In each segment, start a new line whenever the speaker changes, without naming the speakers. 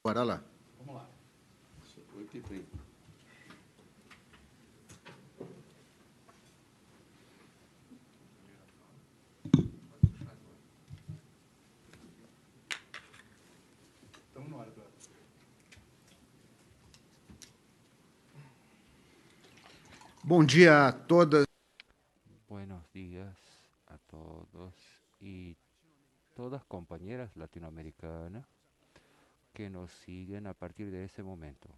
Bora lá.
Vamos lá. 8h30. Estamos na hora, Eduardo.
Bom dia a todas.
Buenos días a todos y todas compañeras latinoamericanas que nos siguen a partir de este momento.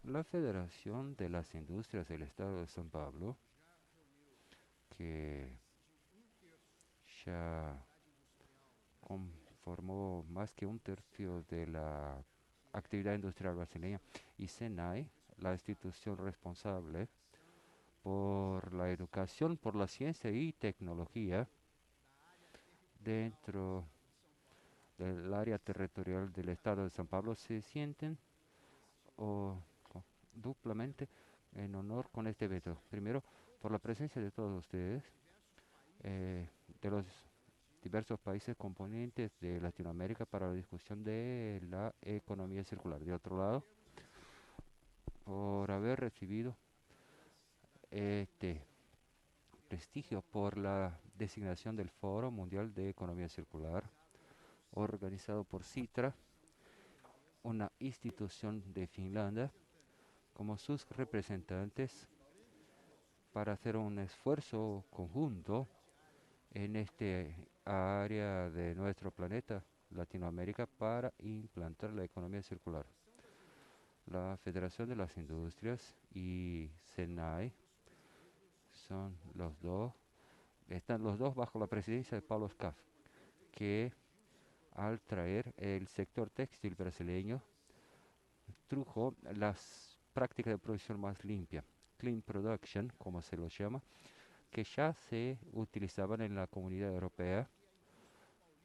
La Federación de las Industrias del Estado de San Pablo, que ya conformó más que un tercio de la actividad industrial brasileña, y SENAI, la institución responsable por la educación, por la ciencia y tecnología dentro del área territorial del Estado de San Pablo, se sienten duplamente en honor con este evento. Primero, por la presencia de todos ustedes, de los diversos países componentes de Latinoamérica para la discusión de la economía circular. De otro lado, por haber recibido este prestigio por la designación del Foro Mundial de Economía Circular, organizado por Citra, una institución de Finlandia, como sus representantes, para hacer un esfuerzo conjunto en este área de nuestro planeta, Latinoamérica, para implantar la economía circular. La Federación de las Industrias y SENAI son los dos, están los dos bajo la presidencia de Paulo Scaff, que al traer el sector textil brasileño trujo las prácticas de producción más limpia, clean production, como se lo llama, que ya se utilizaban en la Comunidad Europea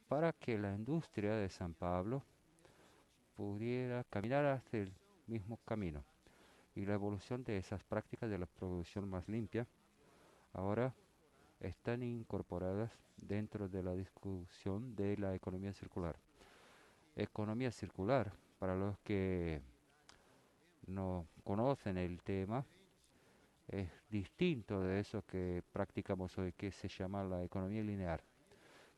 para que la industria de San Pablo pudiera caminar hacia el mismo camino. Y la evolución de esas prácticas de la producción más limpia ahora están incorporadas dentro de la discusión de la economía circular. Economía circular, para los que no conocen el tema, es distinto de eso que practicamos hoy, que se llama la economía lineal,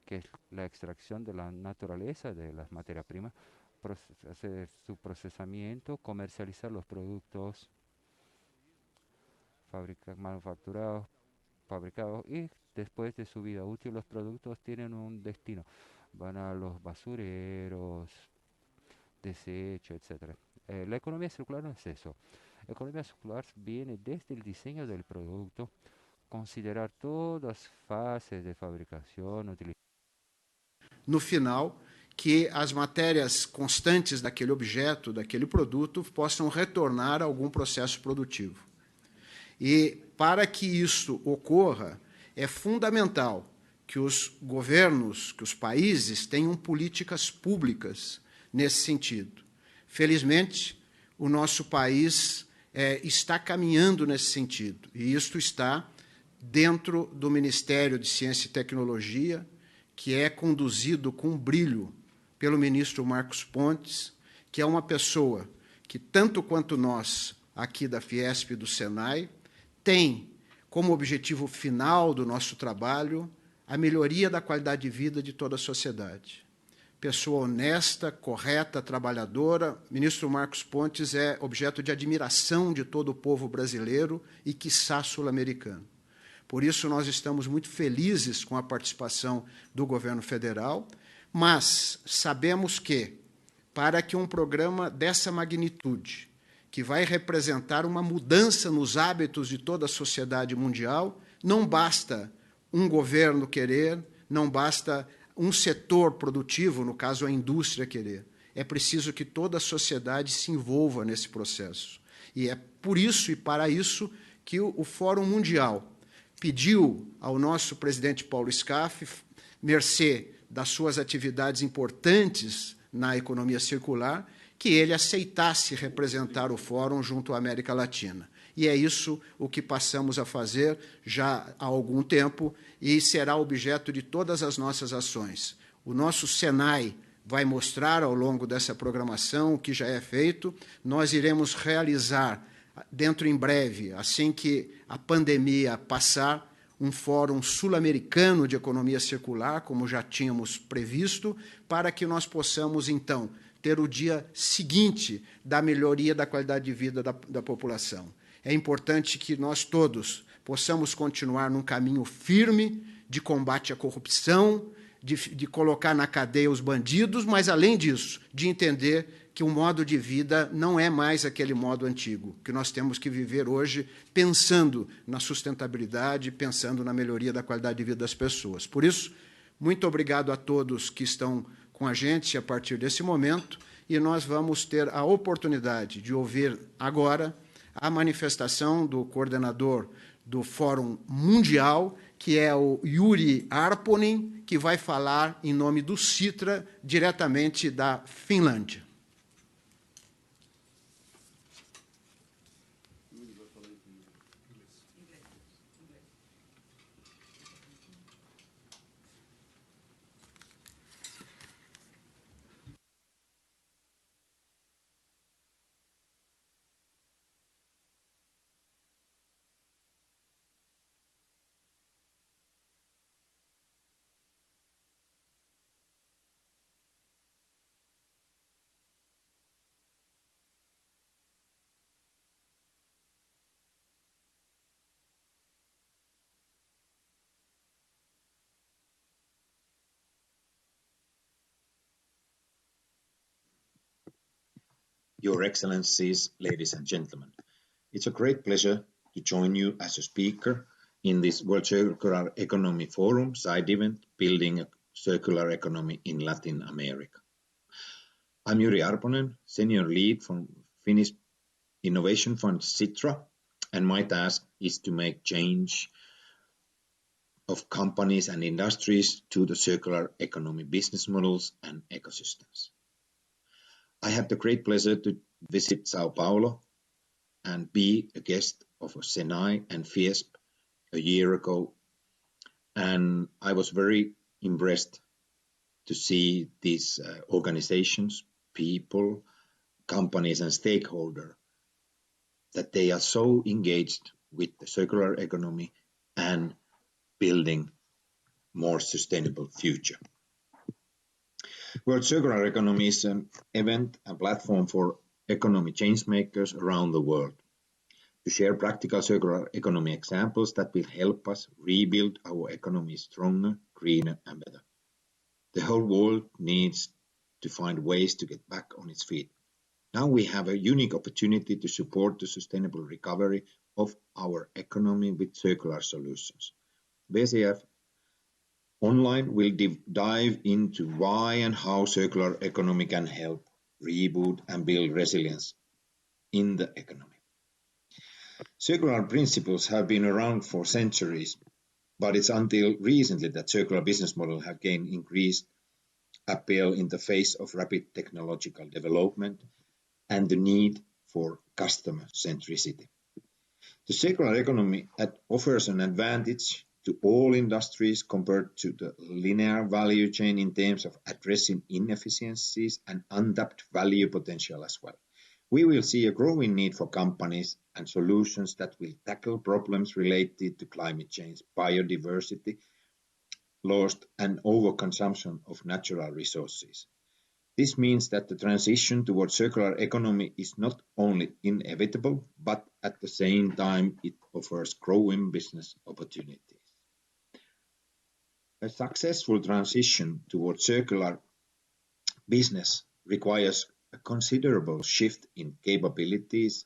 que es la extracción de la naturaleza de las materias primas, hacer su procesamiento, comercializar los productos manufacturados, fabricados, y después de su vida útil los productos tienen un destino, van a los basureros, desechos, etcétera. La economía circular no es eso. La economía circular viene desde el diseño del producto, considerar todas las fases de fabricación,
No final, que as matérias constantes daquele objeto, daquele produto, possam retornar a algum processo produtivo. E, para que isso ocorra, é fundamental que os governos, que os países tenham políticas públicas nesse sentido. Felizmente, o nosso país está caminhando nesse sentido, e isto está dentro do Ministério de Ciência e Tecnologia, que é conduzido com brilho pelo ministro Marcos Pontes, que é uma pessoa que, tanto quanto nós, aqui da FIESP e do SENAI, tem como objetivo final do nosso trabalho a melhoria da qualidade de vida de toda a sociedade. Pessoa honesta, correta, trabalhadora. O ministro Marcos Pontes é objeto de admiração de todo o povo brasileiro e, quiçá, sul-americano. Por isso, nós estamos muito felizes com a participação do governo federal, mas sabemos que, para que um programa dessa magnitude, que vai representar uma mudança nos hábitos de toda a sociedade mundial, não basta um governo querer, não basta um setor produtivo, no caso a indústria, querer. É preciso que toda a sociedade se envolva nesse processo. E é por isso e para isso que o Fórum Mundial pediu ao nosso presidente Paulo Scaff, mercê das suas atividades importantes na economia circular, que ele aceitasse representar o Fórum junto à América Latina. E é isso o que passamos a fazer já há algum tempo e será objeto de todas as nossas ações. O nosso SENAI vai mostrar ao longo dessa programação o que já é feito. Nós iremos realizar, dentro em breve, assim que a pandemia passar, um fórum sul-americano de economia circular, como já tínhamos previsto, para que nós possamos, então, ter o dia seguinte da melhoria da qualidade de vida da população. É importante que nós todos possamos continuar num caminho firme de combate à corrupção, de colocar na cadeia os bandidos, mas, além disso, de entender que o modo de vida não é mais aquele modo antigo, que nós temos que viver hoje pensando na sustentabilidade, pensando na melhoria da qualidade de vida das pessoas. Por isso, muito obrigado a todos que estão com a gente a partir desse momento, e nós vamos ter a oportunidade de ouvir agora a manifestação do coordenador do Fórum Mundial, que é o Juri Arponen, que vai falar em nome do Citra, diretamente da Finlândia.
Your Excellencies, ladies and gentlemen, it's a great pleasure to join you as a speaker in this World Circular Economy Forum side event, Building a Circular Economy in Latin America. I'm Juri Arponen, Senior Lead from Finnish Innovation Fund Citra, and my task is to make change of companies and industries to the circular economy business models and ecosystems. I had the great pleasure to visit Sao Paulo and be a guest of a SENAI and FIESP a year ago, and I was very impressed to see these organizations, people, companies and stakeholders, that they are so engaged with the circular economy and building more sustainable future. World Circular Economy is an event and platform for economy change makers around the world to share practical circular economy examples that will help us rebuild our economy stronger, greener and better. The whole world needs to find ways to get back on its feet. Now we have a unique opportunity to support the sustainable recovery of our economy with circular solutions. WCEFonline will dive into why and how circular economy can help reboot and build resilience in the economy. Circular principles have been around for centuries, but it's until recently that circular business models have gained increased appeal in the face of rapid technological development and the need for customer centricity. The circular economy offers an advantage to all industries compared to the linear value chain in terms of addressing inefficiencies and untapped value potential as well. We will see a growing need for companies and solutions that will tackle problems related to climate change, biodiversity, loss and overconsumption of natural resources. This means that the transition towards circular economy is not only inevitable, but at the same time it offers growing business opportunities. A successful transition towards circular business requires a considerable shift in capabilities,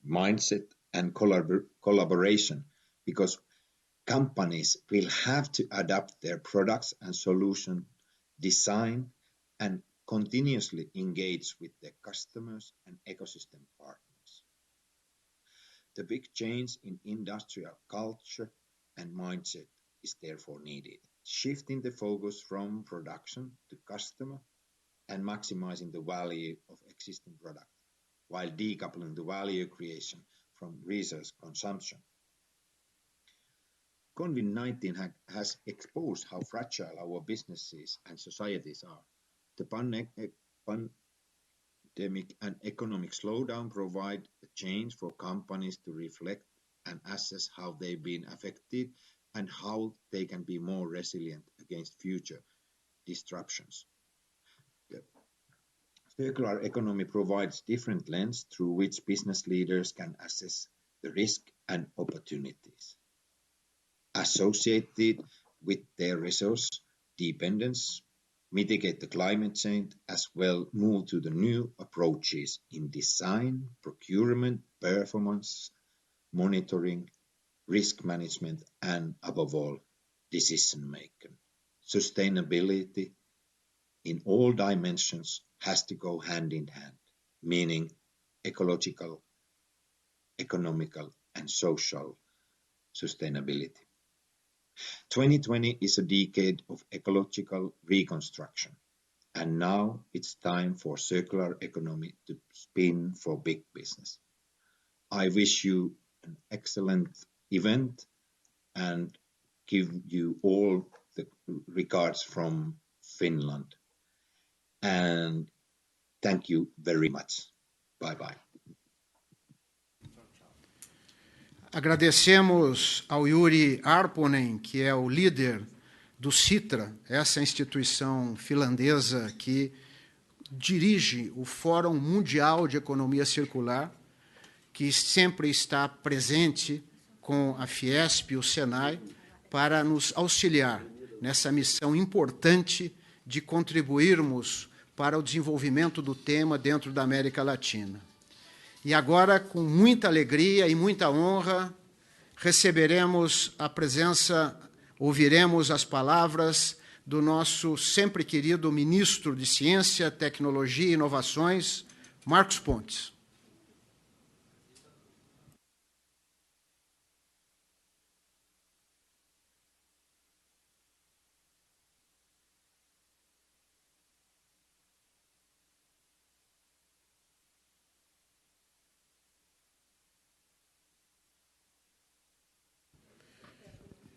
mindset, and collaboration, because companies will have to adapt their products and solution design and continuously engage with their customers and ecosystem partners. The big change in industrial culture and mindset is therefore needed, shifting the focus from production to customer and maximizing the value of existing product, while decoupling the value creation from resource consumption. COVID-19 has exposed how fragile our businesses and societies are. The pandemic and economic slowdown provide a chance for companies to reflect and assess how they've been affected and how they can be more resilient against future disruptions. The circular economy provides different lenses through which business leaders can assess the risk and opportunities associated with their resource dependence, mitigate the climate change, as well move to the new approaches in design, procurement, performance, monitoring, risk management, and above all, decision making. Sustainability in all dimensions has to go hand in hand, meaning ecological, economical, and social sustainability. 2020 is a decade of ecological reconstruction, and now it's time for circular economy to spin for big business. I wish you an excellent event and give you all the regards from Finland. And thank you very much. Bye-bye.
Agradecemos ao Juri Arponen, que é o líder do Sitra, essa instituição finlandesa que dirige o Fórum Mundial de Economia Circular, que sempre está presente com a FIESP e o SENAI para nos auxiliar nessa missão importante de contribuirmos para o desenvolvimento do tema dentro da América Latina. E agora, com muita alegria e muita honra, receberemos a presença, ouviremos as palavras do nosso sempre querido ministro de Ciência, Tecnologia e Inovações, Marcos Pontes.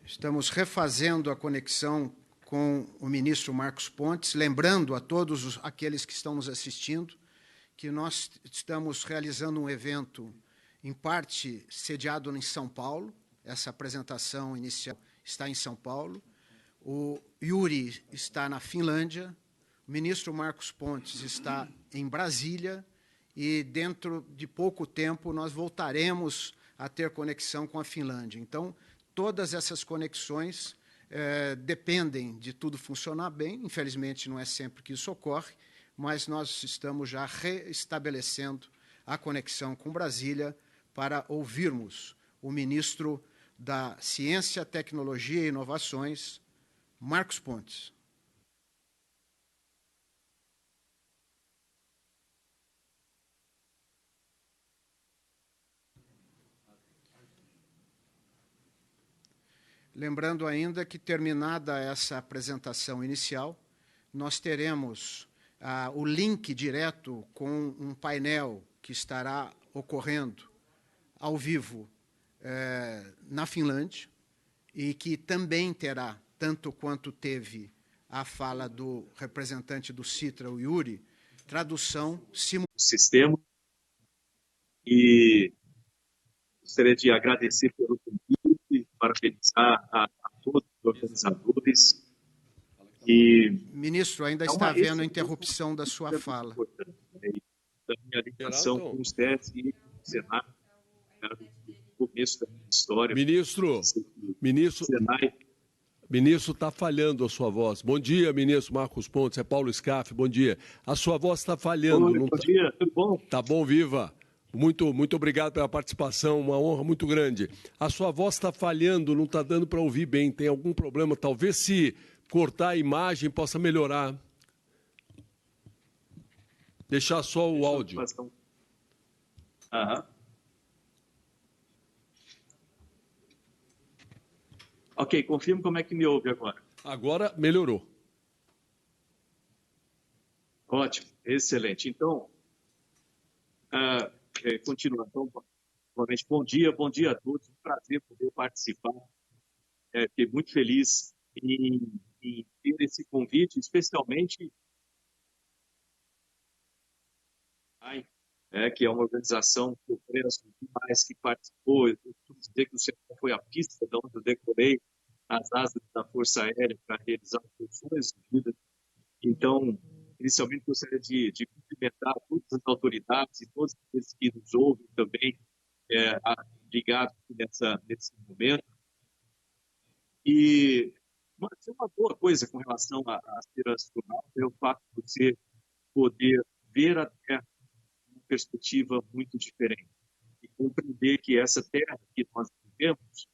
Estamos refazendo a conexão com o ministro Marcos Pontes, lembrando a todos aqueles que estão nos assistindo que nós estamos realizando um evento, em parte, sediado em São Paulo. Essa apresentação inicial está em São Paulo. O Juri está na Finlândia, o ministro Marcos Pontes está em Brasília e, dentro de pouco tempo, nós voltaremos a ter conexão com a Finlândia. Então, todas essas conexões dependem de tudo funcionar bem. Infelizmente, não é sempre que isso ocorre, mas nós estamos já reestabelecendo a conexão com Brasília para ouvirmos o ministro da Ciência, Tecnologia e Inovações, Marcos Pontes. Lembrando ainda que, terminada essa apresentação inicial, nós teremos o link direto com um painel que estará ocorrendo ao vivo na Finlândia e que também terá, tanto quanto teve a fala do representante do Sitra, o Juri, tradução simultânea.
Sistema. E gostaria de agradecer pelo convite, parabenizar a todos os organizadores. E
ministro, ainda está havendo interrupção da sua fala.
Da minha ligação com os TES e o SENAI, no começo da minha história.
Ministro, está falhando a sua voz. Bom dia, ministro Marcos Pontes, é Paulo Scaff, bom dia. A sua voz está falhando.
Oi, bom dia, tudo bom?
Tá bom, viva. Muito obrigado pela participação, uma honra muito grande. A sua voz está falhando, não está dando para ouvir bem, tem algum problema? Talvez se cortar a imagem possa melhorar. Deixar só o áudio.
Ok, confirma como é que me ouve agora.
Agora melhorou.
Ótimo, excelente. Então, continuando. Então, novamente, bom dia a todos. Um prazer poder participar. Fiquei muito feliz em ter esse convite, especialmente SENAI, que é uma organização que oferece demais, que participou. Eu costumo dizer que o SENAI foi a pista de onde eu decorei as asas da Força Aérea para realizar funções de vida. Então, inicialmente, gostaria de cumprimentar todas as autoridades e todos aqueles que nos ouvem também, ligados nesse momento. E uma boa coisa com relação a ser astronauta é o fato de você poder ver a Terra uma perspectiva muito diferente e compreender que essa terra que nós vivemos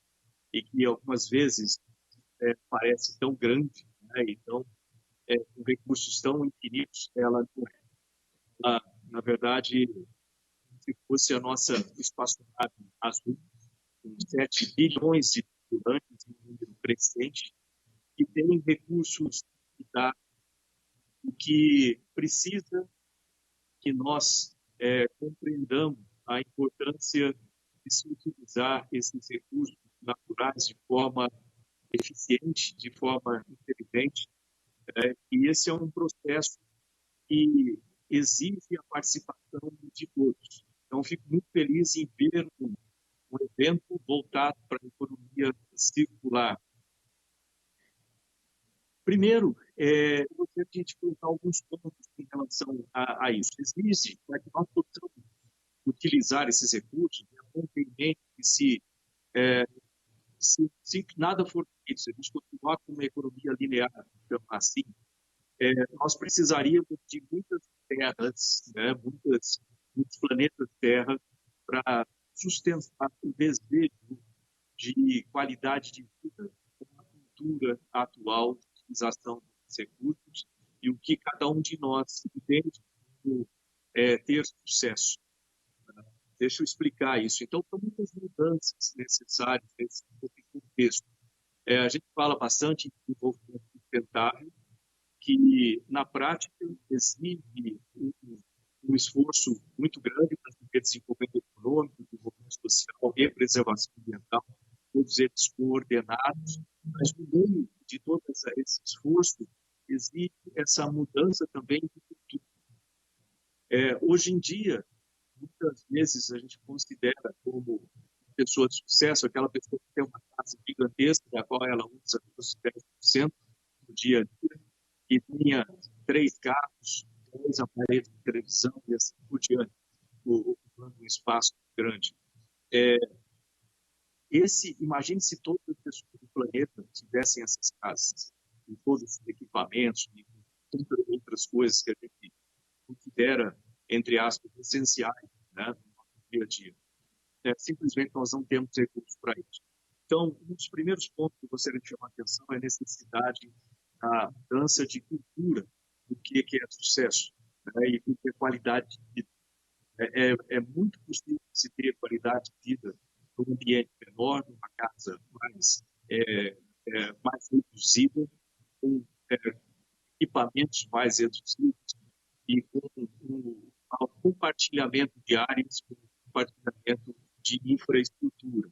e que algumas vezes parece tão grande, né, e tão, com recursos tão infinitos, ela não é. Ela, na verdade, se fosse a nossa espaçonave azul, com 7 bilhões de tripulantes em número crescente, que tem recursos que dá o que precisa que nós compreendamos a importância de se utilizar esses recursos naturais de forma eficiente, de forma inteligente. E esse é um processo que exige a participação de todos. Então, fico muito feliz em ver um evento voltado para a economia circular. Primeiro, eu gostaria de te colocar alguns pontos em relação a isso. Exige, para que nós possamos utilizar esses recursos, ter em mente que se nada for feito, se a gente continuar com uma economia linear, então, assim, nós precisaríamos de muitas terras, né, muitos planetas Terra, para sustentar o desejo de qualidade de vida com a cultura atual de utilização dos recursos e o que cada um de nós entende como ter sucesso. Deixa eu explicar isso. Então, são muitas mudanças necessárias nesse contexto. A gente fala bastante em desenvolvimento sustentável, que, na prática, exige um esforço muito grande para ter desenvolvimento econômico, desenvolvimento social e preservação ambiental, todos eles coordenados, mas no meio de todo esse esforço exige essa mudança também de cultura. Hoje em dia, muitas vezes a gente considera como pessoa de sucesso aquela pessoa que tem uma casa gigantesca, da qual ela usa os 10% do dia a dia, e tinha 3 carros, 2 aparelhos de televisão e assim por diante, ocupando um espaço grande. Imagine se todas as pessoas do planeta tivessem essas casas, com todos os equipamentos e tantas outras coisas que a gente considera, entre aspas, essenciais, né, no nosso dia a dia. Simplesmente nós não temos recursos para isso. Então, um dos primeiros pontos que eu gostaria de chamar a atenção é a necessidade da mudança de cultura do que é sucesso, né, e o que é qualidade de vida. É muito possível se ter qualidade de vida num ambiente menor, numa casa mais reduzida, com equipamentos mais reduzidos e com um compartilhamento de áreas, com compartilhamento de infraestrutura.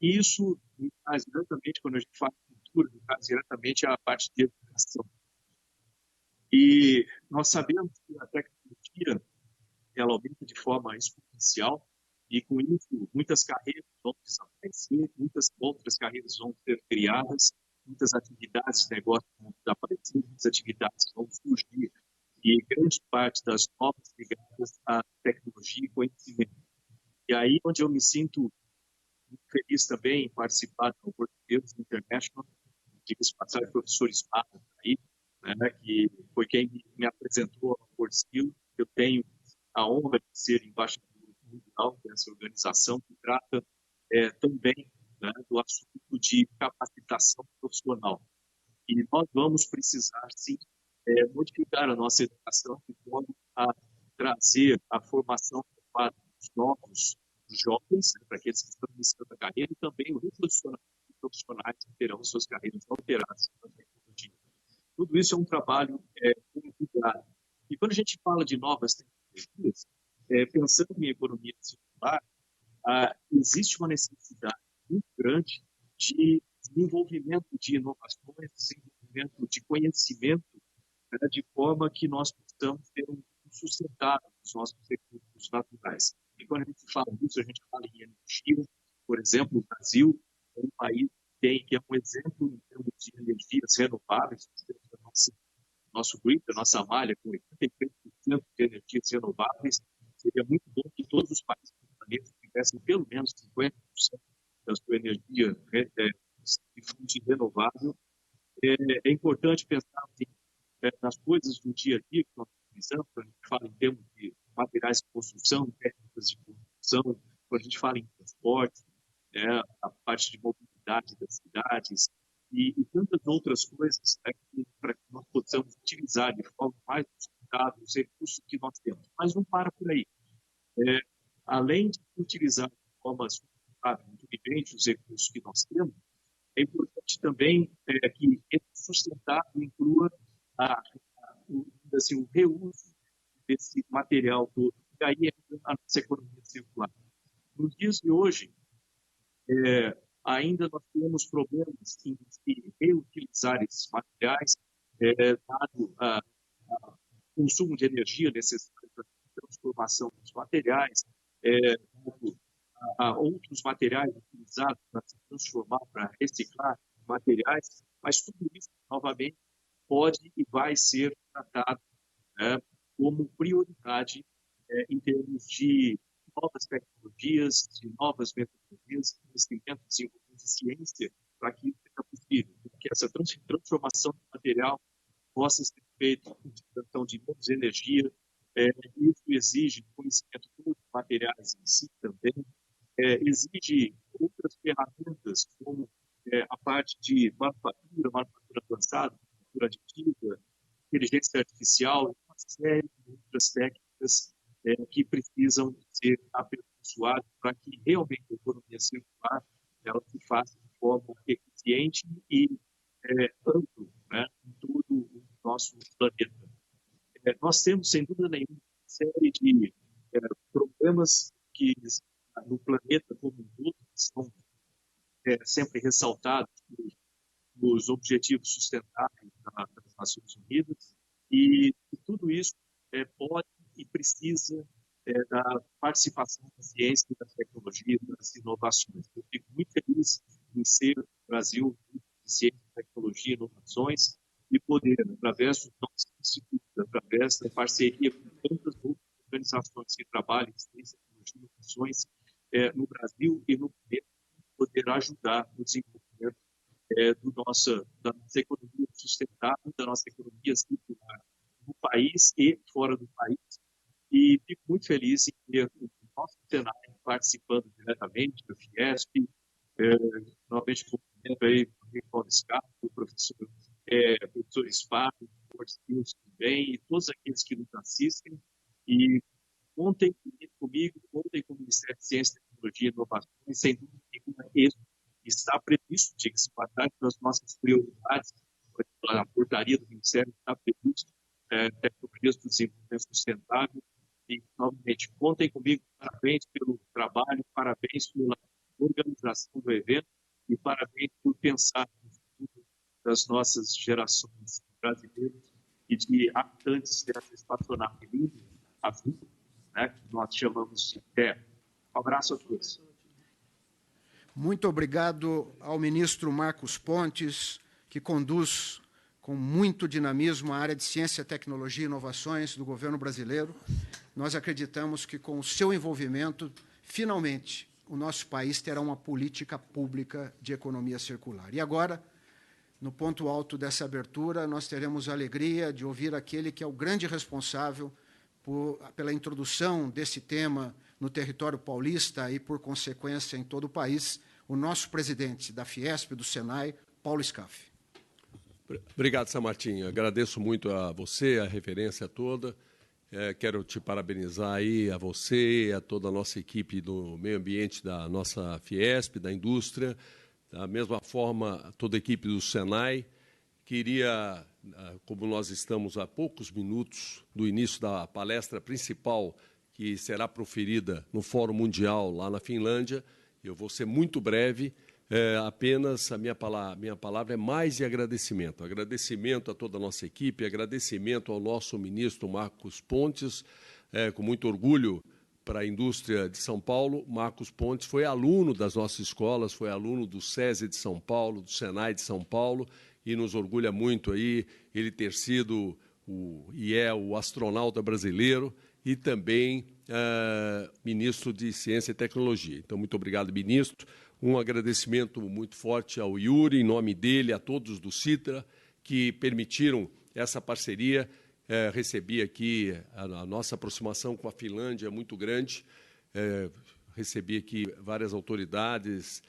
Isso me traz diretamente, quando a gente fala de cultura, me traz diretamente a parte de educação. E nós sabemos que a tecnologia ela aumenta de forma exponencial e, com isso, muitas carreiras vão desaparecer, muitas outras carreiras vão ser criadas, muitas atividades de negócio vão desaparecer, muitas atividades vão surgir e grande parte das novas ligadas à tecnologia e conhecimento. E aí onde eu me sinto muito feliz também em participar do Português International, diga-se passar o professor Espada aí, né, que foi quem me apresentou ao Português. Eu tenho a honra de ser embaixador mundial dessa organização que trata também, né, do assunto de capacitação profissional. E nós vamos precisar, sim, modificar a nossa educação de forma a trazer a formação para os novos jovens, para aqueles que estão iniciando a carreira, e também o reposicionamento de profissionais que terão suas carreiras alteradas pela tecnologia. Tudo isso é um trabalho complicado. E quando a gente fala de novas tecnologias, pensando em economia circular, existe uma necessidade muito grande de desenvolvimento de inovações, desenvolvimento de conhecimento, né, de forma que nós possamos ter um sustentável dos nossos recursos naturais. E quando a gente fala disso, a gente fala em energia. Por exemplo, o Brasil é um país que é um exemplo em termos de energias renováveis. Nosso grid, a nossa malha, com 83% de energias renováveis. Seria muito bom que todos os países do planeta tivessem pelo menos 50% da sua energia de fonte renovável. É importante pensar assim, nas coisas do dia a dia que nós utilizamos, quando a gente fala em termos de materiais de construção, técnicas de construção, quando a gente fala em transporte, a parte de mobilidade das cidades e tantas outras coisas para que nós possamos utilizar de forma mais sustentável os recursos que nós temos. Mas não para por aí. Além de utilizar de forma sustentável, inteligente os recursos que nós temos, é importante também que esse sustentável inclua o reuso desse material todo. E aí entra a nossa economia circular. Nos dias de hoje, ainda nós temos problemas em reutilizar esses materiais, dado o consumo de energia necessário para a transformação dos materiais, a outros materiais utilizados para se transformar, para reciclar materiais, mas tudo isso, novamente, pode e vai ser tratado como prioridade em termos de novas tecnologias, de novas metodologias, investimentos em ciência, para que isso seja possível, que essa transformação do material possa ser feita com utilização de menos energia. Isso exige conhecimento dos materiais em si também, exige outras ferramentas, como a parte de manufatura avançada, manufatura aditiva, inteligência artificial, uma série de outras técnicas que precisam ser aperfeiçoadas para que realmente a economia circular ela se faça de forma eficiente e ampla, né, em todo o nosso planeta. Nós temos, sem dúvida nenhuma, uma série de problemas que no planeta como um todo são sempre ressaltados nos objetivos sustentáveis das Nações Unidas, e tudo isso pode e precisa da participação da ciência, da tecnologia, das inovações. Eu fico muito feliz em ser o Brasil de ciência, tecnologia e inovações e poder, através dos nossos institutos, através da parceria com tantas outras organizações que trabalham em ciência, tecnologia e inovações no Brasil e no planeta, poder ajudar no desenvolvimento da nossa economia sustentável, da nossa economia circular no país e fora do país. E fico muito feliz em ter o nosso SENAI participando diretamente do FIESP, novamente cumprimento aí o professor Spar, o professor também, e todos aqueles que nos assistem. E contem comigo, contem com o Ministério de Ciência, Tecnologia e Inovação, e sem dúvida nenhuma, isso está previsto, diga-se passagem, nas nossas prioridades. A portaria do Ministério está previsto, tecnologias do desenvolvimento sustentável. E, novamente, contem comigo, parabéns pelo trabalho, parabéns pela organização do evento e parabéns por pensar no futuro das nossas gerações brasileiras e de habitantes dessa espaçonave linda, a vida, né, que nós chamamos de terra. Um abraço a todos.
Muito obrigado ao ministro Marcos Pontes, que conduz com muito dinamismo a área de ciência, tecnologia e inovações do governo brasileiro. Nós acreditamos que, com o seu envolvimento, finalmente, o nosso país terá uma política pública de economia circular. E agora, no ponto alto dessa abertura, nós teremos a alegria de ouvir aquele que é o grande responsável pela introdução desse tema no território paulista e, por consequência, em todo o país, o nosso presidente da FIESP, do SENAI, Paulo Scaff.
Obrigado, Samartinho. Agradeço muito a você, a referência toda. Quero te parabenizar aí, a você, a toda a nossa equipe do meio ambiente da nossa FIESP, da indústria, da mesma forma, toda a equipe do SENAI. Queria, como nós estamos a poucos minutos do início da palestra principal, que será proferida no Fórum Mundial lá na Finlândia, eu vou ser muito breve, apenas a minha palavra é mais de agradecimento. Agradecimento a toda a nossa equipe, agradecimento ao nosso ministro Marcos Pontes, com muito orgulho para a indústria de São Paulo. Marcos Pontes foi aluno das nossas escolas, foi aluno do SESI de São Paulo, do SENAI de São Paulo, e nos orgulha muito aí ele ter sido o astronauta brasileiro e também ministro de Ciência e Tecnologia. Então, muito obrigado, ministro. Um agradecimento muito forte ao Yuri, em nome dele, a todos do Citra, que permitiram essa parceria. Recebi aqui a nossa aproximação com a Finlândia é muito grande. Recebi aqui várias autoridades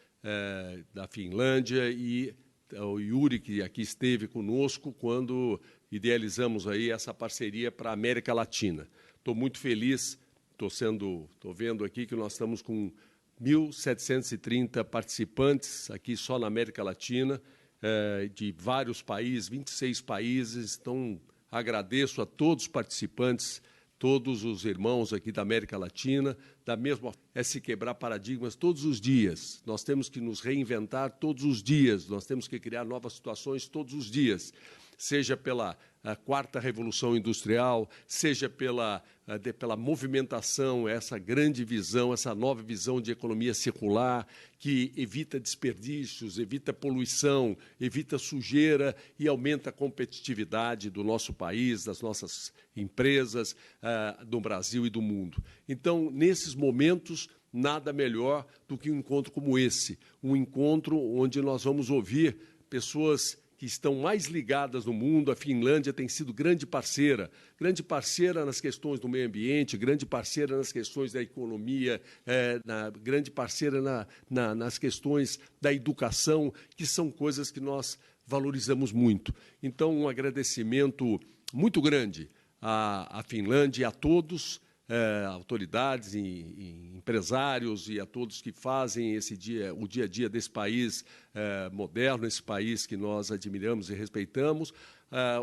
da Finlândia e o Yuri, que aqui esteve conosco quando idealizamos aí essa parceria para a América Latina. Estou muito feliz, estou vendo aqui que nós estamos com 1.730 participantes aqui só na América Latina, de vários países, 26 países. Então, agradeço a todos os participantes, todos os irmãos aqui da América Latina. Da mesma forma, é se quebrar paradigmas todos os dias. Nós temos que nos reinventar todos os dias, nós temos que criar novas situações todos os dias, seja pela quarta revolução industrial, seja pela movimentação, essa grande visão, essa nova visão de economia circular, que evita desperdícios, evita poluição, evita sujeira e aumenta a competitividade do nosso país, das nossas empresas, do Brasil e do mundo. Então, nesses momentos, nada melhor do que um encontro como esse, um encontro onde nós vamos ouvir pessoas que estão mais ligadas no mundo. A Finlândia tem sido grande parceira nas questões do meio ambiente, grande parceira nas questões da economia, grande parceira nas questões da educação, que são coisas que nós valorizamos muito. Então, um agradecimento muito grande à Finlândia e a todos, autoridades e empresários e a todos que fazem o dia a dia desse país moderno, esse país que nós admiramos e respeitamos.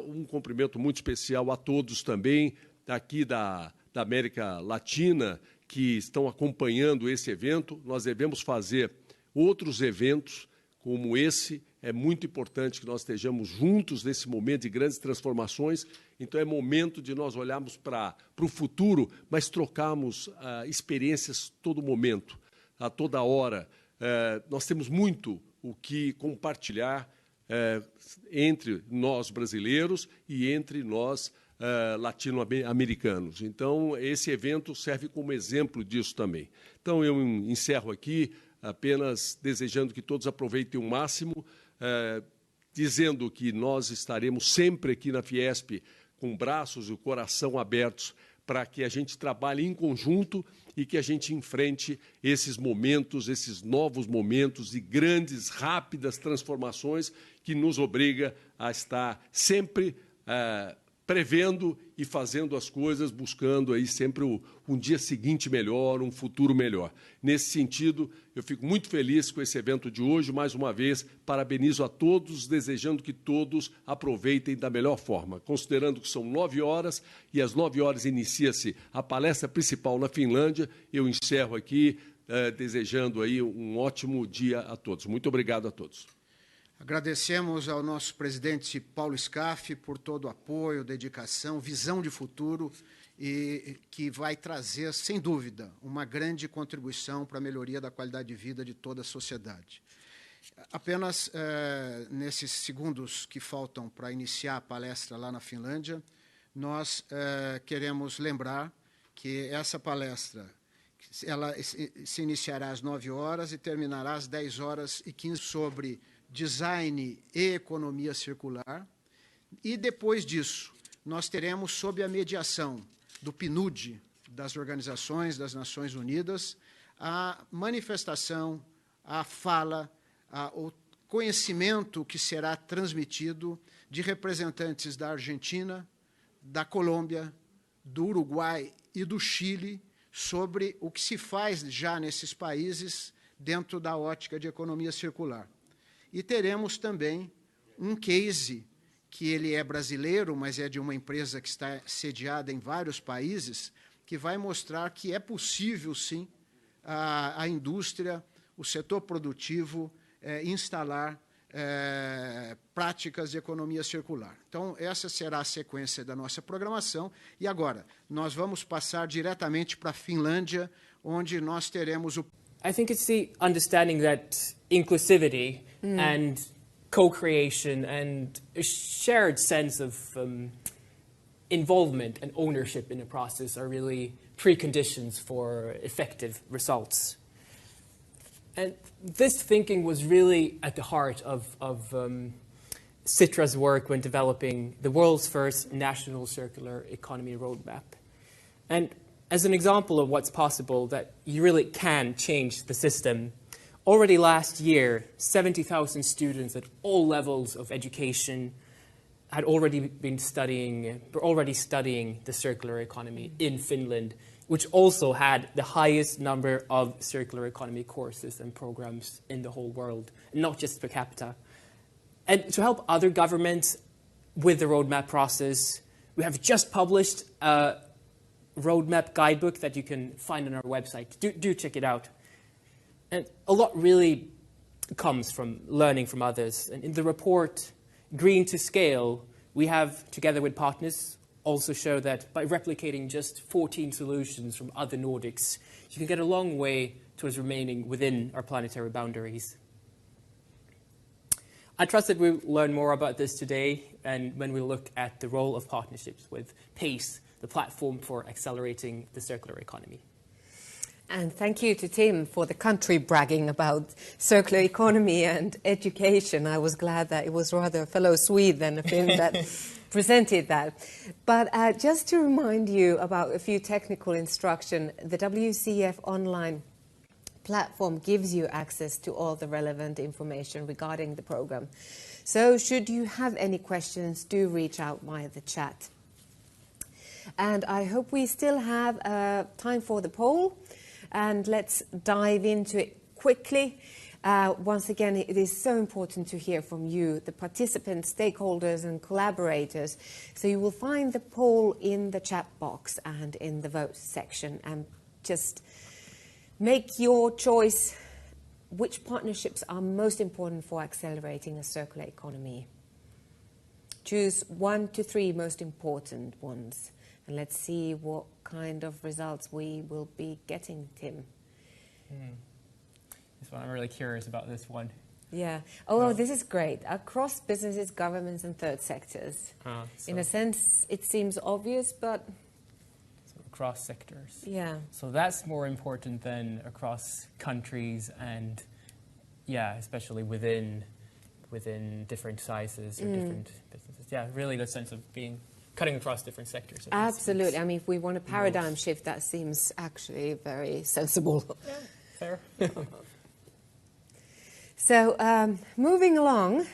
Um cumprimento muito especial a todos também aqui da América Latina que estão acompanhando esse evento. Nós devemos fazer outros eventos como esse. É muito importante que nós estejamos juntos nesse momento de grandes transformações. Então, é momento de nós olharmos para o futuro, mas trocarmos experiências todo momento, a toda hora. Nós temos muito o que compartilhar entre nós brasileiros e entre nós latino-americanos. Então, esse evento serve como exemplo disso também. Então, eu encerro aqui apenas desejando que todos aproveitem o máximo, dizendo que nós estaremos sempre aqui na FIESP com braços e o coração abertos para que a gente trabalhe em conjunto e que a gente enfrente esses momentos, esses novos momentos de grandes, rápidas transformações que nos obriga a estar sempre prevendo e fazendo as coisas, buscando aí sempre um dia seguinte melhor, um futuro melhor. Nesse sentido, eu fico muito feliz com esse evento de hoje. Mais uma vez, parabenizo a todos, desejando que todos aproveitem da melhor forma. Considerando que são 9 horas e às 9 horas inicia-se a palestra principal na Finlândia, eu encerro aqui desejando aí um ótimo dia a todos. Muito obrigado a todos.
Agradecemos ao nosso presidente Paulo Scaff por todo o apoio, dedicação, visão de futuro e que vai trazer, sem dúvida, uma grande contribuição para a melhoria da qualidade de vida de toda a sociedade. Apenas nesses segundos que faltam para iniciar a palestra lá na Finlândia, nós queremos lembrar que essa palestra ela se iniciará às 9 horas e terminará às 10 horas e 15 sobre design e economia circular. E depois disso, nós teremos, sob a mediação do PNUD, das Organizações das Nações Unidas, a manifestação, a fala, o conhecimento que será transmitido de representantes da Argentina, da Colômbia, do Uruguai e do Chile sobre o que se faz já nesses países dentro da ótica de economia circular. E teremos também um case, que ele é brasileiro, mas é de uma empresa que está sediada em vários países, que vai mostrar que é possível, sim, a indústria, o setor produtivo, instalar práticas de economia circular. Então, essa será a sequência da nossa programação. E agora, nós vamos passar diretamente para a Finlândia, onde nós teremos o...
I think it's the understanding that inclusivity and co-creation and a shared sense of involvement and ownership in the process are really preconditions for effective results. And this thinking was really at the heart of Citra's work when developing the world's first national circular economy roadmap. And as an example of what's possible, that you really can change the system, already last year, 70,000 students at all levels of education had already been studying the circular economy in Finland, which also had the highest number of circular economy courses and programs in the whole world, not just per capita. And to help other governments with the roadmap process, we have just published a roadmap guidebook that you can find on our website. Do check it out. And a lot really comes from learning from others. And in the report, Green to Scale, we have, together with partners, also show that by replicating just 14 solutions from other Nordics, you can get a long way towards remaining within our planetary boundaries. I trust that we'll learn more about this today and when we look at the role of partnerships with PACE, the platform for accelerating the circular economy.
And thank you to Tim for the country bragging about circular economy and education. I was glad that it was rather a fellow Swede than a Finn that presented that. But just to remind you about a few technical instruction, the WCEFonline platform gives you access to all the relevant information regarding the program. So should you have any questions, do reach out via the chat. And I hope we still have time for the poll. And let's dive into it quickly. Once again, it is so important to hear from you, the participants, stakeholders and collaborators. So you will find the poll in the chat box and in the vote section. And just make your choice. Which partnerships are most important for accelerating a circular economy? Choose 1 to 3 most important ones. And let's see what kind of results we will be getting, Tim.
This one, I'm really curious about this one.
Yeah. Oh, this is great. Across businesses, governments and third sectors. In a sense, it seems obvious, but...
So across sectors.
Yeah.
So that's more important than across countries and, yeah, especially within different sizes or different businesses. Yeah, really the sense of being... cutting across different sectors.
Absolutely. I mean, if we want a paradigm shift, that seems actually very sensible.
Yeah, fair.
So, moving along,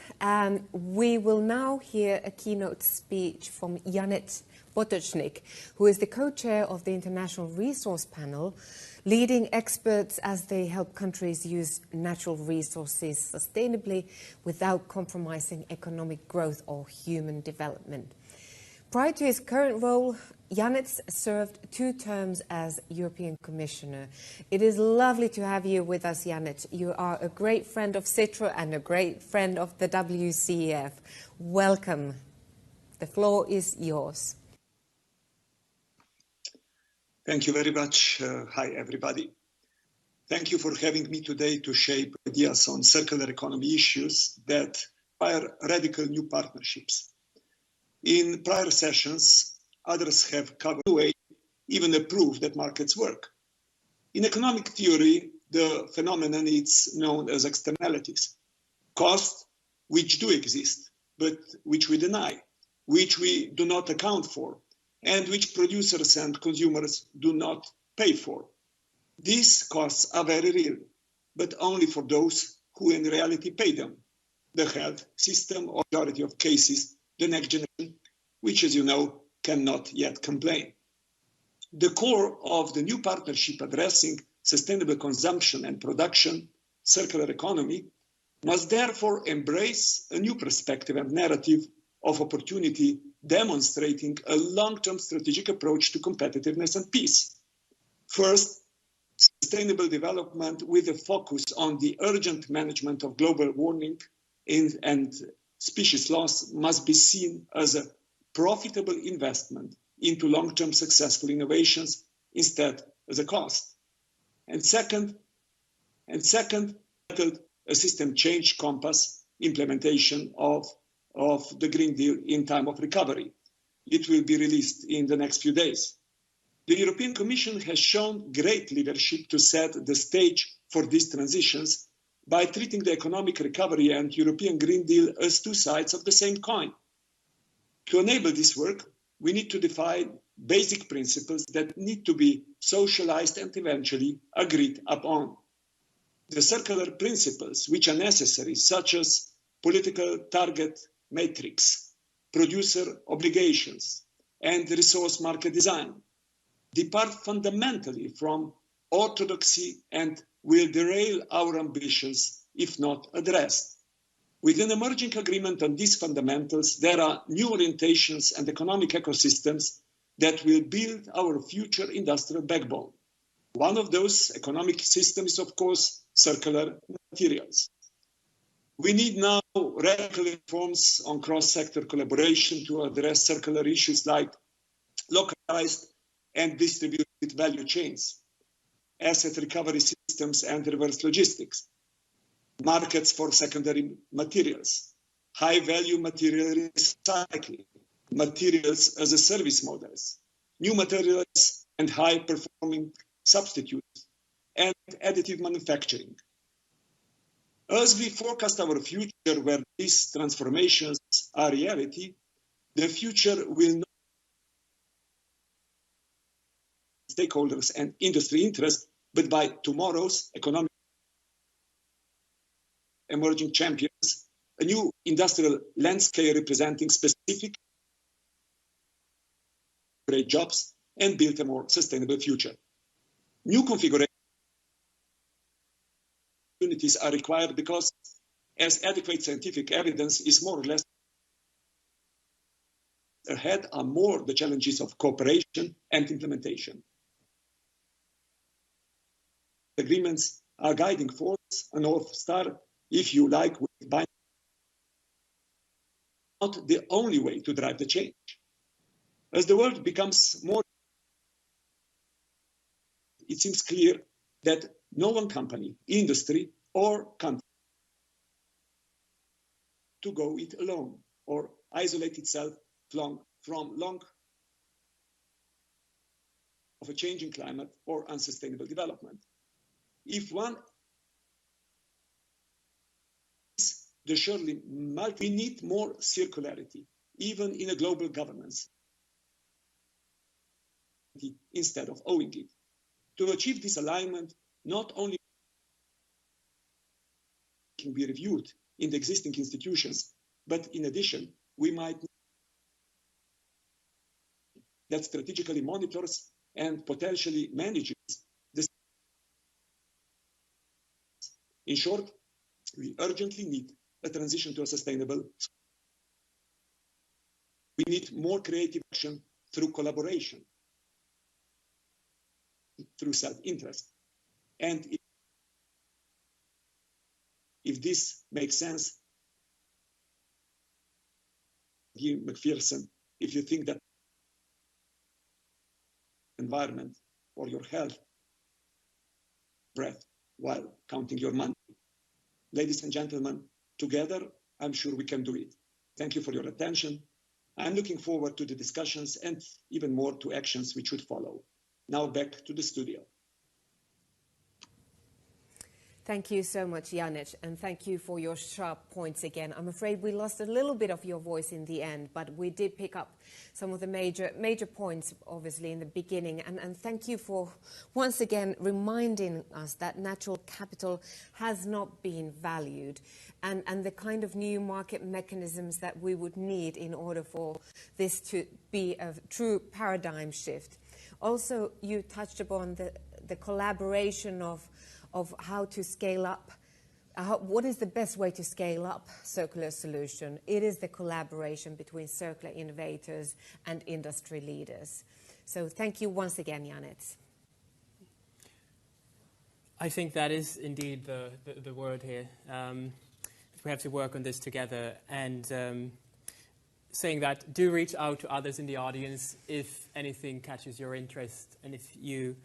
we will now hear a keynote speech from Janet Potočnik, who is the co-chair of the International Resource Panel, leading experts as they help countries use natural resources sustainably without compromising economic growth or human development. Prior to his current role, Janet served 2 terms as European Commissioner. It is lovely to have you with us, Janet. You are a great friend of Citra and a great friend of the WCEF. Welcome. The floor is yours.
Thank you very much. Hi, everybody. Thank you for having me today to shape ideas on circular economy issues that require radical new partnerships. In prior sessions, others have covered the way, even a proof that markets work. In economic theory, the phenomenon is known as externalities, costs which do exist, but which we deny, which we do not account for, and which producers and consumers do not pay for. These costs are very real, but only for those who in reality pay them. The health system, or majority of cases, the next generation, which, as you know, cannot yet complain. The core of the new partnership addressing sustainable consumption and production, circular economy, must therefore embrace a new perspective and narrative of opportunity, demonstrating a long-term strategic approach to competitiveness and peace. First, sustainable development with a focus on the urgent management of global warming and species loss must be seen as a profitable investment into long-term successful innovations instead as a cost. And second, a system change compass implementation of the Green Deal in time of recovery. It will be released in the next few days. The European Commission has shown great leadership to set the stage for these transitions by treating the economic recovery and European Green Deal as two sides of the same coin. To enable this work, we need to define basic principles that need to be socialized and eventually agreed upon. The circular principles which are necessary, such as political target matrix, producer obligations, and resource market design, depart fundamentally from orthodoxy and will derail our ambitions if not addressed. With an emerging agreement on these fundamentals, there are new orientations and economic ecosystems that will build our future industrial backbone. One of those economic systems is, of course, circular materials. We need now radical reforms on cross-sector collaboration to address circular issues like localized and distributed value chains, asset recovery systems and reverse logistics, markets for secondary materials, high-value material recycling, materials as a service models, new materials and high-performing substitutes, and additive manufacturing. As we forecast our future where these transformations are reality, the future will not stakeholders and industry interests, but by tomorrow's economic emerging champions, a new industrial landscape representing specific great jobs and build a more sustainable future. New configurations are required because as adequate scientific evidence is more or less ahead are more the challenges of cooperation and implementation. Agreements are guiding force, a North Star, if you like, by not the only way to drive the change. As the world becomes more, it seems clear that no one company, industry, or country to go it alone or isolate itself from long of a changing climate or unsustainable development. If one is the surely we need more circularity, even in a global governance, instead of owing it. To achieve this alignment, not only can be reviewed in the existing institutions, but in addition, we might that strategically monitors and potentially manages this. In short, we urgently need a transition to a sustainable. We need more creative action through collaboration, through self-interest. And if this makes sense, Guy McPherson, if you think that environment or your health, breath while counting your money. Ladies and gentlemen, together, I'm sure we can do it. Thank you for your attention. I'm looking forward to the discussions and even more to actions which would follow. Now back to the studio.
Thank you so much, Janec, and thank you for your sharp points again. I'm afraid we lost a little bit of your voice in the end, but we did pick up some of the major points, obviously, in the beginning. And thank you for once again reminding us that natural capital has not been valued and the kind of new market mechanisms that we would need in order for this to be a true paradigm shift. Also, you touched upon the collaboration of how to scale up, what is the best way to scale up circular solution? It is the collaboration between circular innovators and industry leaders. So thank you once again, Janec.
I think that is indeed the word here. we have to work on this together. And saying that, do reach out to others in the audience if anything catches your interest. And if you,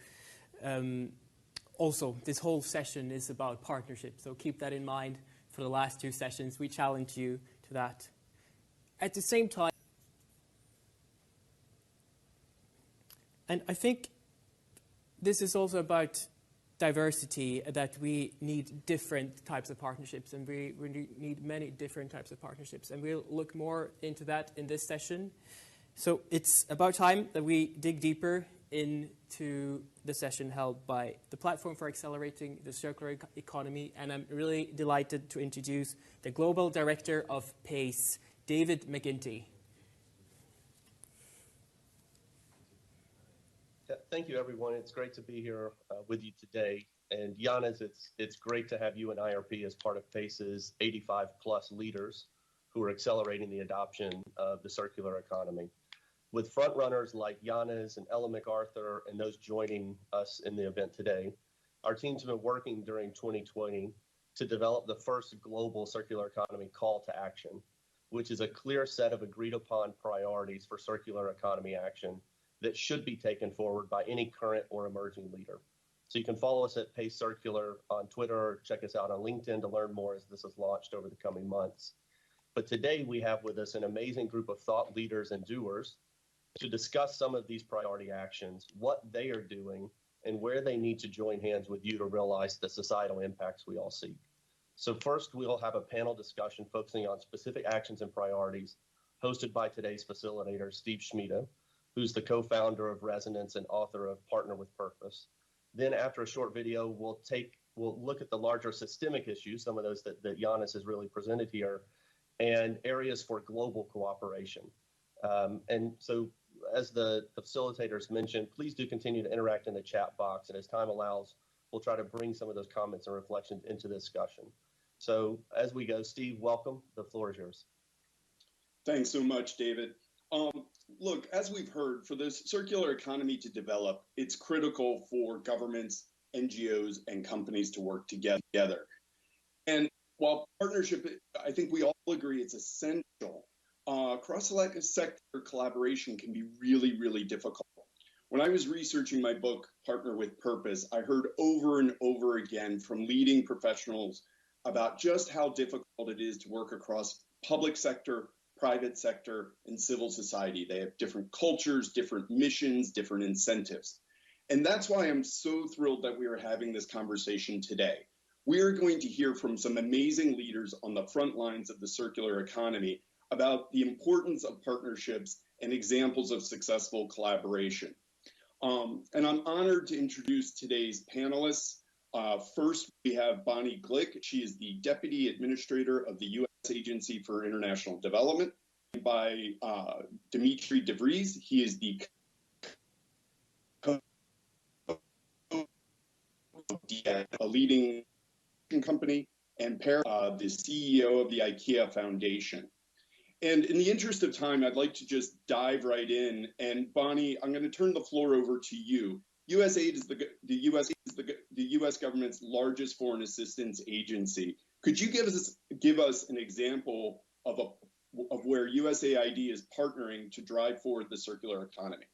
also, this whole session is about partnership. So keep that in mind for the last 2 sessions. We challenge you to that. At the same time, and I think this is also about diversity, that we need different types of partnerships, and we need many different types of partnerships. And we'll look more into that in this session. So it's about time that we dig deeper into the session held by the Platform for Accelerating the Circular Economy. And I'm really delighted to introduce the Global Director of PACE, David McGinty.
Thank you, everyone. It's great to be here with you today. And Giannis, it's great to have you and IRP as part of PACE's 85-plus leaders who are accelerating the adoption of the circular economy. With frontrunners like Giannis and Ella MacArthur and those joining us in the event today, our teams have been working during 2020 to develop the first global circular economy call to action, which is a clear set of agreed-upon priorities for circular economy action that should be taken forward by any current or emerging leader. So you can follow us at Pace Circular on Twitter, or check us out on LinkedIn to learn more as this is launched over the coming months. But today we have with us an amazing group of thought leaders and doers to discuss some of these priority actions, what they are doing, and where they need to join hands with you to realize the societal impacts we all seek. So first, we'll have a panel discussion focusing on specific actions and priorities, hosted by today's facilitator, Steve Schmida, who's the co-founder of Resonance and author of Partner with Purpose. Then after a short video, we'll look at the larger systemic issues, some of those that Giannis has really presented here, and areas for global cooperation. And so as the facilitators mentioned, please do continue to interact in the chat box. And as time allows, we'll try to bring some of those comments and reflections into the discussion. So as we go, Steve, welcome. The floor is yours.
Thanks so much, David. Look, as we've heard, for this circular economy to develop, it's critical for governments, NGOs, and companies to work together. And while partnership, I think we all agree it's essential, cross-sector collaboration can be really, really difficult. When I was researching my book, Partner with Purpose, I heard over and over again from leading professionals about just how difficult it is to work across public sector, private sector, and civil society. They have different cultures, different missions, different incentives. And that's why I'm so thrilled that we are having this conversation today. We are going to hear from some amazing leaders on the front lines of the circular economy about the importance of partnerships and examples of successful collaboration. And I'm honored to introduce today's panelists. First, we have Bonnie Glick. She is the Deputy Administrator of the U.S. Agency for International Development. By Dimitri DeVries, he is the a leading company, and Per, the CEO of the IKEA Foundation. And in the interest of time, I'd like to just dive right in. And Bonnie, I'm going to turn the floor over to you. USAID is the U.S. government's largest foreign assistance agency. Could you give us an example of where USAID is partnering to drive forward the circular economy?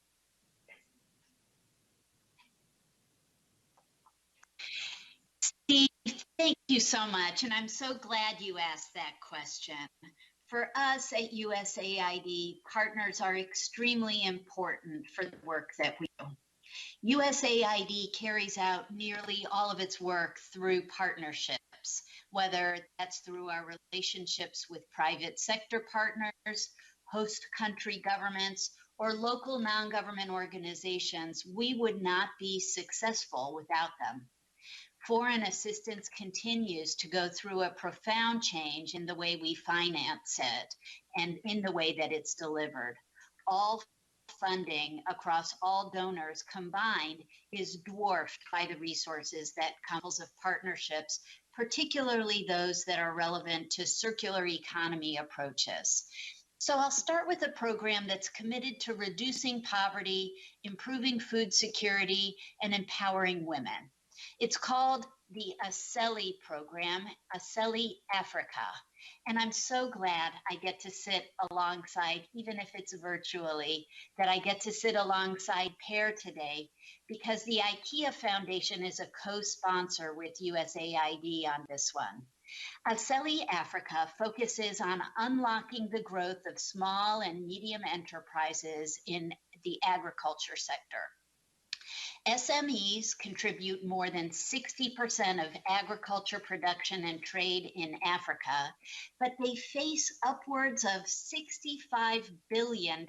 Steve, thank you so much, and I'm so glad you asked that question. For us at USAID, partners are extremely important for the work that we do. USAID carries out nearly all of its work through partnerships, whether that's through our relationships with private sector partners, host country governments, or local non-government organizations. We would not be successful without them. Foreign assistance continues to go through a profound change in the way we finance it and in the way that it's delivered. All funding across all donors combined is dwarfed by the resources that couples of partnerships, particularly those that are relevant to circular economy approaches. So I'll start with a program that's committed to reducing poverty, improving food security, and empowering women. It's called the ASELI program, ASELI Africa. And I'm so glad I get to sit alongside, even if it's virtually, that I get to sit alongside Per today, because the IKEA Foundation is a co-sponsor with USAID on this one. ASELI Africa focuses on unlocking the growth of small and medium enterprises in the agriculture sector. SMEs contribute more than 60% of agriculture production and trade in Africa, but they face upwards of $65 billion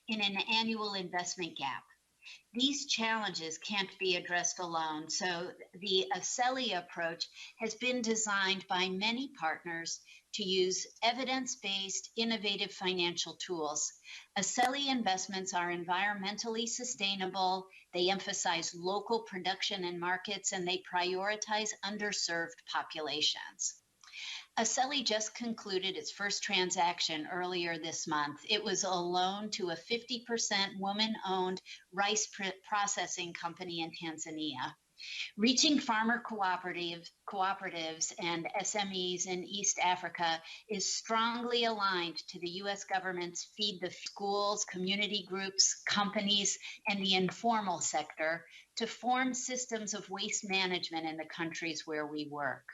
in an annual investment gap. These challenges can't be addressed alone, so the ASELI approach has been designed by many partners to use evidence-based, innovative financial tools. ASELI investments are environmentally sustainable, they emphasize local production and markets, and they prioritize underserved populations. ASELI just concluded its first transaction earlier this month. It was a loan to a 50% woman-owned rice processing company in Tanzania. Reaching farmer cooperatives and SMEs in East Africa is strongly aligned to the U.S. government's Feed the Schools, community groups, companies, and the informal sector to form systems of waste management in the countries where we work.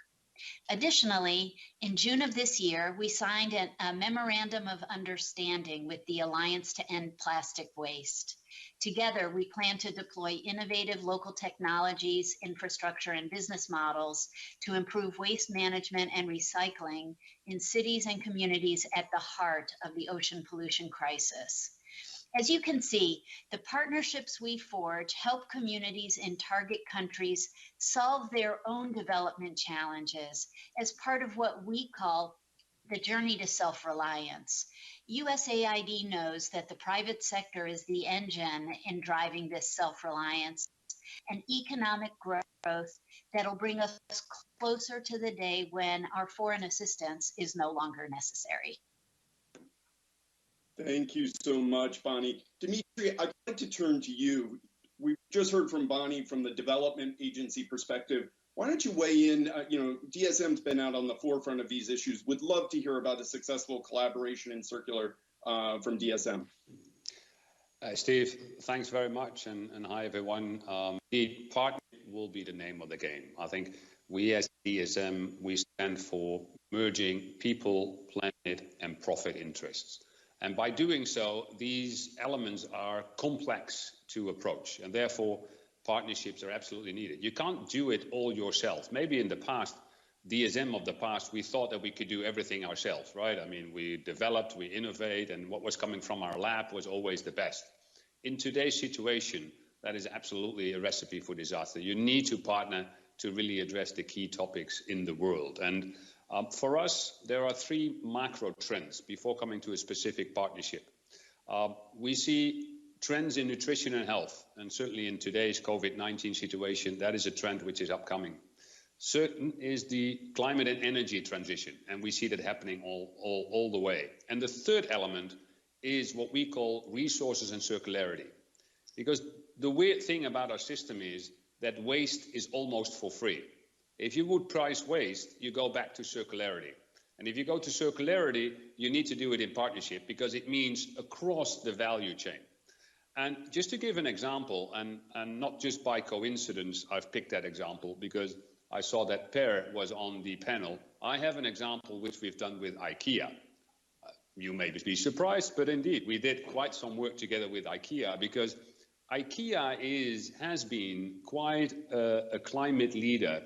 Additionally, in June of this year, we signed a memorandum of understanding with the Alliance to End Plastic Waste. Together, we plan to deploy innovative local technologies, infrastructure, and business models to improve waste management and recycling in cities and communities at the heart of the ocean pollution crisis. As you can see, the partnerships we forge help communities in target countries solve their own development challenges as part of what we call the journey to self-reliance. USAID knows that the private sector is the engine in driving this self-reliance and economic growth that'll bring us closer to the day when our foreign assistance is no longer necessary.
Thank you so much, Bonnie. Dimitri, I'd like to turn to you. We've just heard from Bonnie from the development agency perspective. Why don't you weigh in? DSM's been out on the forefront of these issues. Would love to hear about a successful collaboration in circular from DSM.
Steve, thanks very much, and hi everyone. The partnership will be the name of the game. I think we as DSM, we stand for merging people, planet, and profit interests. And by doing so, these elements are complex to approach, and therefore partnerships are absolutely needed. You can't do it all yourself. Maybe in the past, DSM of the past, we thought that we could do everything ourselves, right? I mean, we developed, we innovate, and what was coming from our lab was always the best. In today's situation, that is absolutely a recipe for disaster. You need to partner to really address the key topics in the world. And for us, there are three macro trends before coming to a specific partnership. We see trends in nutrition and health, and certainly in today's COVID-19 situation, that is a trend which is upcoming. Certain is the climate and energy transition, and we see that happening all the way. And the third element is what we call resources and circularity. Because the weird thing about our system is that waste is almost for free. If you would price waste, you go back to circularity. And if you go to circularity, you need to do it in partnership because it means across the value chain. And just to give an example, and not just by coincidence, I've picked that example because I saw that Per was on the panel. I have an example which we've done with IKEA. You may be surprised, but indeed, we did quite some work together with IKEA because IKEA has been quite a climate leader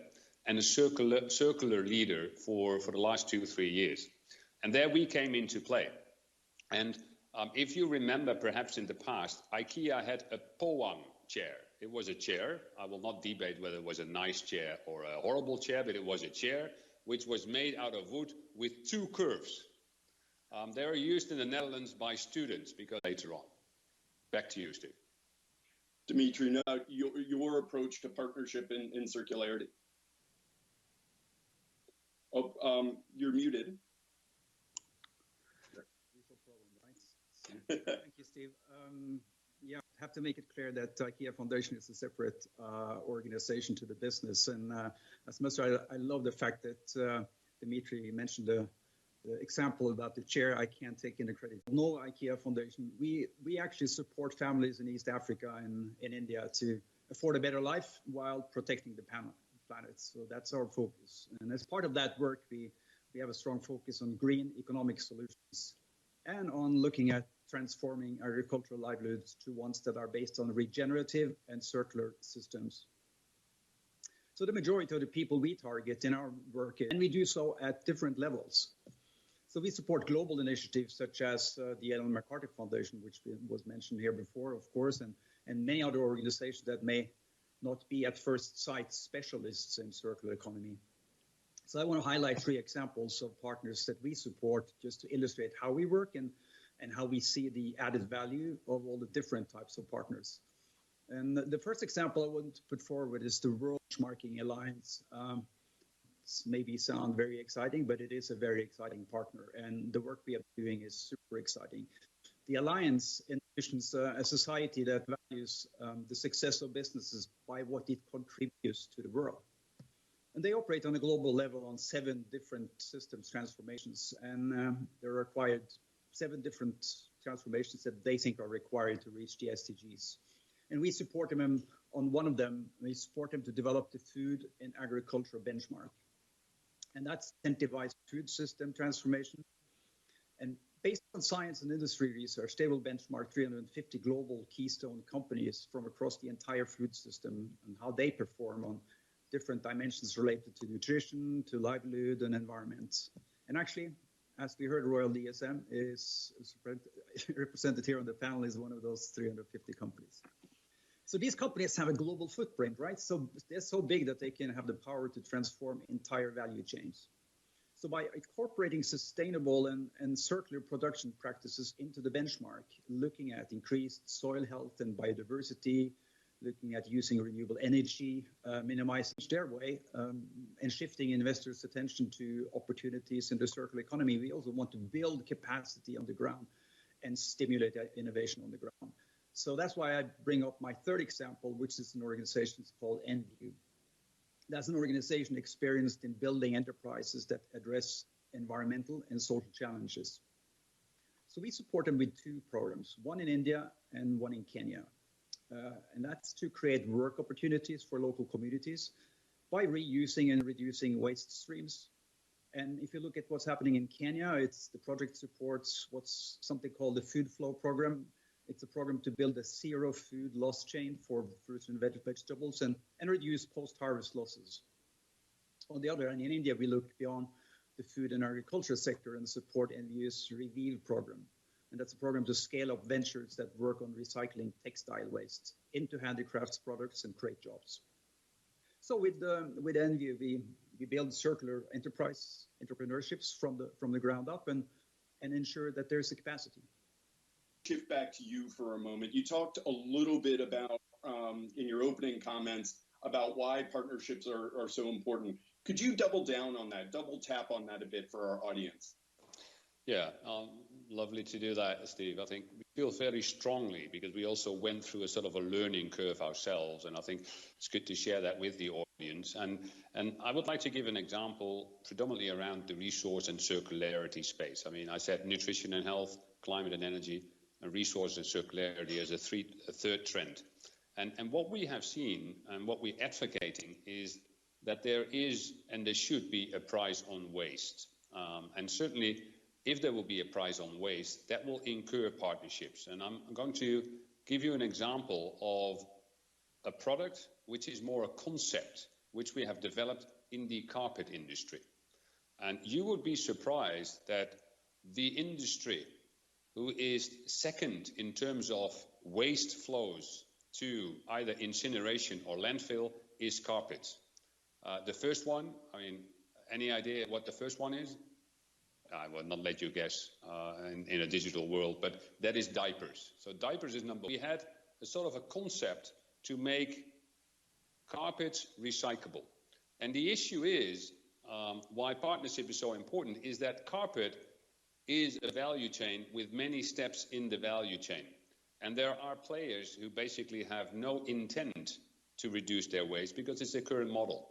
and a circular leader for the last 2 or 3 years. And there we came into play. And if you remember, perhaps in the past, IKEA had a Powang chair. It was a chair. I will not debate whether it was a nice chair or a horrible chair, but it was a chair which was made out of wood with 2 curves. They are used in the Netherlands by students because later on. Back to you, Steve.
Dimitri, now your approach to partnership in circularity. Oh, you're muted.
Usual problem, right? Thank you, Steve.
Yeah, I have to make it clear that IKEA Foundation is a separate organization to the business. And as much as I love the fact that Dimitri mentioned the example about the chair, I can't take any credit. No IKEA Foundation. We actually support families in East Africa and in India to afford a better life while protecting the planet. So that's our focus. And as part of that work, we have a strong focus on green economic solutions and on looking at transforming agricultural livelihoods to ones that are based on regenerative and circular systems. So the majority of the people we target in our work, and we do so at different levels. So we support global initiatives such as the Ellen MacArthur Foundation, which was mentioned here before, of course, and many other organizations that may not be at first sight specialists in circular economy. So I want to highlight 3 examples of partners that we support just to illustrate how we work and how we see the added value of all the different types of partners. And the first example I want to put forward is the World Benchmarking Alliance. This maybe sound very exciting, but it is a very exciting partner, and the work we are doing is super exciting. The Alliance envisions a society that values the success of businesses by what it contributes to the world. And they operate on a global level on 7 different systems transformations, and they're required 7 different transformations that they think are required to reach the SDGs. And we support them on one of them. We support them to develop the food and agriculture benchmark. And that's incentivized food system transformation. And based on science and industry research, they will benchmark 350 global keystone companies from across the entire food system and how they perform on different dimensions related to nutrition, to livelihood, and environment. And actually, as we heard, Royal DSM is represented here on the panel is one of those 350 companies. So these companies have a global footprint, right? So they're so big that they can have the power to transform entire value chains. So by incorporating sustainable and circular production practices into the benchmark, looking at increased soil health and biodiversity, looking at using renewable energy, minimizing their way, and shifting investors' attention to opportunities in the circular economy, we also want to build capacity on the ground and stimulate innovation on the ground. So that's why I bring up my third example, which is an organization called Enview. That's an organization experienced in building enterprises that address environmental and social challenges. So we support them with 2 programs, one in India and one in Kenya. And that's to create work opportunities for local communities by reusing and reducing waste streams. And if you look at what's happening in Kenya, the project supports what's something called the Food Flow Program. It's a program to build a zero food loss chain for fruits and vegetables and reduce post-harvest losses. On the other hand, in India, we look beyond the food and agriculture sector and support Enview's Reveal program. And that's a program to scale up ventures that work on recycling textile waste into handicrafts products and create jobs. So with Enview, we build circular entrepreneurships from the ground up and ensure that there's a capacity.
Shift back to you for a moment. You talked a little bit about, in your opening comments, about why partnerships are so important. Could you double down on that, double tap on that a bit for our audience?
Yeah, lovely to do that, Steve. I think we feel very strongly because we also went through a sort of a learning curve ourselves, and I think it's good to share that with the audience. And I would like to give an example predominantly around the resource and circularity space. I mean, I said nutrition and health, climate and energy, and resource and circularity as a third trend. And what we have seen and what we're advocating is that there is and there should be a price on waste. And certainly, if there will be a price on waste, that will incur partnerships. And I'm going to give you an example of a product which is more a concept, which we have developed in the carpet industry. And you would be surprised that the industry who is second in terms of waste flows to either incineration or landfill is carpet. The first one, I mean, any idea what the first one is? I will not let you guess in a digital world, but that is diapers. So diapers is number one. We had a sort of a concept to make carpets recyclable. And the issue is, why partnership is so important, is that carpet is a value chain with many steps in the value chain. And there are players who basically have no intent to reduce their waste because it's their current model.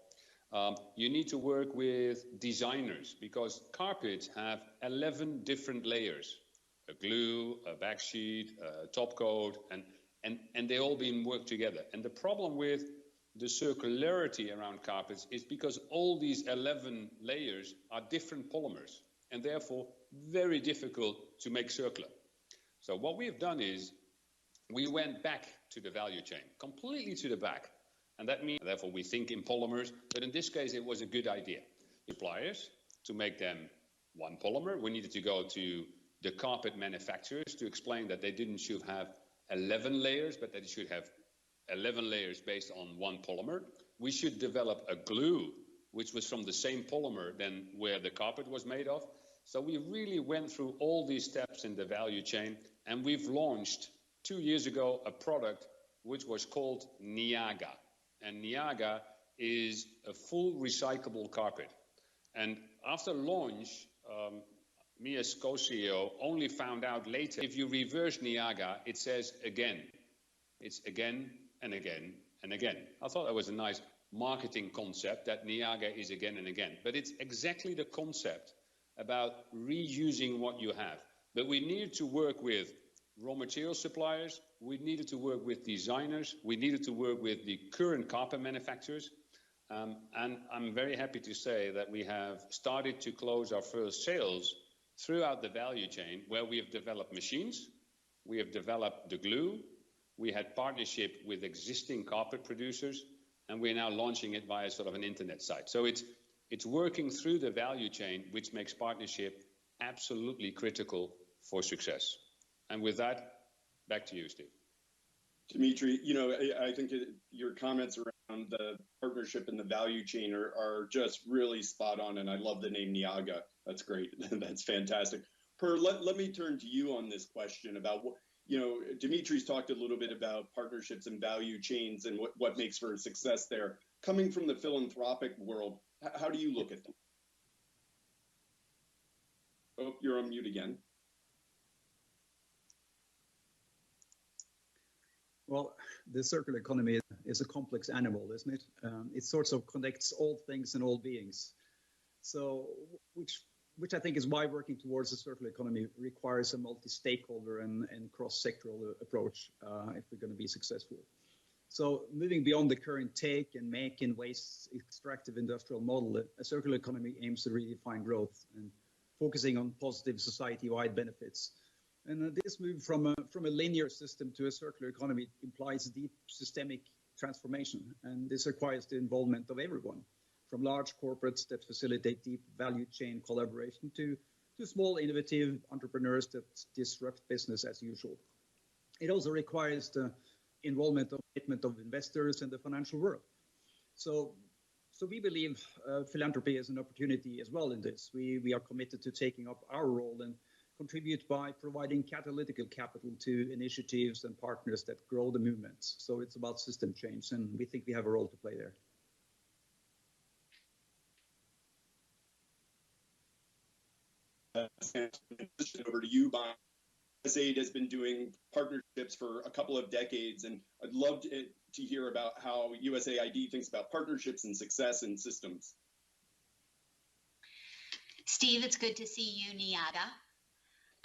You need to work with designers because carpets have 11 different layers, a glue, a backsheet, a top coat, and they all being worked together. And the problem with the circularity around carpets is because all these 11 layers are different polymers and therefore very difficult to make circular. So what we have done is we went back to the value chain, completely to the back. And that means, therefore, we think in polymers, but in this case, it was a good idea. Suppliers, to make them one polymer, we needed to go to the carpet manufacturers to explain that they should have 11 layers, but that they should have 11 layers based on one polymer. We should develop a glue, which was from the same polymer than where the carpet was made of. So we really went through all these steps in the value chain, and we've launched 2 years ago a product which was called Niaga. And Niaga is a full recyclable carpet. And after launch, me as co-CEO only found out later, if you reverse Niaga, it says again. It's again and again and again. I thought that was a nice marketing concept, that Niaga is again and again. But it's exactly the concept about reusing what you have. But we need to work with raw material suppliers, we needed to work with designers, we needed to work with the current carpet manufacturers, and I'm very happy to say that we have started to close our first sales throughout the value chain, where we have developed machines, we have developed the glue, we had partnership with existing carpet producers, and we're now launching it via sort of an internet site. So it's working through the value chain, which makes partnership absolutely critical for success. And with that, back to you, Steve.
Dimitri, I think your comments around the partnership and the value chain are just really spot on, and I love the name Niaga. That's great. That's fantastic. Per, let me turn to you on this question about Dimitri's talked a little bit about partnerships and value chains and what makes for a success there. Coming from the philanthropic world, how do you look at them? Oh, you're on mute again.
Well, the circular economy is a complex animal, isn't it? It sort of connects all things and all beings. So, which I think is why working towards a circular economy requires a multi-stakeholder and cross-sectoral approach if we're going to be successful. So, moving beyond the current take and make and waste extractive industrial model, a circular economy aims to redefine growth and focusing on positive society-wide benefits. And this move from a linear system to a circular economy implies deep systemic transformation, and this requires the involvement of everyone, from large corporates that facilitate deep value chain collaboration to small innovative entrepreneurs that disrupt business as usual. It also requires the involvement of investors and the financial world. So we believe philanthropy is an opportunity as well in this. We are committed to taking up our role and contribute by providing catalytic capital to initiatives and partners that grow the movements. So it's about system change, and we think we have a role to play there.
Over to you, Bob. USAID has been doing partnerships for a couple of decades, and I'd love to hear about how USAID thinks about partnerships and success in systems.
Steve, it's good to see you, Niaga.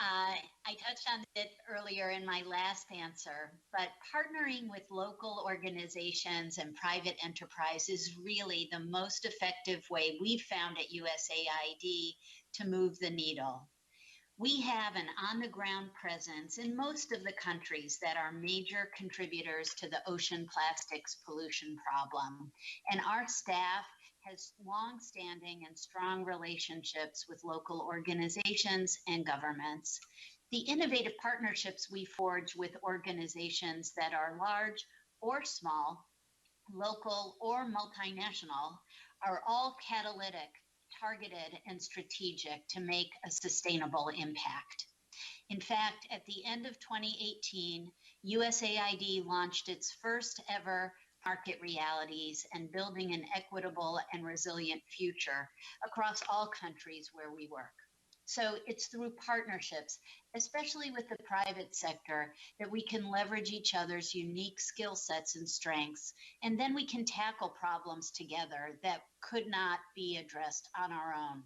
I touched on it earlier in my last answer, but partnering with local organizations and private enterprise is really the most effective way we've found at USAID to move the needle. We have an on-the-ground presence in most of the countries that are major contributors to the ocean plastics pollution problem, and our staff has long-standing and strong relationships with local organizations and governments. The innovative partnerships we forge with organizations that are large or small, local or multinational, are all catalytic, targeted, and strategic to make a sustainable impact. In fact, at the end of 2018, USAID launched its first ever market realities and building an equitable and resilient future across all countries where we work. So it's through partnerships, especially with the private sector, that we can leverage each other's unique skill sets and strengths, and then we can tackle problems together that could not be addressed on our own.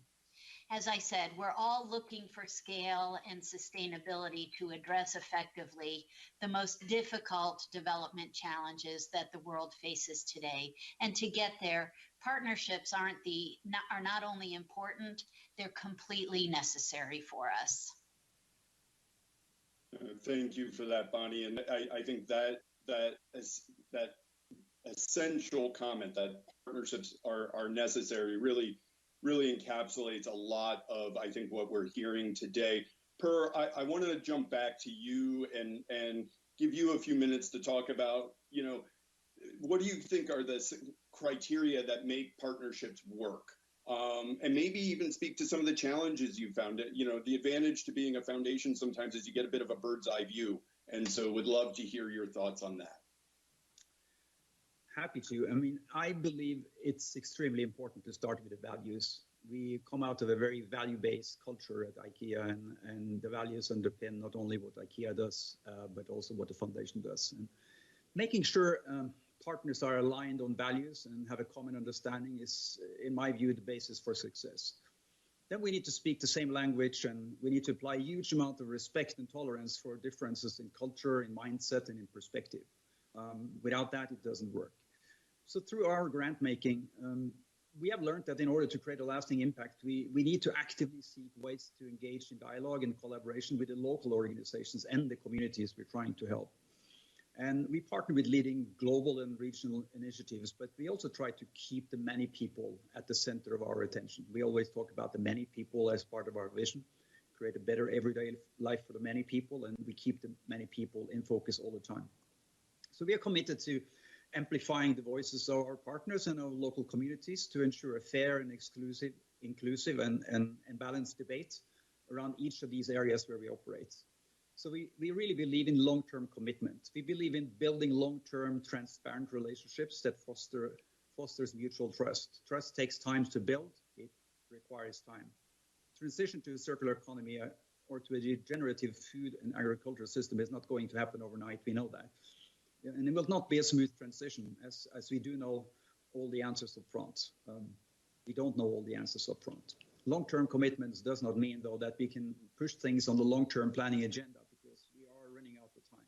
As I said, we're all looking for scale and sustainability to address effectively the most difficult development challenges that the world faces today. And to get there, partnerships are not only important, they're completely necessary for us.
Thank you for that, Bonnie. And I think that essential comment that partnerships are necessary really encapsulates a lot of, I think, what we're hearing today. Per, I want to jump back to you and give you a few minutes to talk about, what do you think are the criteria that make partnerships work? And maybe even speak to some of the challenges you found. The advantage to being a foundation sometimes is you get a bit of a bird's eye view. And so would love to hear your thoughts on that.
Happy to. I mean, I believe it's extremely important to start with the values. We come out of a very value-based culture at IKEA, and the values underpin not only what IKEA does, but also what the foundation does. And making sure partners are aligned on values and have a common understanding is, in my view, the basis for success. Then we need to speak the same language, and we need to apply a huge amount of respect and tolerance for differences in culture, in mindset, and in perspective. Without that, it doesn't work. So through our grant making, we have learned that in order to create a lasting impact, we need to actively seek ways to engage in dialogue and collaboration with the local organizations and the communities we're trying to help. And we partner with leading global and regional initiatives, but we also try to keep the many people at the center of our attention. We always talk about the many people as part of our vision, create a better everyday life for the many people, and we keep the many people in focus all the time. So we are committed to amplifying the voices of our partners and our local communities to ensure a fair and inclusive and balanced debate around each of these areas where we operate. So we really believe in long-term commitment. We believe in building long-term, transparent relationships that fosters mutual trust. Trust takes time to build. It requires time. Transition to a circular economy or to a regenerative food and agriculture system is not going to happen overnight. We know that. And it will not be a smooth transition, as we do know all the answers up front. We don't know all the answers up front. Long-term commitments does not mean, though, that we can push things on the long-term planning agenda, because we are running out of time.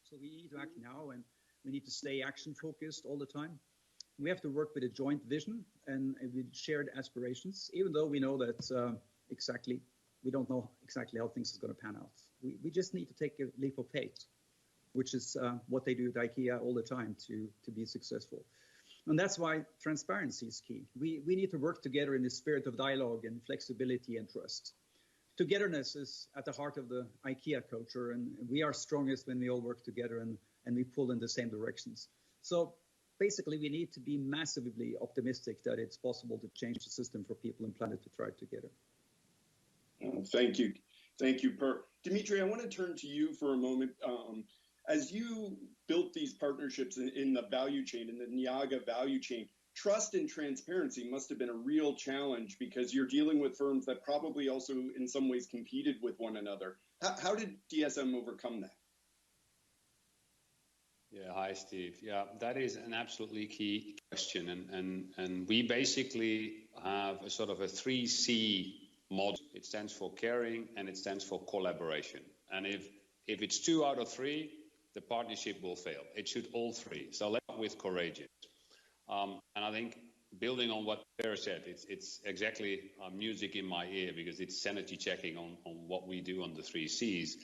So we need to act now, and we need to stay action-focused all the time. We have to work with a joint vision and with shared aspirations, even though we know that we don't know exactly how things is going to pan out. We just need to take a leap of faith, which is what they do at IKEA all the time to be successful. And that's why transparency is key. We need to work together in the spirit of dialogue and flexibility and trust. Togetherness is at the heart of the IKEA culture, and we are strongest when we all work together and we pull in the same directions. So basically, we need to be massively optimistic that it's possible to change the system for people and planet to thrive together.
Thank you. Thank you, Per. Dimitri, I want to turn to you for a moment. As you built these partnerships in the value chain, in the Niaga value chain, trust and transparency must have been a real challenge, because you're dealing with firms that probably also in some ways competed with one another. How did DSM overcome that?
Yeah, hi, Steve. Yeah, that is an absolutely key question. And we basically have a sort of a 3C model. It stands for caring and it stands for collaboration. And if it's 2 out of 3, the partnership will fail. It should all 3. So let's start with courageous. And I think building on what Per said, it's exactly music in my ear, because it's sanity checking on what we do on the 3 Cs.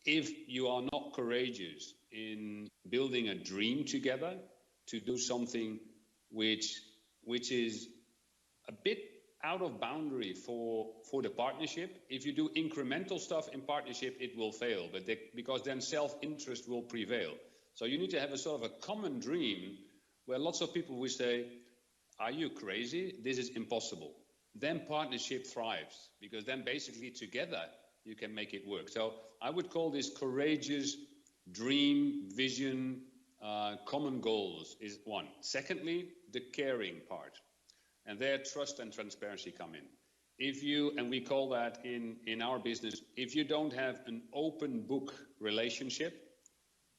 If you are not courageous in building a dream together to do something which is a bit out of boundary for the partnership, if you do incremental stuff in partnership, it will fail, because then self-interest will prevail. So you need to have a sort of a common dream where lots of people will say, are you crazy? This is impossible. Then partnership thrives, because then basically together you can make it work. So I would call this courageous dream, vision, common goals is one. Secondly, the caring part. And there trust and transparency come in. and we call that in our business, if you don't have an open book relationship,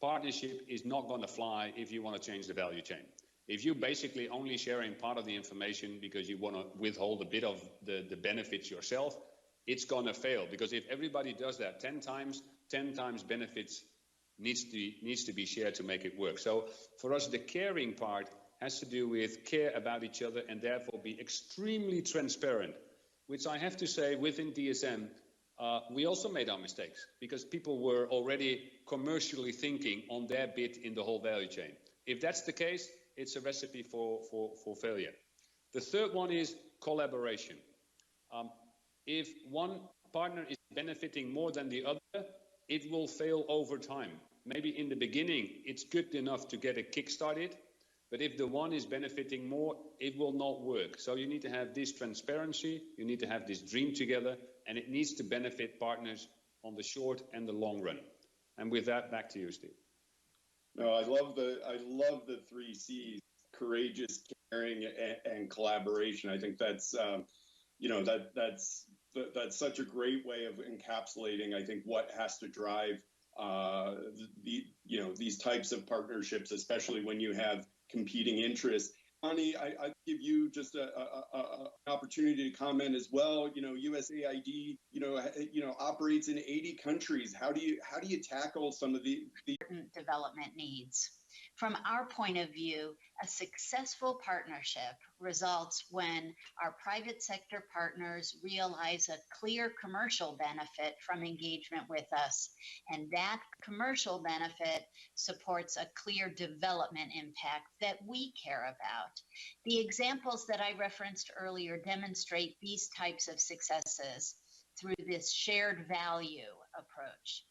partnership is not going to fly if you want to change the value chain. If you're basically only sharing part of the information because you want to withhold a bit of the benefits yourself, it's going to fail. Because if everybody does that 10 times benefits needs to be shared to make it work. So for us, the caring part has to do with care about each other and therefore be extremely transparent, which I have to say within DSM, we also made our mistakes because people were already commercially thinking on their bit in the whole value chain. If that's the case, it's a recipe for failure. The third one is collaboration. If one partner is benefiting more than the other, it will fail over time. Maybe in the beginning, it's good enough to get a kick started, but if the one is benefiting more, it will not work. So you need to have this transparency, you need to have this dream together, and it needs to benefit partners on the short and the long run. And with that, back to you, Steve.
No, I love the 3 C's: courageous, caring, and collaboration. I think that's that's such a great way of encapsulating, I think, what has to drive these types of partnerships, especially when you have competing interests. Ani, I give you just an opportunity to comment as well. USAID, operates in 80 countries. How do you tackle some of the
development needs? From our point of view, a successful partnership results when our private sector partners realize a clear commercial benefit from engagement with us, and that commercial benefit supports a clear development impact that we care about. The examples that I referenced earlier demonstrate these types of successes through this shared value approach.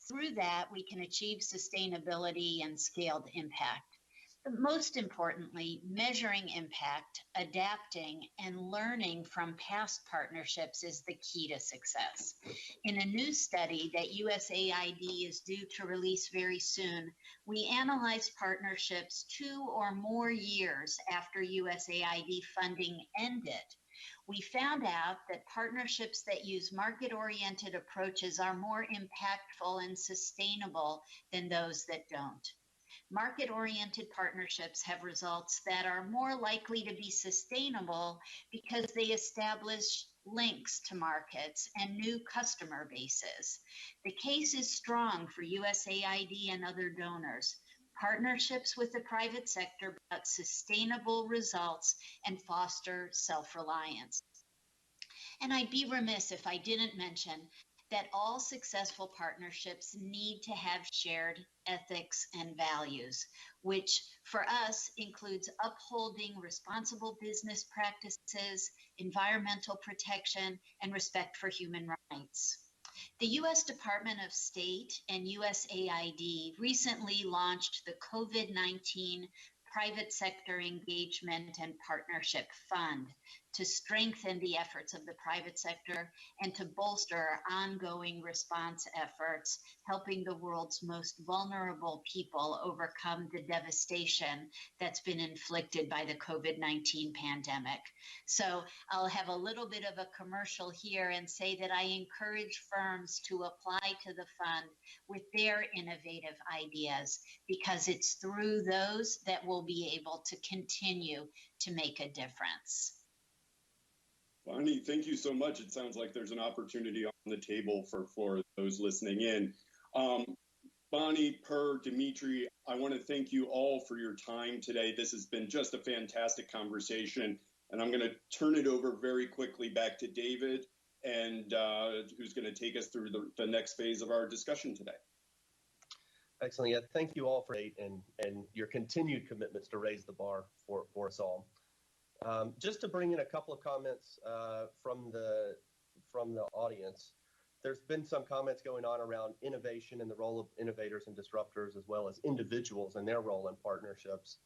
Through that, we can achieve sustainability and scaled impact. But most importantly, measuring impact, adapting, and learning from past partnerships is the key to success. In a new study that USAID is due to release very soon, we analyzed partnerships 2 or more years after USAID funding ended. We found out that partnerships that use market-oriented approaches are more impactful and sustainable than those that don't. Market-oriented partnerships have results that are more likely to be sustainable because they establish links to markets and new customer bases. The case is strong for USAID and other donors. Partnerships with the private sector about sustainable results and foster self-reliance. And I'd be remiss if I didn't mention that all successful partnerships need to have shared ethics and values, which for us includes upholding responsible business practices, environmental protection, and respect for human rights. The U.S. Department of State and USAID recently launched the COVID-19 Private Sector Engagement and Partnership Fund to strengthen the efforts of the private sector and to bolster our ongoing response efforts, helping the world's most vulnerable people overcome the devastation that's been inflicted by the COVID-19 pandemic. So I'll have a little bit of a commercial here and say that I encourage firms to apply to the fund with their innovative ideas, because it's through those that we'll be able to continue to make a difference.
Bonnie, thank you so much. It sounds like there's an opportunity on the table for those listening in. Bonnie, Per, Dimitri, I want to thank you all for your time today. This has been just a fantastic conversation, and I'm going to turn it over very quickly back to David, and who's going to take us through the next phase of our discussion today.
Excellent. Yeah, thank you all for and your continued commitments to raise the bar for us all. Just to bring in a couple of comments from the audience. There's been some comments going on around innovation and the role of innovators and disruptors, as well as individuals and their role in partnerships.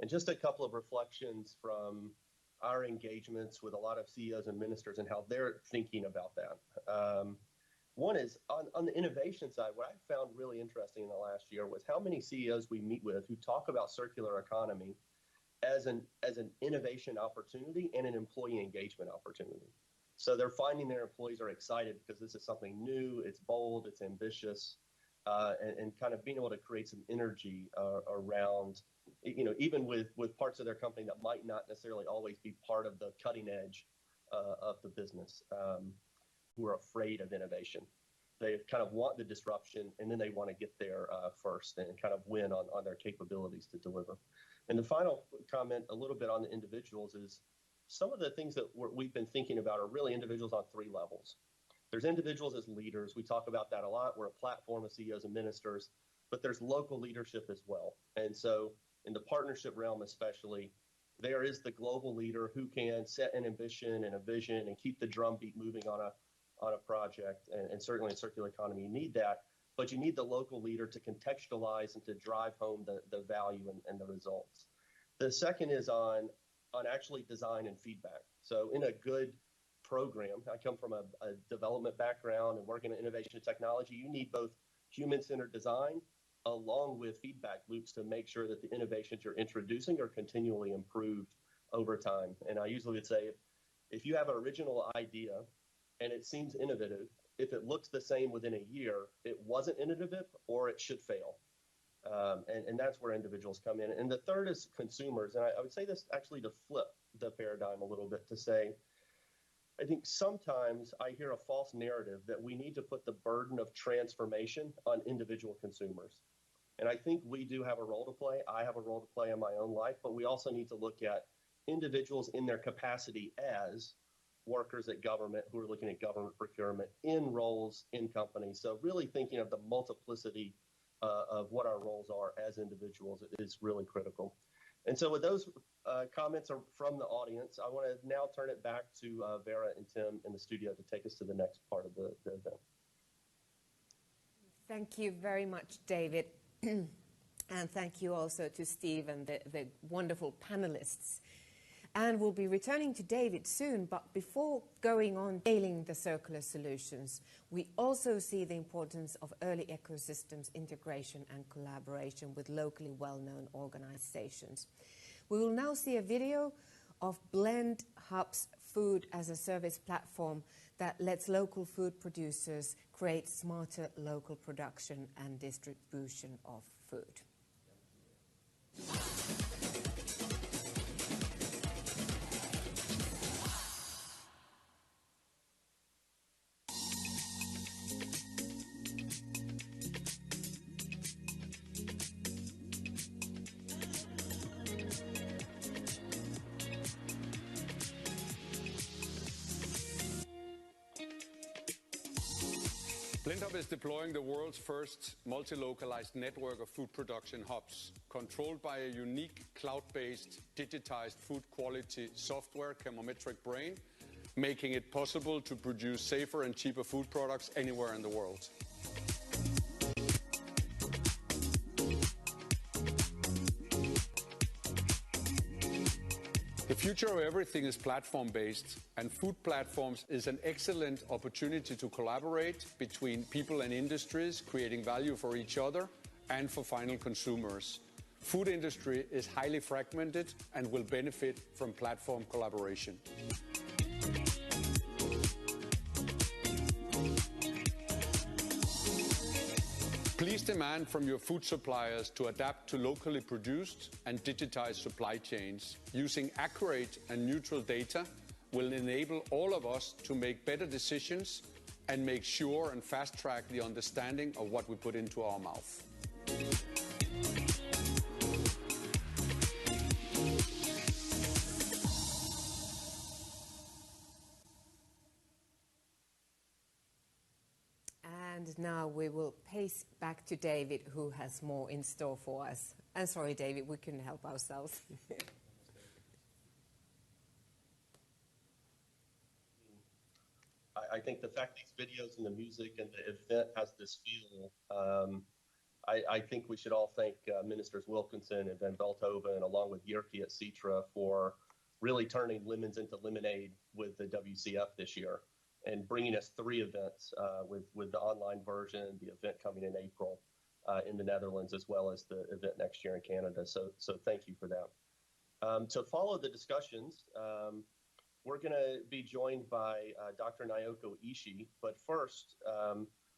And just a couple of reflections from our engagements with a lot of CEOs and ministers and how they're thinking about that. One is on the innovation side, what I found really interesting in the last year was how many CEOs we meet with who talk about circular economy as an innovation opportunity and an employee engagement opportunity. So they're finding their employees are excited because this is something new, it's bold, it's ambitious, and kind of being able to create some energy around, even with parts of their company that might not necessarily always be part of the cutting edge of the business, who are afraid of innovation. They kind of want the disruption, and then they want to get there first and kind of win on their capabilities to deliver. And the final comment a little bit on the individuals is some of the things that we've been thinking about are really individuals on three levels. There's individuals as leaders. We talk about that a lot. We're a platform of CEOs and ministers, but there's local leadership as well. And so in the partnership realm especially, there is the global leader who can set an ambition and a vision and keep the drumbeat moving on a project. And certainly in circular economy, you need that. But you need the local leader to contextualize and to drive home the value and the results. The second is on actually design and feedback. So in a good program, I come from a development background and working in innovation and technology, you need both human-centered design along with feedback loops to make sure that the innovations you're introducing are continually improved over time. And I usually would say, if you have an original idea and it seems innovative, if it looks the same within a year, it wasn't innovative or it should fail. And that's where individuals come in. And the third is consumers. And I would say this actually to flip the paradigm a little bit to say, I think sometimes I hear a false narrative that we need to put the burden of transformation on individual consumers. And I think we do have a role to play. I have a role to play in my own life, but we also need to look at individuals in their capacity as workers at government who are looking at government procurement in roles in companies. So really thinking of the multiplicity of what our roles are as individuals is really critical. And so with those comments from the audience, I want to now turn it back to Vera and Tim in the studio to take us to the next part of the event.
Thank you very much, David. And thank you also to Steve and the wonderful panelists. And we'll be returning to David soon, but before going on scaling the circular solutions, we also see the importance of early ecosystems integration and collaboration with locally well-known organizations. We will now see a video of Blend Hub's food as a service platform that lets local food producers create smarter local production and distribution of food.
Blend Hub is deploying the world's first multi-localized network of food production hubs, controlled by a unique cloud-based digitized food quality software, Chemometric Brain, making it possible to produce safer and cheaper food products anywhere in the world. The future of everything is platform-based, and food platforms is an excellent opportunity to collaborate between people and industries, creating value for each other and for final consumers. Food industry is highly fragmented and will benefit from platform collaboration. Please demand from your food suppliers to adapt to locally produced and digitized supply chains. Using accurate and neutral data will enable all of us to make better decisions and make sure and fast-track the understanding of what we put into our mouth.
And now we will pace back to David, who has more in store for us. And sorry, David, we couldn't help ourselves.
I think the fact these videos and the music and the event has this feel, I think we should all thank Ministers Wilkinson and Van Veldhoven, along with Jyrki at Citra, for really turning lemons into lemonade with the WCF this year and bringing us 3 events with the online version, the event coming in April in the Netherlands, as well as the event next year in Canada. So thank you for that. To follow the discussions, we're going to be joined by Dr. Naoko Ishii, but first,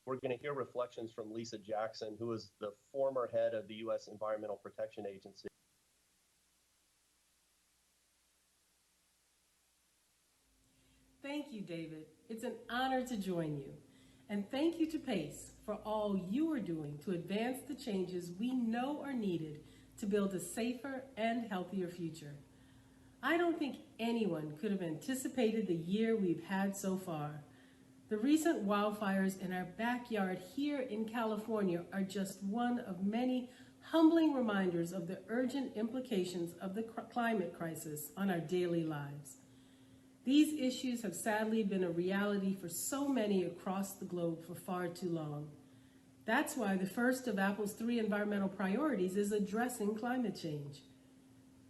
we're going to hear reflections from Lisa Jackson, who is the former head of the U.S. Environmental Protection Agency.
Thank you, David. It's an honor to join you. And thank you to PACE for all you are doing to advance the changes we know are needed to build a safer and healthier future. I don't think anyone could have anticipated the year we've had so far. The recent wildfires in our backyard here in California are just one of many humbling reminders of the urgent implications of the climate crisis on our daily lives. These issues have sadly been a reality for so many across the globe for far too long. That's why the first of Apple's 3 environmental priorities is addressing climate change.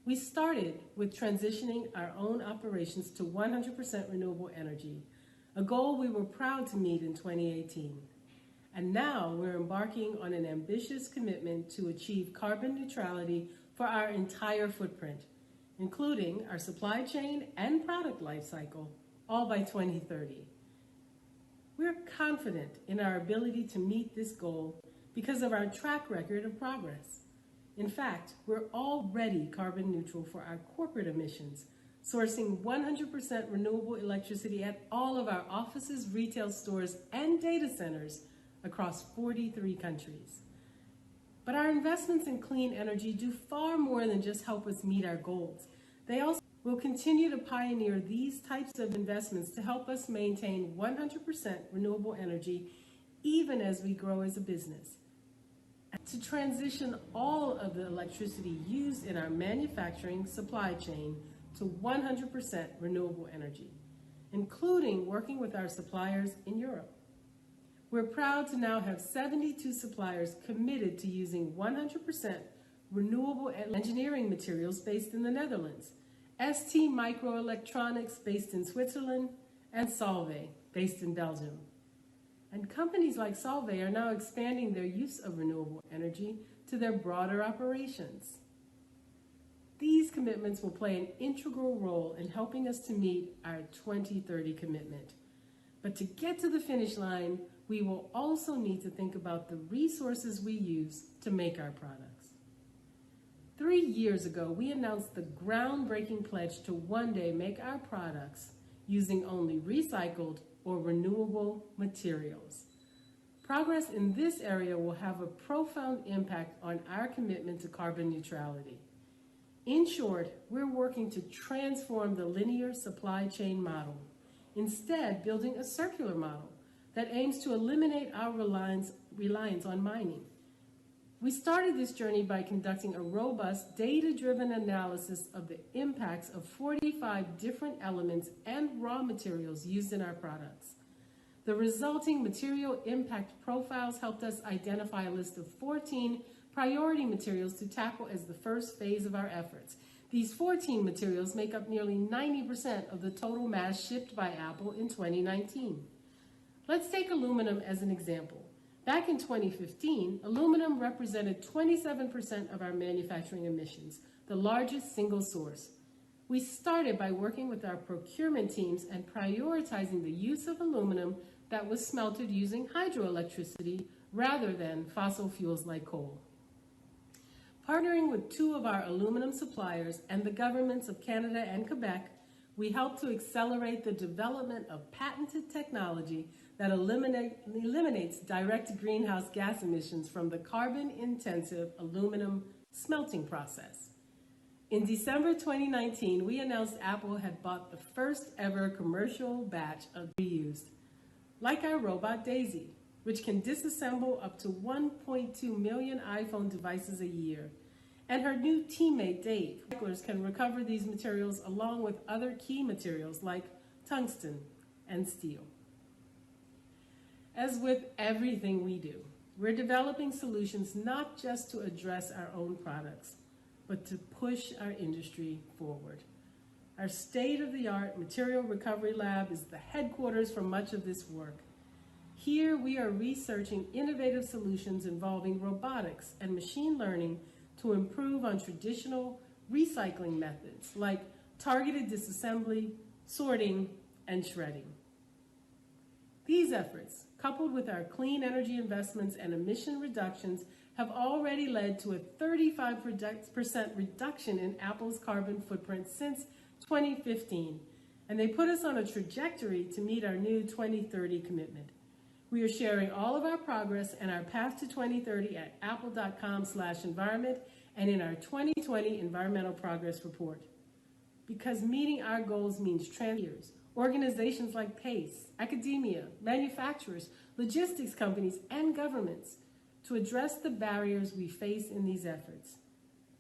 We started with transitioning our own operations to 100% renewable energy, a goal we were proud to meet in 2018. And now we're embarking on an ambitious commitment to achieve carbon neutrality for our entire footprint, including our supply chain and product life cycle, all by 2030. We're confident in our ability to meet this goal because of our track record of progress. In fact, we're already carbon neutral for our corporate emissions, sourcing 100% renewable electricity at all of our offices, retail stores, and data centers across 43 countries. But our investments in clean energy do far more than just help us meet our goals. They also will continue to pioneer these types of investments to help us maintain 100% renewable energy even as we grow as a business. To transition all of the electricity used in our manufacturing supply chain to 100% renewable energy, including working with our suppliers in Europe. We're proud to now have 72 suppliers committed to using 100% renewable engineering materials based in the Netherlands, ST Microelectronics based in Switzerland, and Solvay based in Belgium. And companies like Solvay are now expanding their use of renewable energy to their broader operations. These commitments will play an integral role in helping us to meet our 2030 commitment. But to get to the finish line, we will also need to think about the resources we use to make our products. 3 years ago, we announced the groundbreaking pledge to one day make our products using only recycled or renewable materials. Progress in this area will have a profound impact on our commitment to carbon neutrality. In short, we're working to transform the linear supply chain model, instead building a circular model that aims to eliminate our reliance on mining. We started this journey by conducting a robust, data-driven analysis of the impacts of 45 different elements and raw materials used in our products. The resulting material impact profiles helped us identify a list of 14 priority materials to tackle as the first phase of our efforts. These 14 materials make up nearly 90% of the total mass shipped by Apple in 2019. Let's take aluminum as an example. Back in 2015, aluminum represented 27% of our manufacturing emissions, the largest single source. We started by working with our procurement teams and prioritizing the use of aluminum that was smelted using hydroelectricity rather than fossil fuels like coal. Partnering with 2 of our aluminum suppliers and the governments of Canada and Quebec, we helped to accelerate the development of patented technology that eliminates direct greenhouse gas emissions from the carbon-intensive aluminum smelting process. In December 2019, we announced Apple had bought the first ever commercial batch of reused, like our robot Daisy, which can disassemble up to 1.2 million iPhone devices a year. And her new teammate, Dave, can recover these materials along with other key materials like tungsten and steel. As with everything we do, we're developing solutions not just to address our own products, but to push our industry forward. Our state-of-the-art material recovery lab is the headquarters for much of this work. Here we are researching innovative solutions involving robotics and machine learning to improve on traditional recycling methods like targeted disassembly, sorting, and shredding. These efforts, coupled with our clean energy investments and emission reductions, have already led to a 35% reduction in Apple's carbon footprint since 2015, and they put us on a trajectory to meet our new 2030 commitment. We are sharing all of our progress and our path to 2030 at apple.com/environment and in our 2020 Environmental Progress Report. Because meeting our goals means transfers. Organizations like PACE, academia, manufacturers, logistics companies, and governments to address the barriers we face in these efforts.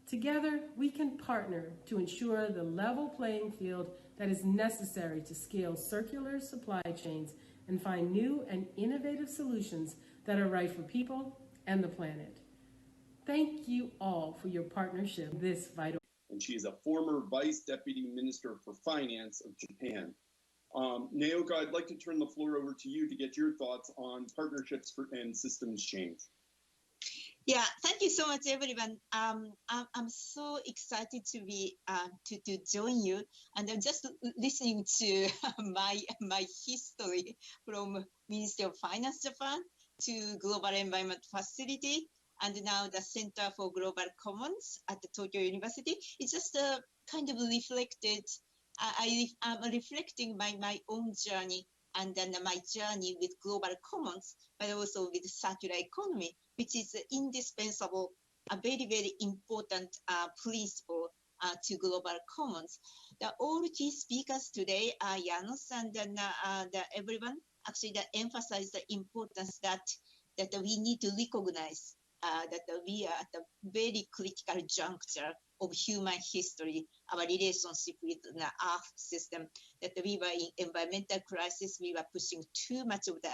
Together, we can partner to ensure the level playing field that is necessary to scale circular supply chains and find new and innovative solutions that are right for people and the planet. Thank you all for your partnership in this vital.
And she is a former Vice Deputy Minister for Finance of Japan. Naoka, I'd like to turn the floor over to you to get your thoughts on partnerships and systems change.
Yeah, thank you so much, everyone. I'm so excited to be to join you, and I'm just listening to my history from Ministry of Finance Japan to Global Environment Facility, and now the Center for Global Commons at the Tokyo University. It's just kind of reflected. I'm reflecting my own journey and then my journey with global commons, but also with circular economy, which is indispensable, a very, very important principle to global commons. All key speakers today, Janos and then everyone, actually that emphasize the importance that we need to recognize that we are at a very critical juncture of human history, our relationship with the Earth system, that we were in environmental crisis, we were pushing too much of the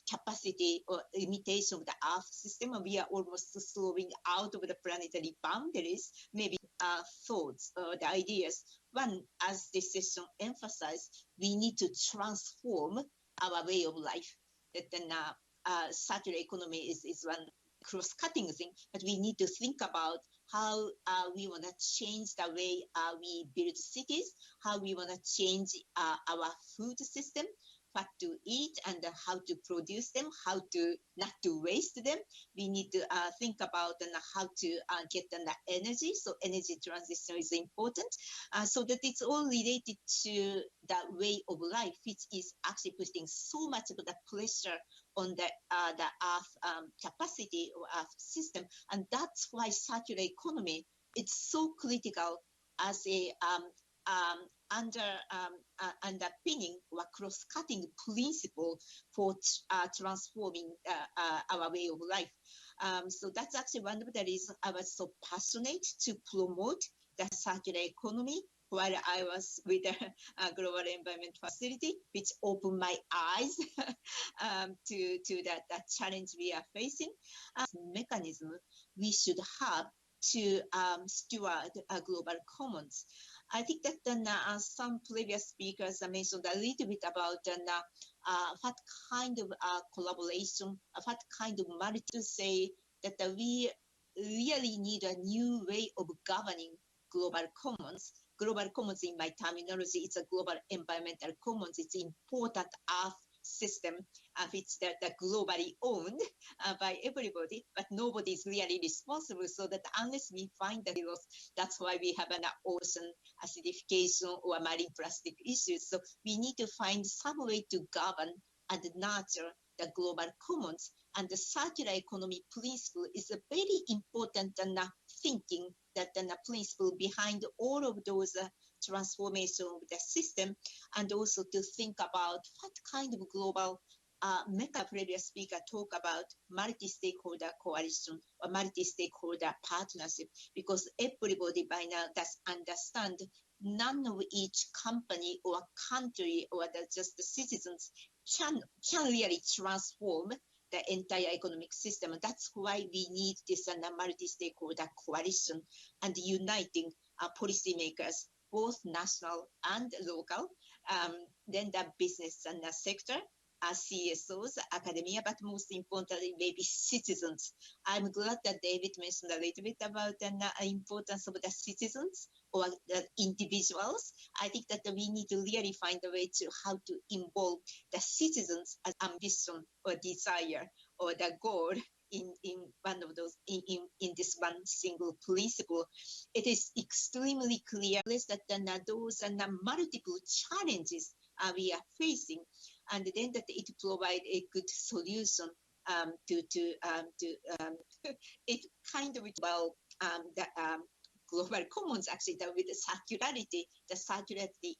capacity or limitation of the Earth system, and we are almost slowing out of the planetary boundaries, maybe thoughts or the ideas. One, as this session emphasized, we need to transform our way of life. That then circular economy is one cross-cutting thing, but we need to think about how we want to change the way we build cities, how we want to change our food system, what to eat and how to produce them, how to not to waste them. We need to think about how to get the energy. So energy transition is important. So that it's all related to the way of life, which is actually putting so much of the pressure on the Earth capacity or Earth system. And that's why circular economy is so critical as a underpinning or cross-cutting principle for transforming our way of life. So that's actually one of the reasons I was so passionate to promote the circular economy while I was with the Global Environment Facility, which opened my eyes to that challenge we are facing. Mechanism we should have to steward global commons. I think that some previous speakers mentioned a little bit about what kind of collaboration, what kind of multi to say that we really need a new way of governing global commons. Global commons, in my terminology, it's a global environmental commons. It's important Earth system, which that globally owned by everybody, but nobody is really responsible. So that unless we find the heroes, that's why we have an ocean acidification or marine plastic issues. So we need to find some way to govern and nurture the global commons. And the circular economy principle is a very important thinking that the principle behind all of those transformation of the system, and also to think about what kind of global previous speaker talk about multi-stakeholder coalition or multi-stakeholder partnership, because everybody by now does understand none of each company or country or just the citizens can really transform the entire economic system. And that's why we need this multi-stakeholder coalition and uniting policymakers, both national and local, then the business and the sector, CSOs, academia, but most importantly, maybe citizens. I'm glad that David mentioned a little bit about the importance of the citizens or the individuals. I think that we need to really find a way to how to involve the citizens as ambition or desire or the goal in one of those in this one single principle. It is extremely clear that those are multiple challenges we are facing, and then that it provide a good solution it kind of well the global commons actually with the circularity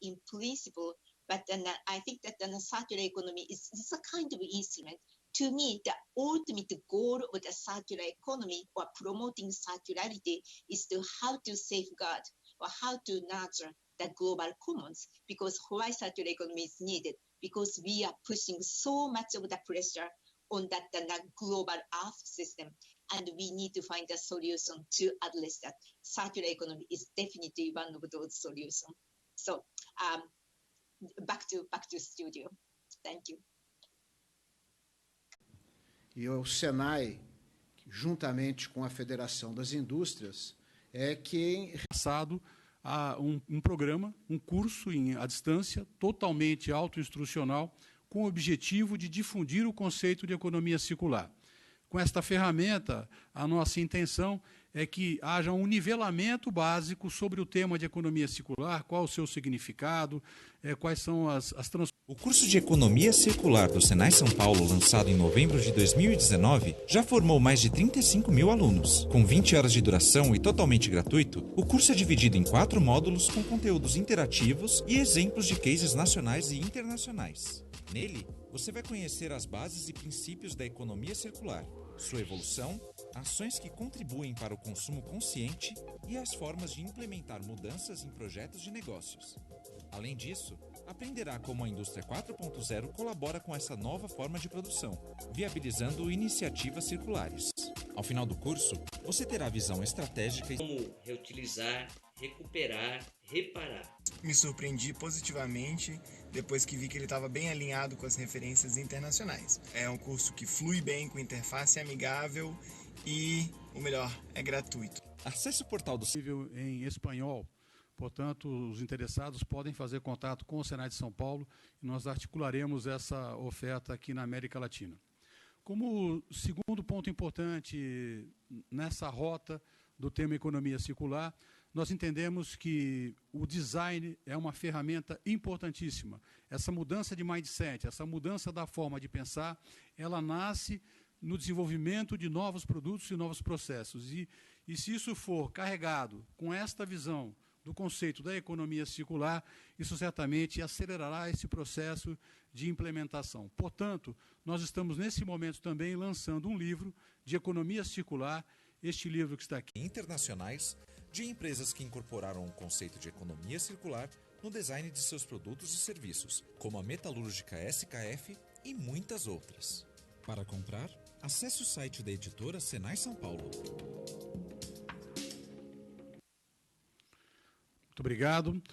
in principle. But then I think that the circular economy is a kind of instrument. To me, the ultimate goal of the circular economy or promoting circularity is to how to safeguard or how to nurture the global commons, because why circular economy is needed? Because we are pushing so much of the pressure on that global earth system, and we need to find a solution to address that. Circular economy is definitely one of those solutions. So back to studio. Thank you.
E o SENAI, juntamente com a Federação das Indústrias, é quem
passado a um programa, um curso à distância, totalmente autoinstrucional, com o objetivo de difundir o conceito de economia circular. Com esta ferramenta, a nossa intenção é que haja um nivelamento básico sobre o tema de economia circular, qual o seu significado, quais são as transformações.
O curso de Economia Circular do Senai São Paulo, lançado em novembro de 2019, já formou mais de 35 mil alunos. Com 20 horas de duração e totalmente gratuito, o curso é dividido em 4 módulos com conteúdos interativos e exemplos de cases nacionais e internacionais. Nele, você vai conhecer as bases e princípios da economia circular, sua evolução, ações que contribuem para o consumo consciente e as formas de implementar mudanças em projetos de negócios. Além disso, aprenderá como a indústria 4.0 colabora com essa nova forma de produção, viabilizando iniciativas circulares. Ao final do curso, você terá visão estratégica e
como reutilizar, recuperar, reparar.
Me surpreendi positivamente depois que vi que ele estava bem alinhado com as referências internacionais. É um curso que flui bem, com interface amigável e, o melhor, é gratuito.
Acesse o portal do
em espanhol. Portanto, os interessados podem fazer contato com o Senai de São Paulo e nós articularemos essa oferta aqui na América Latina. Como segundo ponto importante nessa rota do tema economia circular, nós entendemos que o design é uma ferramenta importantíssima. Essa mudança de mindset, essa mudança da forma de pensar, ela nasce no desenvolvimento de novos produtos e novos processos. E se isso for carregado com esta visão do conceito da economia circular, isso certamente acelerará esse processo de implementação. Portanto, nós estamos nesse momento também lançando um livro de economia circular, este livro que está aqui.
Internacionais de empresas que incorporaram o conceito de economia circular no design de seus produtos e serviços, como a metalúrgica SKF e muitas outras. Para comprar, acesse o site da editora Senai São Paulo.
Muito obrigado.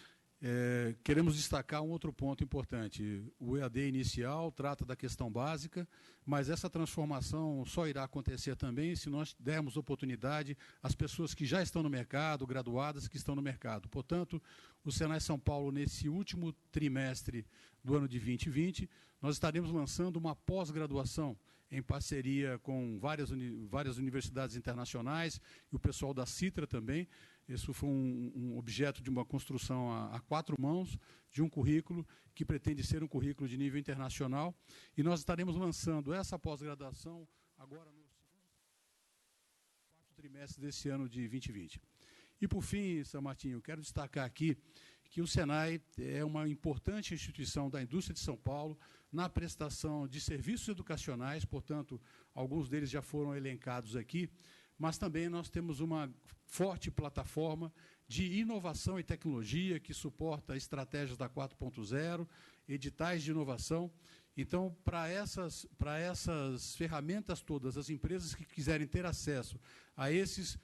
Queremos destacar um outro ponto importante. O EAD inicial trata da questão básica, mas essa transformação só irá acontecer também se nós dermos oportunidade às pessoas que já estão no mercado, graduadas que estão no mercado. Portanto, o Senai São Paulo, nesse último trimestre do ano de 2020, nós estaremos lançando uma pós-graduação em parceria com várias universidades internacionais e o pessoal da Citra também. Isso foi um objeto de uma construção a 4 mãos, de um currículo que pretende ser um currículo de nível internacional. E nós estaremos lançando essa pós-graduação agora no quarto trimestre desse ano de 2020. E, por fim, São Martinho, eu quero destacar aqui que o SENAI é uma importante instituição da indústria de São Paulo na prestação de serviços educacionais, portanto, alguns deles já foram elencados aqui, mas também nós temos uma forte plataforma de inovação e tecnologia que suporta estratégias da 4.0, editais de inovação. Então, para essas ferramentas todas, as empresas que quiserem ter acesso a esses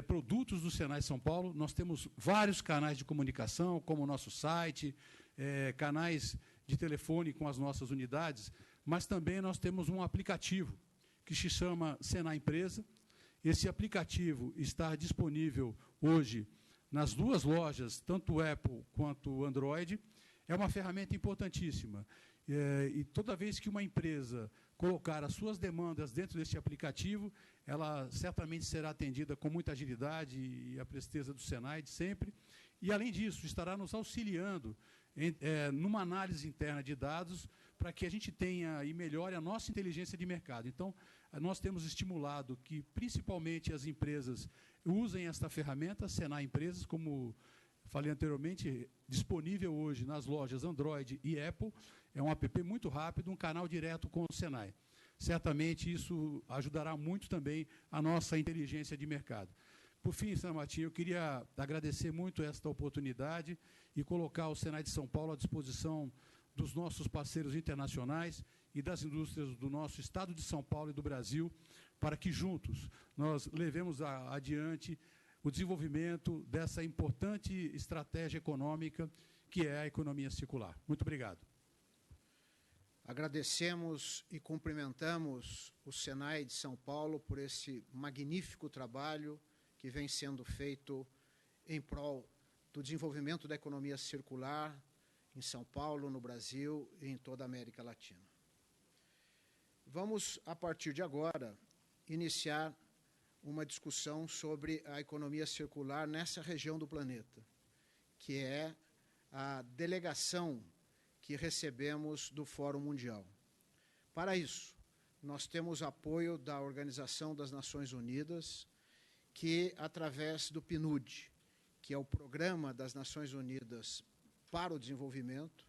produtos do Senai São Paulo, nós temos vários canais de comunicação, como o nosso site, canais de telefone com as nossas unidades, mas também nós temos um aplicativo que se chama Senai Empresa. Esse aplicativo está disponível hoje nas duas lojas, tanto Apple quanto Android. É uma ferramenta importantíssima. E toda vez que uma empresa colocar as suas demandas dentro desse aplicativo, ela certamente será atendida com muita agilidade e a presteza do Senai de sempre. E, além disso, estará nos auxiliando numa análise interna de dados para que a gente tenha e melhore a nossa inteligência de mercado. Então, nós temos estimulado que, principalmente, as empresas usem esta ferramenta, Senai Empresas, como falei anteriormente, disponível hoje nas lojas Android e Apple. É um app muito rápido, um canal direto com o Senai. Certamente isso ajudará muito também a nossa inteligência de mercado. Por fim, Senhor Martim, eu queria agradecer muito esta oportunidade e colocar o Senai de São Paulo à disposição dos nossos parceiros internacionais e das indústrias do nosso estado de São Paulo e do Brasil, para que juntos nós levemos adiante o desenvolvimento dessa importante estratégia econômica que é a economia circular. Muito obrigado.
Agradecemos e cumprimentamos o Senai de São Paulo por esse magnífico trabalho que vem sendo feito em prol do desenvolvimento da economia circular em São Paulo, no Brasil e em toda a América Latina. Vamos, a partir de agora, iniciar uma discussão sobre a economia circular nessa região do planeta, que é a delegação que recebemos do Fórum Mundial. Para isso, nós temos apoio da Organização das Nações Unidas, que, através do PNUD, que é o Programa das Nações Unidas para o Desenvolvimento,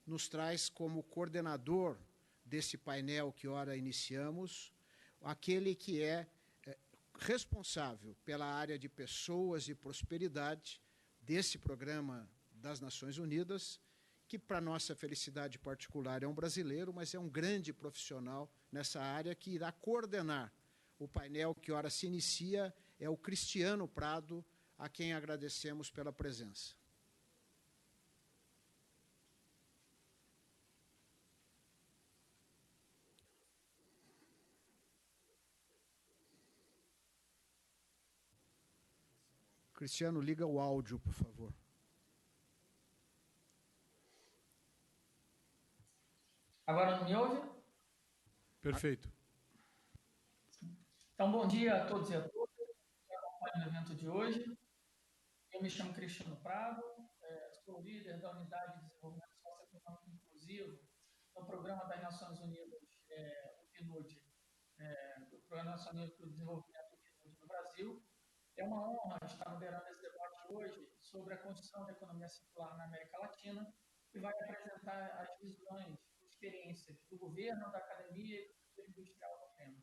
nos traz como coordenador desse painel que ora iniciamos, aquele que é responsável pela área de pessoas e prosperidade desse Programa das Nações Unidas, que, para nossa felicidade particular, é um brasileiro, mas é um grande profissional nessa área que irá coordenar o painel que ora se inicia, é o Cristiano Prado, a quem agradecemos pela presença. Cristiano, liga o áudio, por favor.
Agora não me ouve?
Perfeito.
Então, bom dia a todos e a todas que acompanham o evento de hoje. Eu me chamo Cristiano Prado, sou líder da Unidade de Desenvolvimento Socioeconômico Inclusivo no Programa das Nações Unidas, o PNUD, do Programa Nacional de Desenvolvimento do PNUD no Brasil. É uma honra estar moderando esse debate hoje sobre a construção da economia circular na América Latina, que vai apresentar as visões e experiências do governo, da academia e do setor industrial do tema.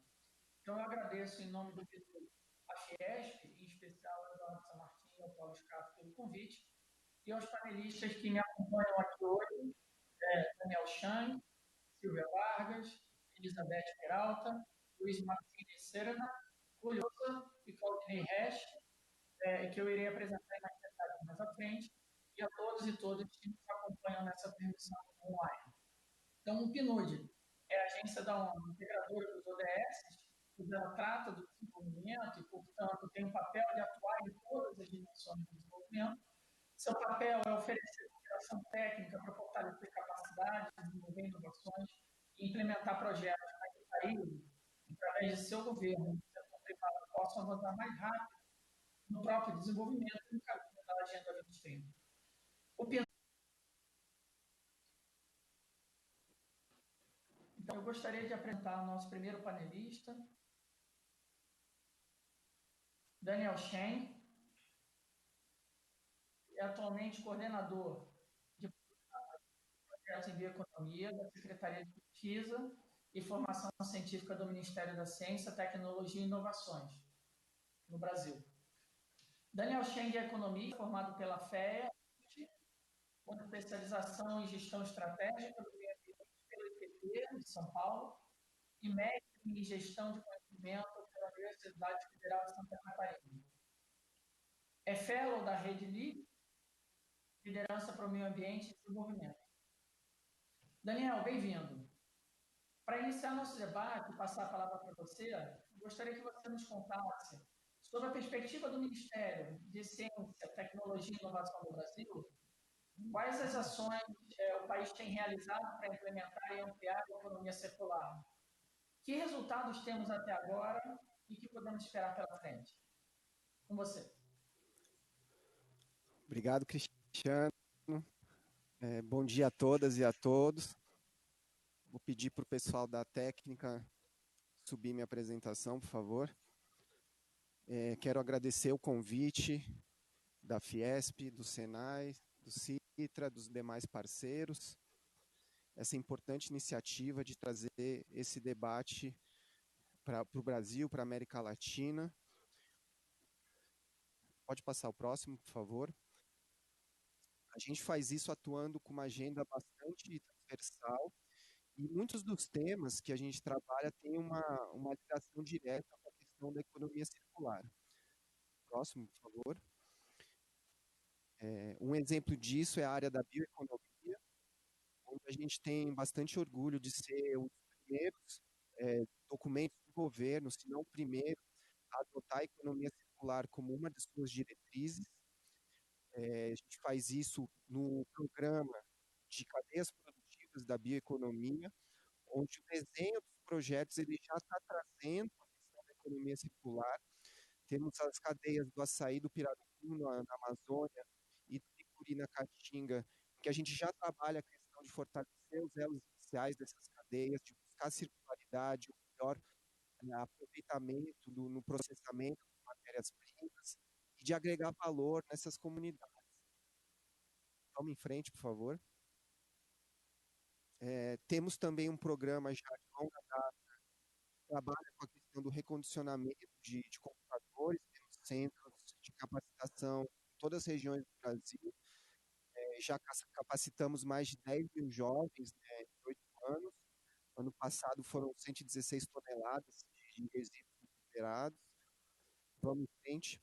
Então, eu agradeço em nome do PNUD a FIESP, em especial ao Eduardo São Martin e ao Paulo Scaff pelo convite, e aos panelistas que me acompanham aqui hoje, Daniel Chan, Silvia Vargas, Elizabeth Peralta, Luiz Martínez Serna, Juliosa e Claudinei Resch, que eu irei apresentar mais detalhes mais à frente, e a todos e todas que nos acompanham nessa transmissão online. Então, o PNUD é a agência da ONU integradora dos ODS, que ela trata do desenvolvimento e, portanto, tem o papel de atuar em todas as dimensões do desenvolvimento. Seu papel é oferecer cooperação técnica para fortalecer capacidades, desenvolver inovações e implementar projetos para que países, através de seu governo e do setor privado, possam avançar mais rápido no próprio desenvolvimento e no caminho da Agenda 2030. Então, eu gostaria de apresentar o nosso primeiro panelista, Daniel Chan, é atualmente coordenador de projetos em bioeconomia da Secretaria de Pesquisa e Formação Científica do Ministério da Ciência, Tecnologia e Inovações, no Brasil. Daniel Chan é economista, formado pela FEA, com especialização em gestão estratégica do meio ambiente pelo IPP de São Paulo e mestre em gestão de conhecimento pela Universidade Federal de Santa Catarina. É fellow da Rede LID, Liderança para o Meio Ambiente e Desenvolvimento. Daniel, bem-vindo. Para iniciar nosso debate e passar a palavra para você, gostaria que você nos contasse sobre a perspectiva do Ministério de Ciência, Tecnologia e Inovação do Brasil, quais as ações o país tem realizado para implementar e ampliar a economia circular? Que resultados temos até agora e que podemos esperar pela frente? Com você.
Obrigado, Cristiano. Bom dia a todas e a todos. Vou pedir para o pessoal da técnica subir minha apresentação, por favor. Quero agradecer o convite da FIESP, do SENAI, do CITRA, dos demais parceiros, essa importante iniciativa de trazer esse debate para o Brasil, para a América Latina. Pode passar o próximo, por favor. A gente faz isso atuando com uma agenda bastante transversal e muitos dos temas que a gente trabalha têm uma ligação direta com a questão da economia circular. Próximo, por favor. Um exemplo disso é a área da bioeconomia, onde a gente tem bastante orgulho de ser um dos primeiros documentos do governo, se não o primeiro, a adotar a economia circular como uma de suas diretrizes. A gente faz isso no programa de cadeias produtivas da bioeconomia, onde o desenho dos projetos ele já está trazendo a questão da economia circular. Temos as cadeias do açaí do Pirarucu, na Amazônia, e do Licuri, na Caatinga, que a gente já trabalha a questão de fortalecer os elos iniciais dessas cadeias, de buscar circularidade, o melhor aproveitamento no processamento de matérias-primas e de agregar valor nessas comunidades. Vamos em frente, por favor. Temos também um programa já de longa data que trabalha com a questão do recondicionamento de computadores, temos centros de capacitação em todas as regiões do Brasil. Já capacitamos mais de 10 mil jovens em 8 anos. Ano passado foram 116 toneladas de resíduos recuperados. Vamos em frente.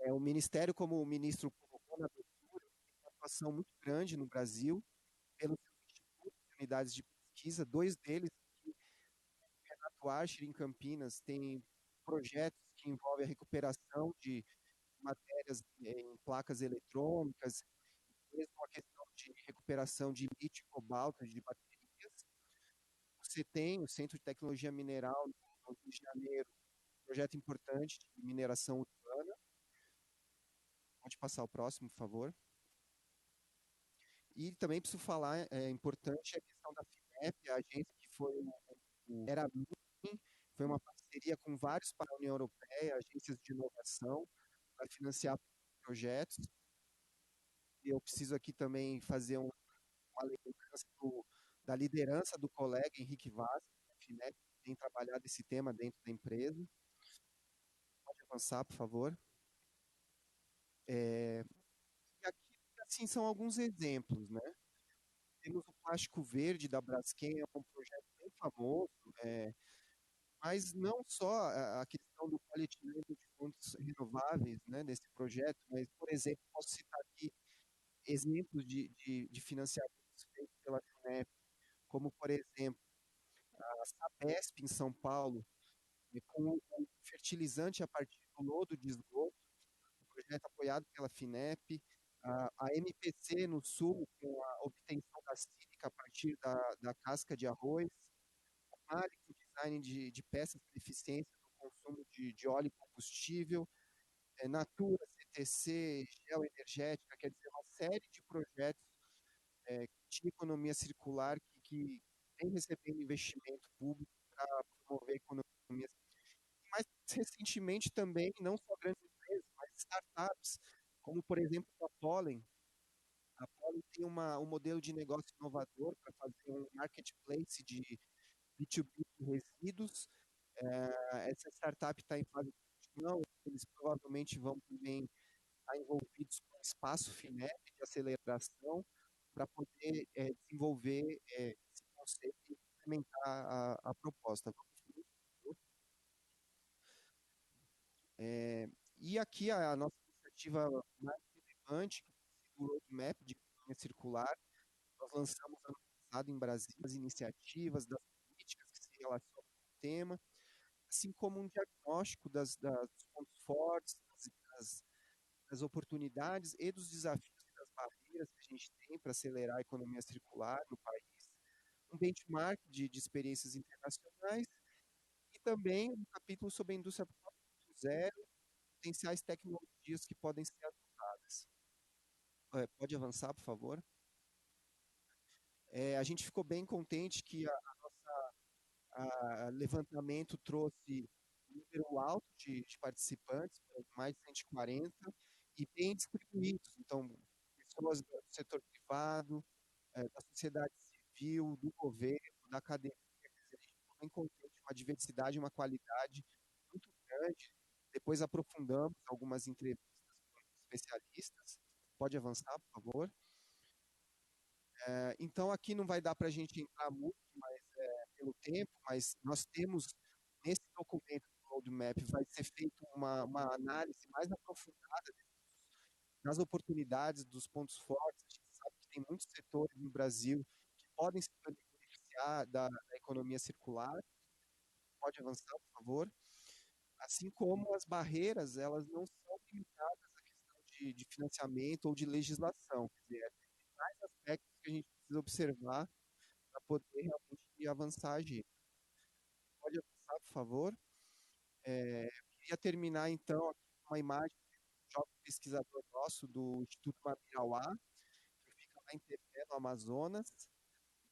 O Ministério, como o ministro colocou na abertura, tem uma atuação muito grande no Brasil, pelos institutos e unidades de pesquisa, 2 deles, aqui, Renato Archer, em Campinas, tem projetos que envolvem a recuperação de matérias em placas eletrônicas, mesmo a questão de recuperação de lítio e cobalto de baterias. Você tem o Centro de Tecnologia Mineral no Rio de Janeiro, um projeto importante de mineração urbana. Pode passar o próximo, por favor. E também preciso falar, é importante a questão da FINEP, a agência que foi foi uma parceria com vários para a União Europeia, agências de inovação, para financiar projetos. E eu preciso aqui também fazer uma lembrança da liderança do colega Henrique Vaz, da FINEP, que tem trabalhado esse tema dentro da empresa. Pode avançar, por favor. E aqui, assim, são alguns exemplos, né? Temos o plástico verde da Braskem, é um projeto bem famoso, mas não só a questão do coletimento de fontes renováveis, né, desse projeto, mas, por exemplo, posso citar aqui exemplos de financiamentos feitos pela FINEP, como, por exemplo, a SAPESP em São Paulo, com o fertilizante a partir do lodo de esgoto, um projeto apoiado pela FINEP, a MPC no Sul, com a obtenção da sílica a partir da casca de arroz, a MALI com design de peças para eficiência do consumo de óleo e combustível, Natura, CTC, Geoenergética, quer dizer, uma série de projetos de economia circular que vem recebendo investimento público para promover a economia. E mais recentemente também, não só grandes empresas, mas startups, como, por exemplo, a Pollen. A Pollen tem um modelo de negócio inovador para fazer um marketplace de B2B de resíduos. Essa startup está em fase de gestão, eles provavelmente vão também estar envolvidos com o espaço FINEP de aceleração para poder desenvolver esse conceito e implementar a proposta. E aqui a nossa iniciativa mais relevante, que é o roadmap de economia circular, nós lançamos ano realizado em Brasília, das iniciativas, das políticas que se relacionam com o tema, assim como um diagnóstico dos pontos fortes, das oportunidades e dos desafios e das barreiras que a gente tem para acelerar a economia circular no país, um benchmark de experiências internacionais e também um capítulo sobre a indústria 4.0, potenciais tecnologias que podem ser adotadas. Pode avançar, por favor? A gente ficou bem contente que a nossa levantamento trouxe um número alto de participantes, mais de 140, e bem distribuídos. Então, pessoas do setor privado, da sociedade civil, do governo, da academia. Quer dizer, a gente ficou bem contente com a diversidade e uma qualidade muito grande. Depois aprofundamos algumas entrevistas com especialistas. Pode avançar, por favor? Então, aqui não vai dar para a gente entrar muito pelo tempo, mas nós temos, nesse documento do roadmap, vai ser feita uma análise mais aprofundada das oportunidades, dos pontos fortes. A gente sabe que tem muitos setores no Brasil que podem se beneficiar da economia circular. Pode avançar, por favor? Assim como as barreiras, elas não são limitadas à questão de financiamento ou de legislação. Quer dizer, tem mais aspectos que a gente precisa observar para poder realmente avançar a agenda. Pode avançar, por favor? Eu queria terminar, então, aqui com uma imagem de um jovem pesquisador nosso do Instituto Mabirauá, que fica lá em Tefé, no Amazonas,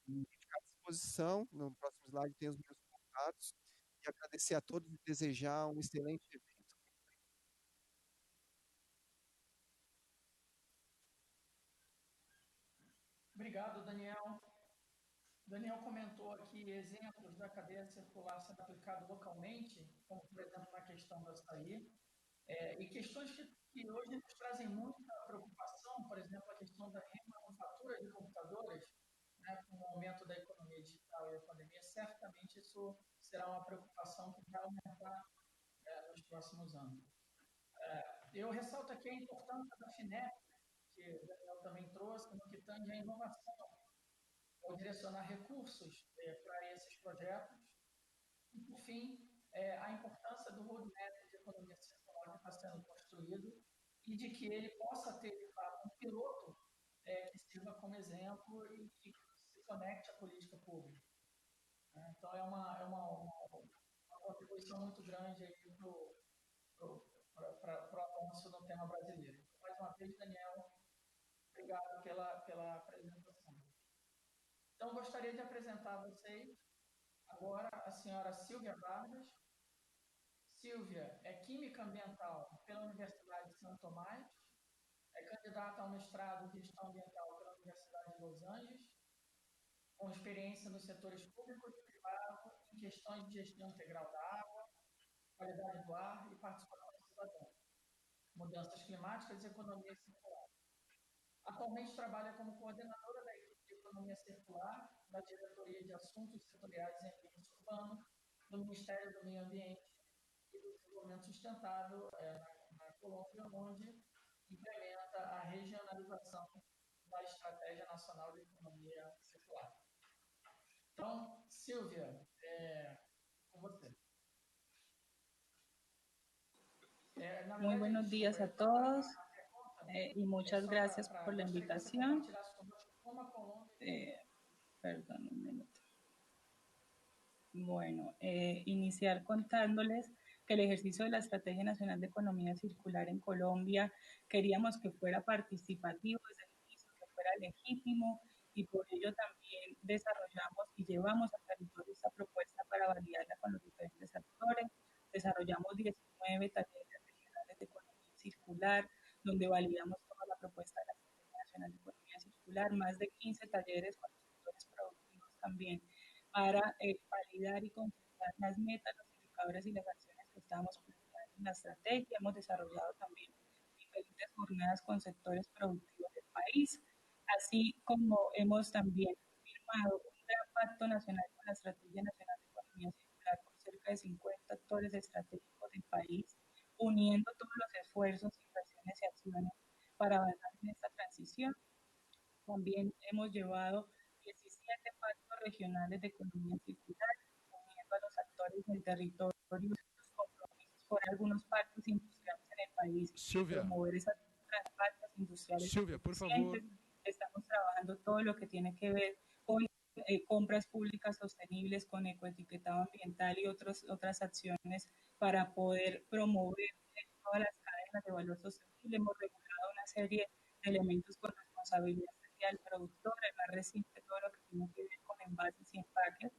e ficar à disposição. No próximo slide tem os meus contatos. E agradecer a todos e desejar um excelente evento.
Obrigado, Daniel. Daniel comentou aqui exemplos da cadeia circular sendo aplicado localmente, como, por exemplo, na questão do açaí, e questões que hoje nos trazem muita preocupação, por exemplo, a questão da remanufatura de computadores, né, com o aumento da economia digital e a pandemia, certamente isso será uma preocupação que vai aumentar nos próximos anos. Eu ressalto aqui a importância da FINEP, que o Daniel também trouxe, no que tange a inovação, ao direcionar recursos para esses projetos. E, por fim, a importância do roadmap de economia circular que está sendo construído e de que ele possa ter, de fato, um piloto que sirva como exemplo e que se conecte à política pública. Então, é uma contribuição muito grande para o avanço no tema brasileiro. Mais uma vez, Daniel, obrigado pela apresentação. Então, gostaria de apresentar a vocês agora a senhora Silvia Vargas. Silvia é química ambiental pela Universidade de São Tomás, é candidata ao mestrado em gestão ambiental pela Universidade de Los Angeles, com experiência nos setores público e privado em questões de gestão integral da água, qualidade do ar e participação cidadã, mudanças climáticas e economia circular. Atualmente trabalha como coordenadora da equipe de economia circular da Diretoria de Assuntos Setoriais em Ambiente Urbano do Ministério do Meio Ambiente e do Desenvolvimento Sustentável na Colômbia, onde implementa a regionalização da Estratégia Nacional de Economia Circular. Então, Silvia, com você.
Muy buenos días a todos y muchas gracias por la invitación. Perdón, un minuto. Bueno, iniciar contándoles que el ejercicio de la Estrategia Nacional de Economía Circular en Colombia queríamos que fuera participativo desde el inicio, que fuera legítimo, y por ello también desarrollamos y llevamos al territorio esta propuesta para validarla con los diferentes actores. Desarrollamos 19 talleres regionales de economía circular, donde validamos toda la propuesta de la Estrategia Nacional de Economía Circular, más de 15 talleres con los sectores productivos también, para validar y concretar las metas, los indicadores y las acciones que estamos planteando en la estrategia. Hemos desarrollado también diferentes jornadas con sectores productivos del país, así como hemos también firmado un gran pacto nacional con la Estrategia Nacional de Economía Circular con cerca de 50 actores estratégicos del país, uniendo todos los esfuerzos, inversiones y acciones para avanzar en esta transición. También hemos llevado 17 Finlandés de Economía Circular, uniendo a los actores del territorio sus compromisos por algunos parques industriales en el país y promover esas parques industriales eficientes. Estamos trabajando todo lo que tiene que ver con compras públicas sostenibles, con ecoetiquetado ambiental y otras acciones para poder promover todas las cadenas de valor sostenible. Hemos regulado una serie de elementos con responsabilidad social productor, el más reciente, todo lo que tiene que ver con envases y empaques,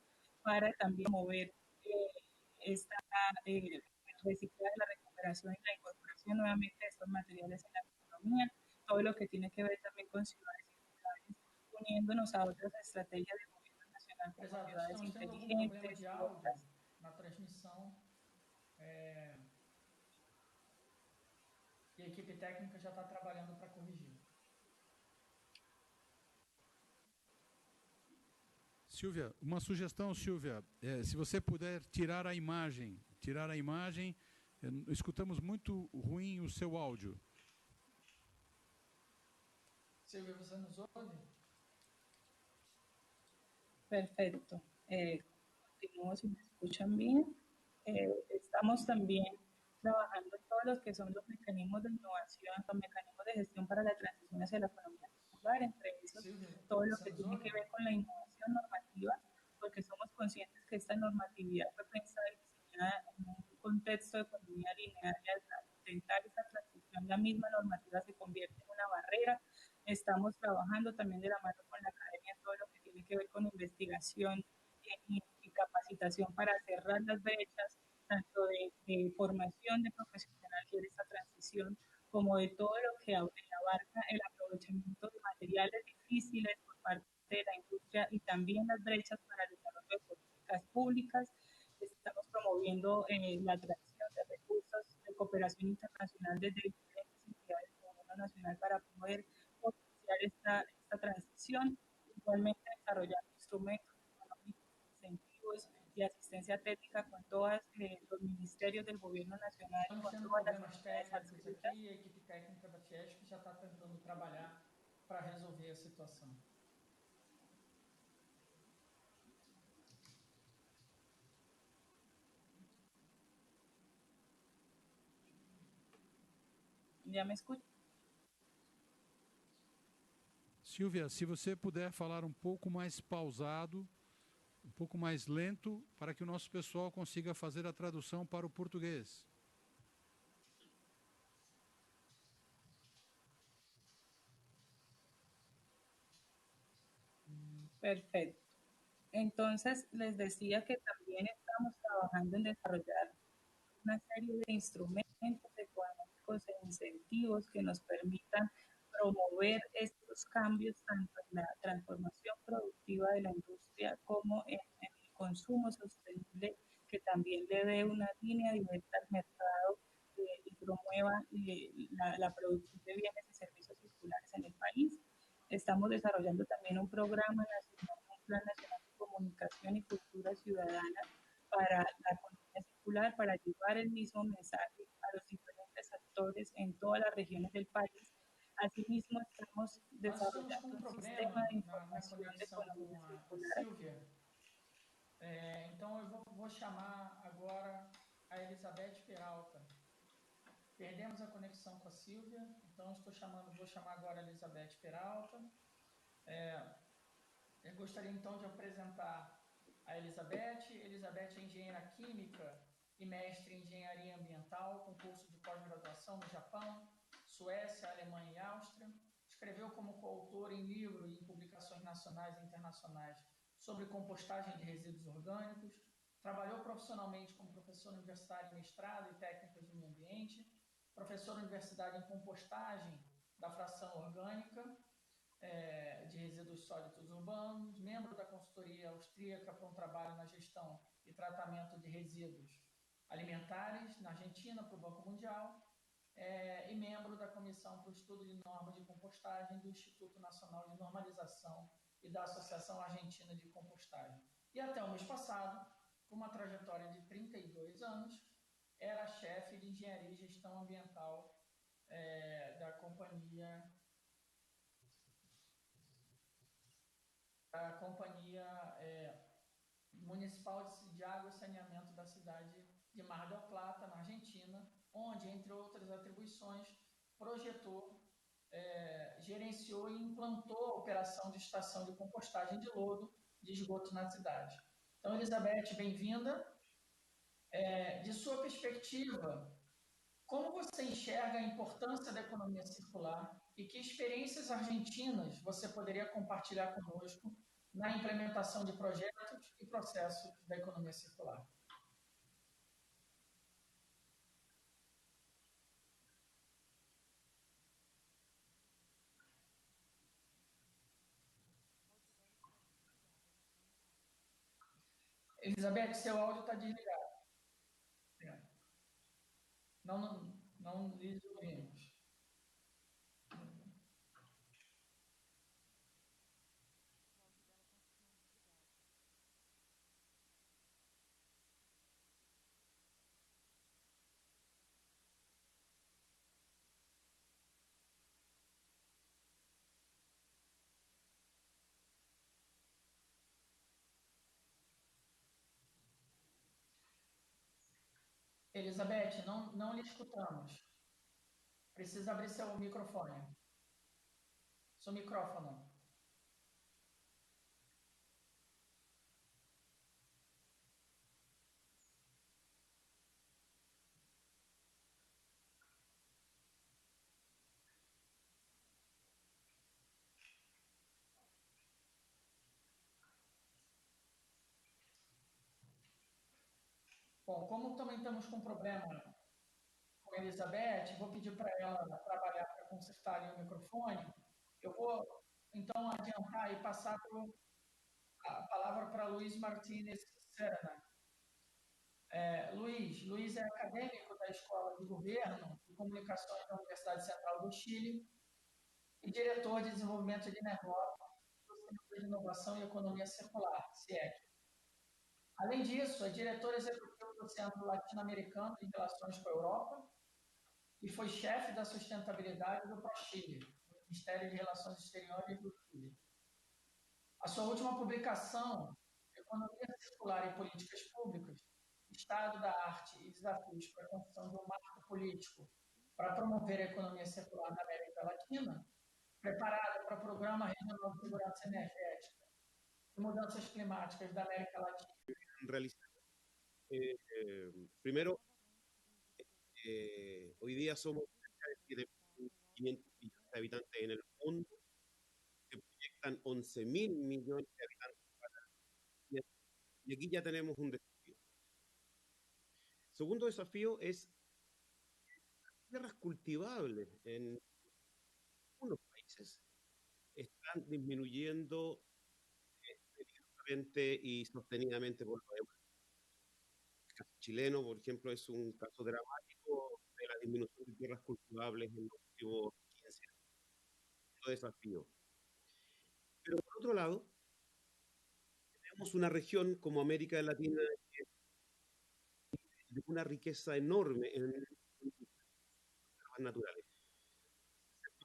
para también mover el reciclaje, la recuperación y la incorporación nuevamente de estos materiales en la economía, todo lo que tiene que ver también con ciudades circulares, uniéndonos a otras estrategias de gobierno nacional como ciudades inteligentes y otras.
Na transmissão, e a equipe técnica já está trabalhando para corrigir.
Silvia, uma sugestão, Silvia, se você puder tirar a imagem, escutamos muito ruim o seu áudio.
Silvia, você nos ouve?
Perfecto. Continúo si me escuchan bien. Estamos también trabajando en todos los que son los mecanismos de innovación, los mecanismos de gestión para la transición hacia la economía circular, entre esos todo lo que tiene que ver con la innovación normativa, porque somos conscientes que esta normatividad fue pensada y diseñada en un contexto de economía lineal y al intentar esa transición, la misma normativa se convierte en una barrera. Estamos trabajando también de la mano con la academia en todo lo que tiene que ver con investigación y capacitación para cerrar las brechas, tanto de formación de profesional que es esta transición, como de todo lo que abarca el aprovechamiento de materiales difíciles por parte de la industria y también las brechas para el desarrollo de políticas públicas. Estamos promoviendo la atracción de recursos de cooperación internacional desde diferentes entidades del gobierno nacional para poder potenciar esta transición. Igualmente desarrollando instrumentos económicos, incentivos y asistencia técnica con todos los ministerios del gobierno nacional y con todas las entidades adscritas.
Aqui, a equipe técnica da FIESP já está tentando trabalhar para resolver a situação.
Já me escuta?
Silvia, se você puder falar um pouco mais pausado, um pouco mais lento, para que o nosso pessoal consiga fazer a tradução para o português.
Perfecto. Entonces, les decía que también estamos trabajando en desarrollar una serie de instrumentos económicos e incentivos que nos permitan promover estos cambios tanto en la transformación productiva de la industria como en el consumo sostenible, que también le dé una línea directa al mercado y promueva la producción de bienes y servicios circulares en el país. Estamos desarrollando también un programa nacional, un plan nacional de comunicación y cultura ciudadana para la economía circular, para llevar el mismo mensaje a los diferentes actores en todas las regiones del país. Asimismo, estamos desarrollando un sistema de información de economía circular.
Então, eu vou chamar agora a Elizabeth Peralta. Perdemos a conexão com a Silvia, então vou chamar agora a Elizabeth Peralta. Eu gostaria então de apresentar a Elizabeth. Elizabeth é engenheira química e mestre em engenharia ambiental, com curso de pós-graduação no Japão, Suécia, Alemanha e Áustria. Escreveu como coautora em livro e em publicações nacionais e internacionais sobre compostagem de resíduos orgânicos. Trabalhou profissionalmente como professora universitária em mestrado e técnicas de meio ambiente, professora universitária em compostagem da fração orgânica de resíduos sólidos urbanos, membro da consultoria austríaca para um trabalho na gestão e tratamento de resíduos alimentares na Argentina para o Banco Mundial, e membro da Comissão para o Estudo de Normas de Compostagem do Instituto Nacional de Normalização e da Associação Argentina de Compostagem. E até o mês passado, com uma trajetória de 32 anos, era chefe de Engenharia e Gestão Ambiental da companhia municipal de água e saneamento da cidade de Mar del Plata, na Argentina, onde, entre outras atribuições, projetou, gerenciou e implantou a operação de estação de compostagem de lodo de esgoto na cidade. Então, Elizabeth, bem-vinda. De sua perspectiva, como você enxerga a importância da economia circular e que experiências argentinas você poderia compartilhar conosco na implementação de projetos e processos da economia circular? Elizabeth, seu áudio está desligado. Não lhes ouvimos. Elizabeth, não lhe escutamos. Precisa abrir seu microfone. Seu microfone. Bom, como também estamos com problema com a Elizabeth, vou pedir para ela trabalhar para consertar ali o microfone. Eu vou, então, adiantar e passar a palavra para Luiz Martínez Serna. Luiz é acadêmico da Escola de Governo e Comunicações da Universidade Central do Chile e diretor de desenvolvimento de negócios do Centro de Inovação e Economia Circular, SIEC. Além disso, é diretor executivo do Centro Latino-Americano de Relações com a Europa e foi chefe da sustentabilidade do ProChile, do Ministério de Relações Exteriores do Chile. A sua última publicação, Economia Circular e Políticas Públicas, Estado da Arte e Desafios para a Construção de um Marco Político para promover a economia circular na América Latina, preparada para o Programa Regional de Segurança Energética e Mudanças Climáticas da América Latina.
Primero, hoy día somos cerca de 7.500 millones de habitantes en el mundo, se proyectan 11.000 millones de habitantes para el día, y aquí ya tenemos un desafío. Segundo desafío es tierras cultivables en algunos países están disminuyendo peligrosamente y sostenidamente por lo demás. El caso chileno, por ejemplo, es un caso dramático de la disminución de tierras cultivables en los últimos 15 años. Es un desafío. Pero por otro lado, tenemos una región como América Latina que de una riqueza enorme en reservas naturales.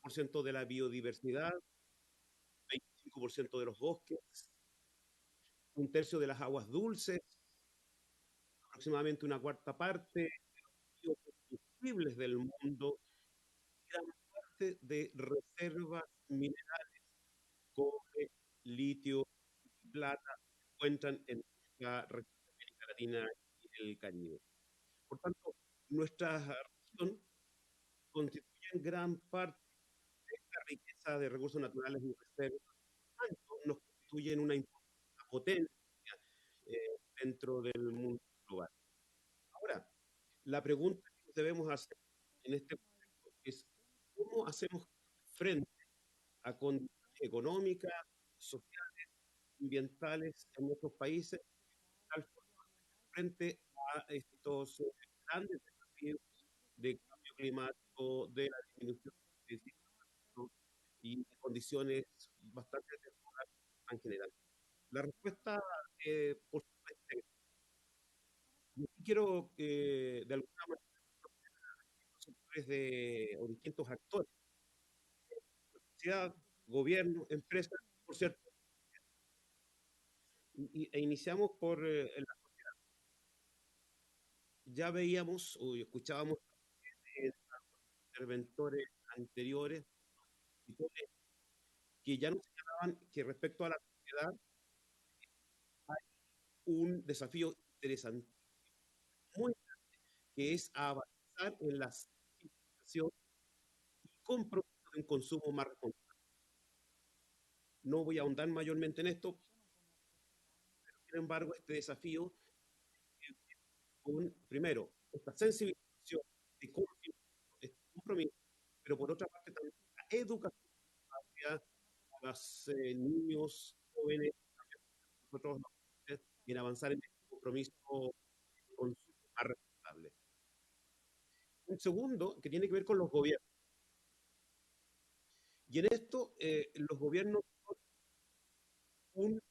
60% de la biodiversidad, 25% de los bosques, 1/3 de las aguas dulces, aproximadamente 1/4 parte de los biocombustibles del mundo, gran parte de reservas minerales, cobre, litio y plata, se encuentran en la región de América Latina y el Caribe. Por tanto, nuestra región constituye en gran parte de esta riqueza de recursos naturales y reservas, tanto nos constituyen una importante potencia dentro del mundo global. Ahora, la pregunta que debemos hacer en este momento es ¿cómo hacemos frente a condiciones económicas, sociales, ambientales en nuestros países, tal forma frente a estos grandes desafíos de cambio climático, de la disminución de y de condiciones bastante temporales en general? La respuesta, por supuesto, yo quiero de alguna manera los sectores o distintos actores, sociedad, gobierno, empresas, por cierto, Iniciamos por la sociedad. Ya veíamos o escuchábamos de los interventores anteriores que ya nos señalaban que respecto a la sociedad hay un desafío interesante, muy grande, que es avanzar en la sensibilización y compromiso de un consumo más responsable. No voy a ahondar mayormente en esto, pero sin embargo este desafío con, primero, esta sensibilización de conocimiento, este compromiso, pero por otra parte también la educación hacia los niños, jóvenes, nosotros en avanzar en este compromiso de consumo más responsable. Un segundo, que tiene que ver con los gobiernos. Y en esto, los gobiernos son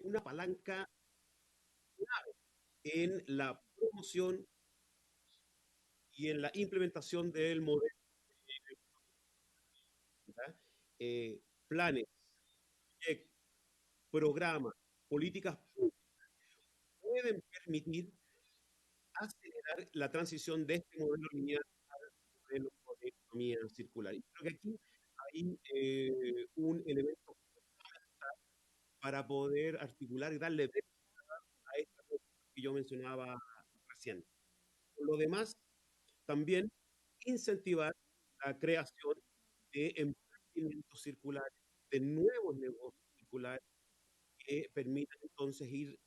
una palanca clave en la promoción y en la implementación del modelo. Planes, proyectos, programas, políticas públicas pueden permitir acelerar la transición de este modelo lineal al modelo de economía circular. Y creo que aquí hay un elemento fundamental para poder articular y darle a esta cosa que yo mencionaba recién. Por lo demás, también incentivar la creación de emprendimientos circulares, de nuevos negocios circulares que permitan entonces ir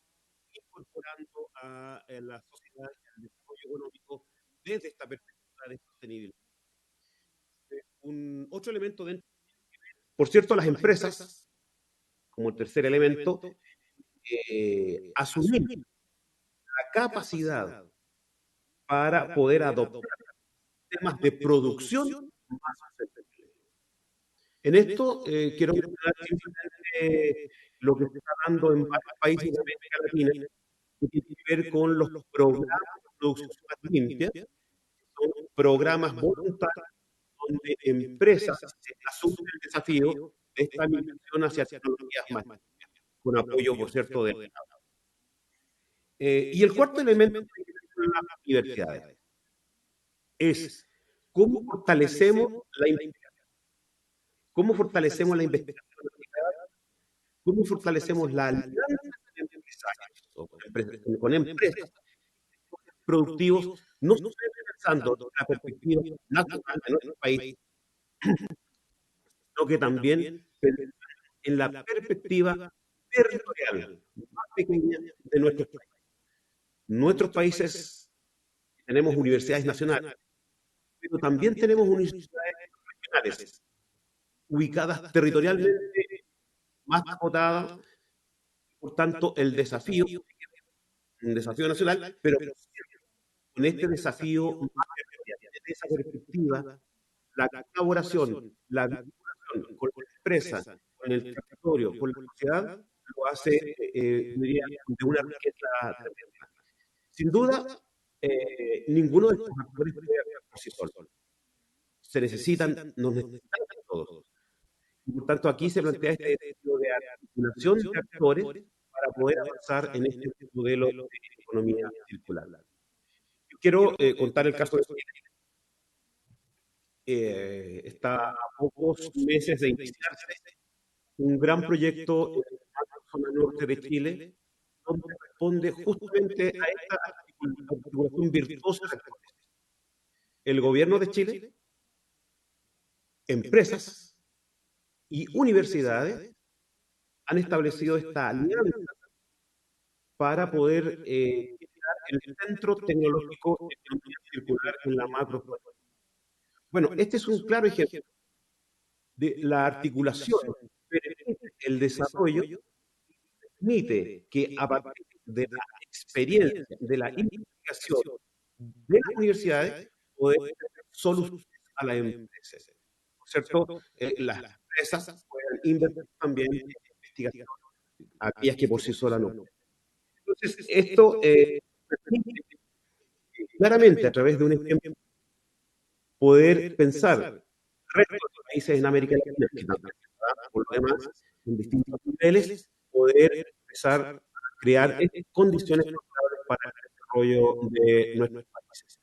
incorporando a la sociedad y al desarrollo económico desde esta perspectiva de sostenibilidad. Otro elemento dentro, por cierto, las empresas, como el tercer elemento, asumir la capacidad para poder adoptar temas de producción más sostenibles. En esto quiero mencionar simplemente lo que se está dando en varios países de América Latina, que tiene que ver con los programas de producción más limpia, que son programas voluntarios donde empresas asumen el desafío de esta migración hacia tecnologías más limpias, con apoyo, por cierto, de Estado. Y el cuarto elemento que tiene que ver con las universidades es cómo fortalecemos la investigación, cómo fortalecemos la investigación, cómo fortalecemos la alianza con empresarios o con empresas productivos, no solo pensando en la perspectiva nacional de nuestro país, sino que también en la perspectiva territorial más pequeña de nuestros países. Nuestros países tenemos universidades nacionales, pero también tenemos universidades regionales, ubicadas territorialmente más acotadas. Por tanto, el desafío, un desafío nacional, pero con este desafío más territorial, desde esa perspectiva, la colaboración, la vinculación con la empresa, con el territorio, con la sociedad, lo hace, diría, de una riqueza tremenda. Sin duda, ninguno de estos actores puede actuar por sí solo. Nos necesitan todos. Y por tanto, aquí se plantea este desafío de articulación de actores para poder avanzar en este modelo de economía circular. Yo quiero contar el caso de Chile. Está a pocos meses de iniciarse un gran proyecto en la zona norte de Chile, donde responde justamente a esta articulación virtuosa de actores. El gobierno de Chile, empresas y universidades han establecido esta alianza para poder crear el Centro Tecnológico de Economía Circular en la macro. Bueno, este es un claro ejemplo de la articulación, permite el desarrollo, permite que a partir de la experiencia, de la investigación de las universidades, poder tener soluciones a las empresas. Por cierto, las empresas pueden invertir también en investigación, aquellas que por sí solas no. Entonces, esto permite claramente, a través de un ejemplo, poder pensar el resto de los países en América Latina, que también, por lo demás, en distintos niveles, poder empezar a crear condiciones favorables para el desarrollo de nuestros países.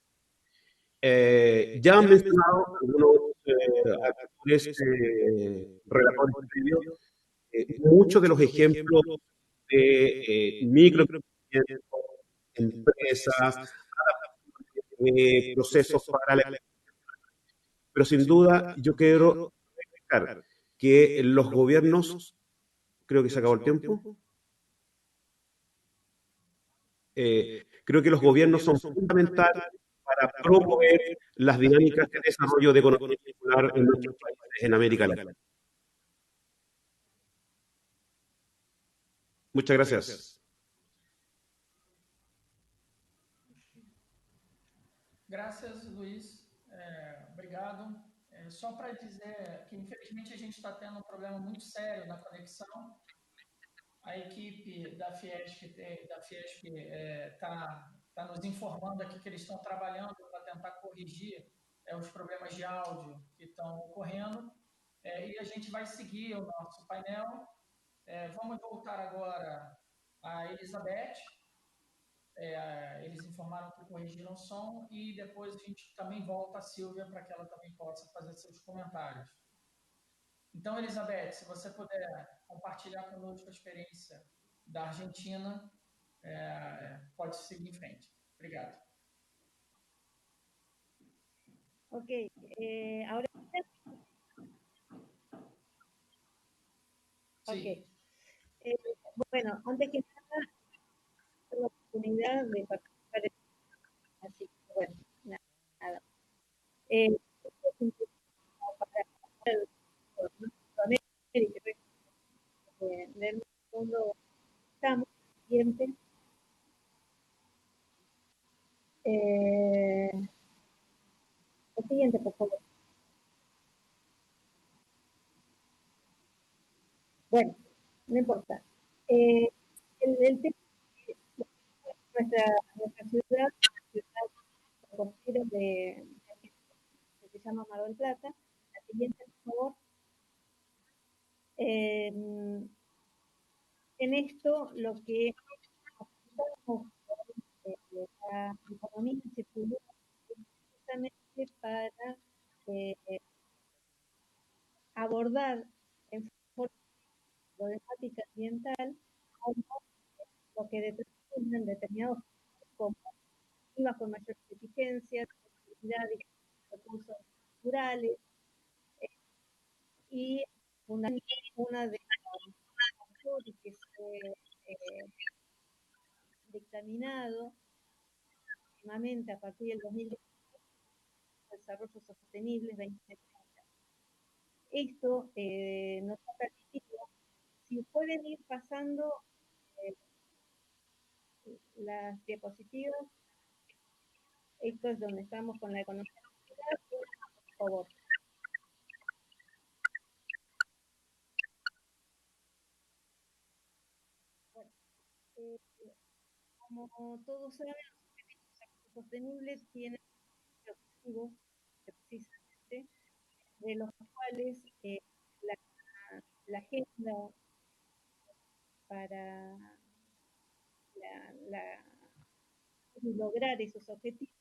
Ya han mencionado algunos actores, relatores previos, muchos de los ejemplos de microemprendimientos, empresas, procesos para la... Pero sin duda yo quiero destacar que los gobiernos, creo que se acabó el tiempo, creo que los gobiernos son fundamentales para promover las dinámicas de desarrollo de economía circular en nuestros países en América Latina. Muchas gracias.
Graças, Luiz. Obrigado. Só para dizer que, infelizmente, a gente está tendo um problema muito sério na conexão. A equipe da FIESP está nos informando aqui que eles estão trabalhando para tentar corrigir os problemas de áudio que estão ocorrendo. E a gente vai seguir o nosso painel. Vamos voltar agora a Elizabeth. Eles informaram que corrigiram o som e depois a gente também volta a Silvia para que ela também possa fazer seus comentários. Então, Elizabeth, se você puder compartilhar conosco a experiência da Argentina, pode seguir em frente. Obrigado.
Ok, ahora...
Sí.
Ok. Bueno, antes que nada, la oportunidad de participar, así que bueno, nada. Del mundo estamos siempre. Lo siguiente, por favor. Bueno, no importa. El tema de nuestra ciudad de que se llama Mar del Plata. La siguiente, por favor. En esto, lo que apuntamos la economía circular justamente para abordar en forma problemática ambiental como lo que determinan determinados como climas con mayor eficiencia, utilidad de recursos naturales y una de los factores que se dictaminado últimamente a partir del 2010 desarrollo sostenible 2030. Esto nos ha permitido, si pueden ir pasando las diapositivas, esto es donde estamos con la economía circular, por favor. Bueno, como todos saben, los objetivos sostenibles tienen objetivos precisamente, de los cuales la agenda para lograr esos objetivos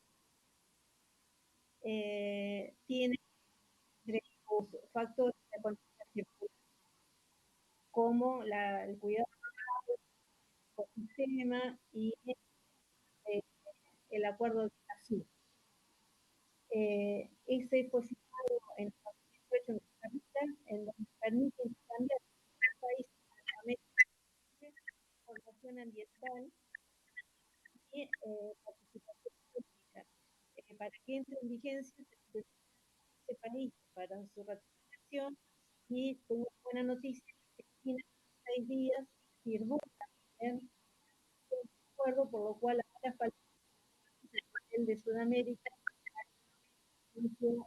tiene entre los factores de economía circular, como el cuidado del ecosistema y el acuerdo de Brasil. Ese positivo en el 2018 en Costa Rica, en donde permite cambiar el país de América Latina, formación ambiental y participación pública. Para que entre en vigencia ese país para su ratificación, y tengo una buena noticia, que en 6 días firmó también un acuerdo, por lo cual ahora falta el de Sudamérica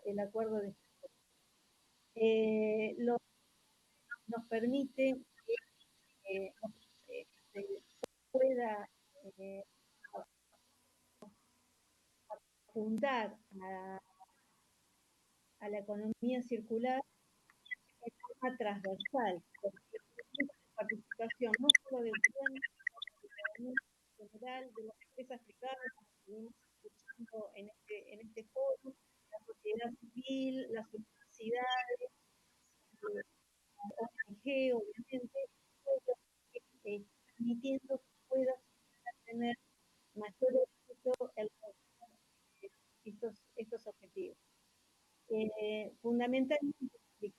el acuerdo de nos permite que se pueda apuntar a la economía circular de forma transversal, porque la participación no solo del gobierno, sino en general de las empresas privadas, como estuvimos escuchando en este foro, la sociedad civil, las universidades, ONG, obviamente, permitiendo que pueda tener mayor éxito el estos objetivos. Fundamentalmente, la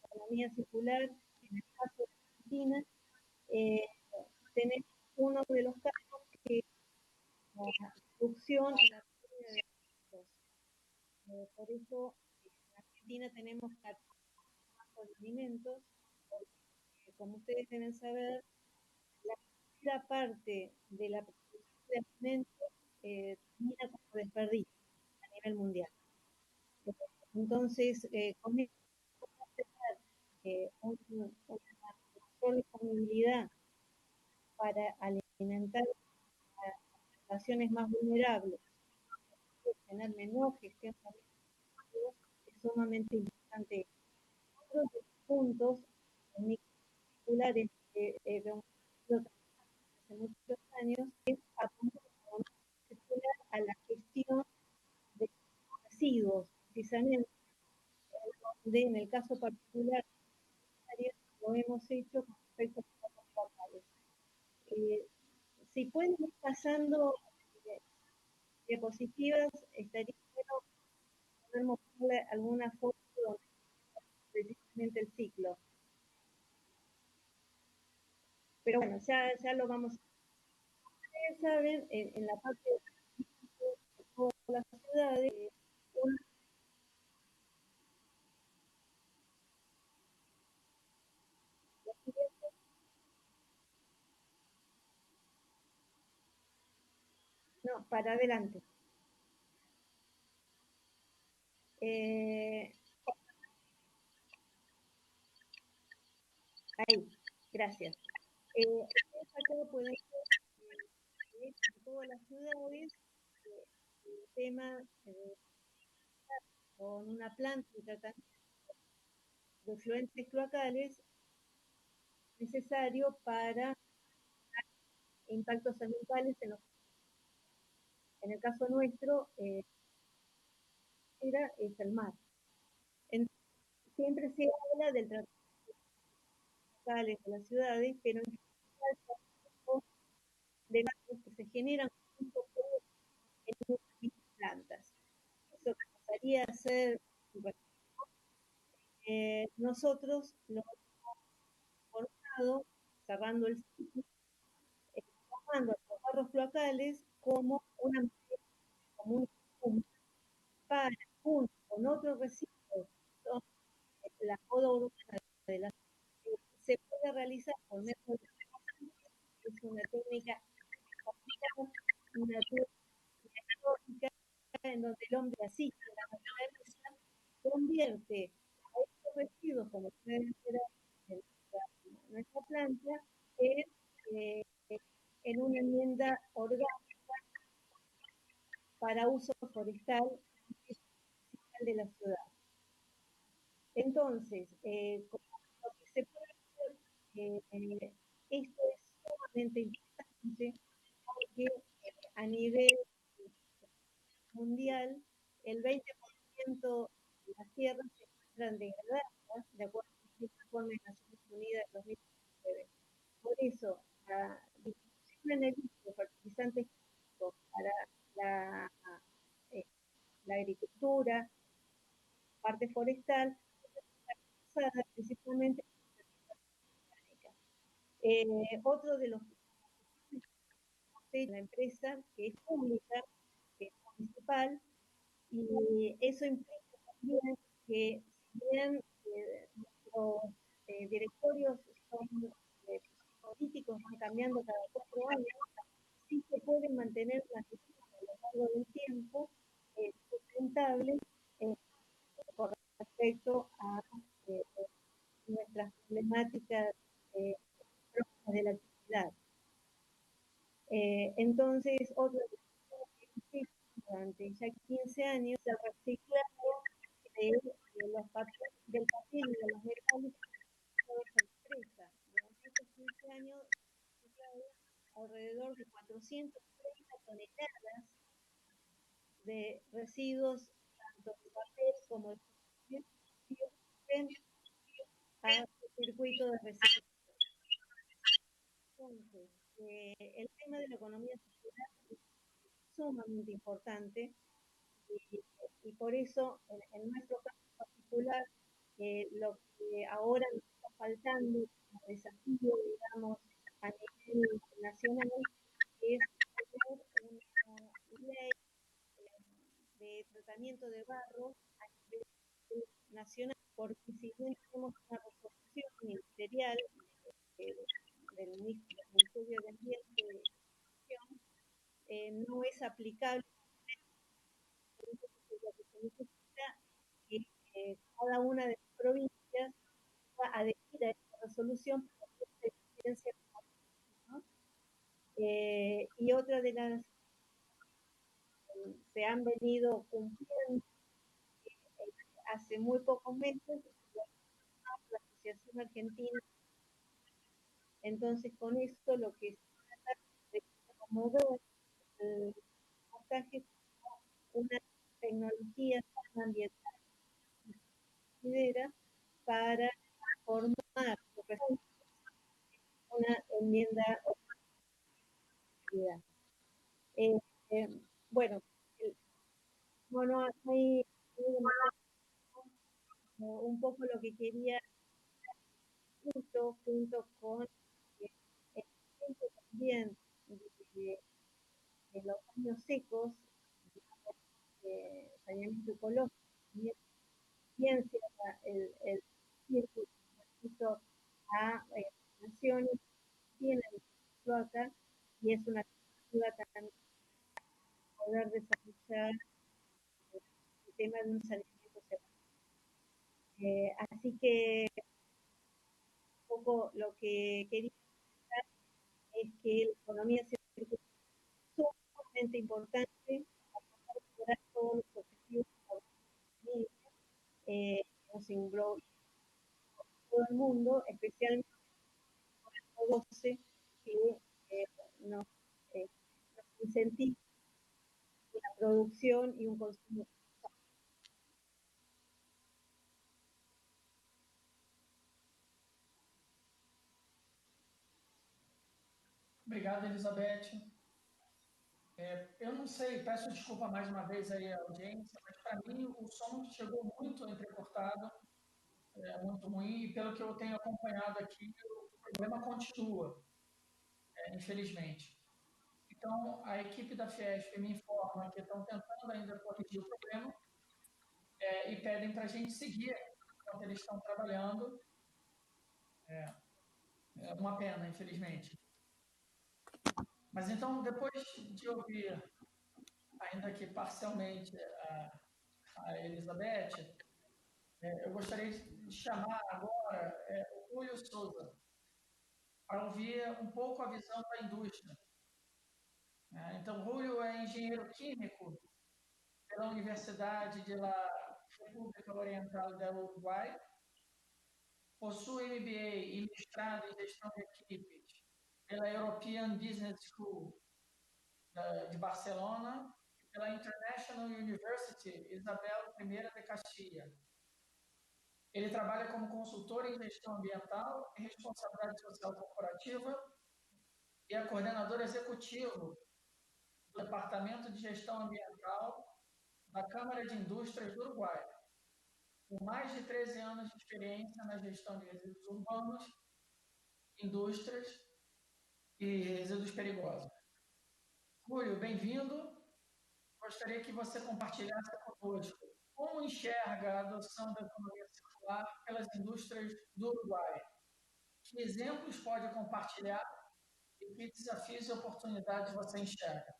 economía circular, en el caso de Argentina, tenemos uno de los casos que es la reducción en la pérdida de alimentos. Por eso, en Argentina tenemos la de alimentos, porque, como ustedes deben saber, la primera parte de la producción de alimentos termina como desperdicio a nivel mundial. Entonces, con esto una mayor disponibilidad para alimentar a las poblaciones más vulnerables, tener menor gestión de es sumamente importante. Otro de los puntos particulares que hemos visto hace muchos años es apuntar a la gestión de residuos, precisamente, donde en el caso particular lo hemos hecho con respecto a los locales. Si pueden ir pasando diapositivas, estaría bueno poder mostrarle alguna foto donde precisamente el ciclo. Pero bueno, ya lo vamos a ver. Ustedes saben, en la parte de todas las ciudades, no, para adelante. Ahí, gracias. Acá pueden ver en todas las ciudades el tema con una planta de tratamiento de efluentes cloacales necesario para impactos ambientales en el caso nuestro es el mar. Siempre se habla del tratamiento de las ciudades, pero en general de gases que se generan en estas plantas. Eso pasaría a ser nosotros lo hemos formado, cerrando el ciclo, tomando los barros cloacales como una común para, junto con otros residuos, la poda urbana de la se puede realizar por medio de es una técnica una técnica en donde el hombre asiste a la naturaleza, convierte a estos residuos, como pueden ver en nuestra planta, en una enmienda orgánica para uso forestal de la ciudad. Entonces, lo que se puede hacer, esto es sumamente importante porque a nivel mundial el 20% de las tierras se encuentran degradadas, de acuerdo con el informe de Naciones Unidas de 2019. Por eso, la distribución en el uso de fertilizantes químicos para la agricultura, parte forestal, basada principalmente otro de los una empresa que es pública, que es municipal, y eso implica también que si bien nuestros directorios son políticos, van cambiando cada 4 años, sí se pueden mantener las decisiones a lo largo del tiempo sustentables con respecto a nuestras problemáticas propias de la actividad. Entonces, otro de los que durante ya 15 años el reciclado del papel y de los metales de la empresa. Durante estos 15 años alrededor de 430 toneladas de residuos, tanto de papel como de al circuito de reciclaje. Entonces, el tema de la economía circular es sumamente importante y por eso en nuestro caso particular lo que ahora nos está faltando como desafío, digamos, a nivel nacional es tener una ley de tratamiento de barro a nivel nacional, porque si bien tenemos una resolución ministerial del Ministerio de Ambiente y Educación, no es aplicable. Lo que se necesita es que cada una de las provincias va a adherir a esta resolución para que se diferencie, ¿no? Y otra de las se han venido cumpliendo hace muy pocos meses la Asociación Argentina. Entonces, con esto lo que se trata de promover el montaje una tecnología ambiental considera para formar una enmienda. Bueno, hay un poco lo que quería junto con el ejemplo también de los años secos, saneamiento ecológico, ciencia, el círculo a naciones tienen acá y es una alternativa también poder desarrollar el tema de un saneamiento seguro. Así que un poco lo que quería comentar es que la economía circular es sumamente importante para lograr todos los objetivos que nos engloba todo el mundo, especialmente el 12 que nos incentiva la producción y un consumo.
Obrigado, Elizabeth. Eu não sei, peço desculpa mais uma vez aí à audiência, mas para mim o som chegou muito entrecortado, muito ruim, e pelo que eu tenho acompanhado aqui, o problema continua, infelizmente. Então, a equipe da FIESP me informa que estão tentando ainda corrigir o problema e pedem para a gente seguir enquanto eles estão trabalhando. É uma pena, infelizmente. Mas então, depois de ouvir, ainda que parcialmente, a Elizabeth, eu gostaria de chamar agora o Julio Souza para ouvir um pouco a visão da indústria. Então, Julio é engenheiro químico pela Universidade de la República Oriental del Uruguai, possui MBA e mestrado em gestão de equipes pela European Business School de Barcelona e pela International University Isabel I de Castilha. Ele trabalha como consultor em gestão ambiental e responsabilidade social corporativa e é coordenador executivo do Departamento de Gestão Ambiental da Câmara de Indústrias do Uruguai, com mais de 13 anos de experiência na gestão de resíduos urbanos, indústrias e resíduos perigosos. Julio, bem-vindo. Gostaria que você compartilhasse conosco como enxerga a adoção da economia circular pelas indústrias do Uruguai. Que exemplos pode compartilhar e que desafios e oportunidades você enxerga?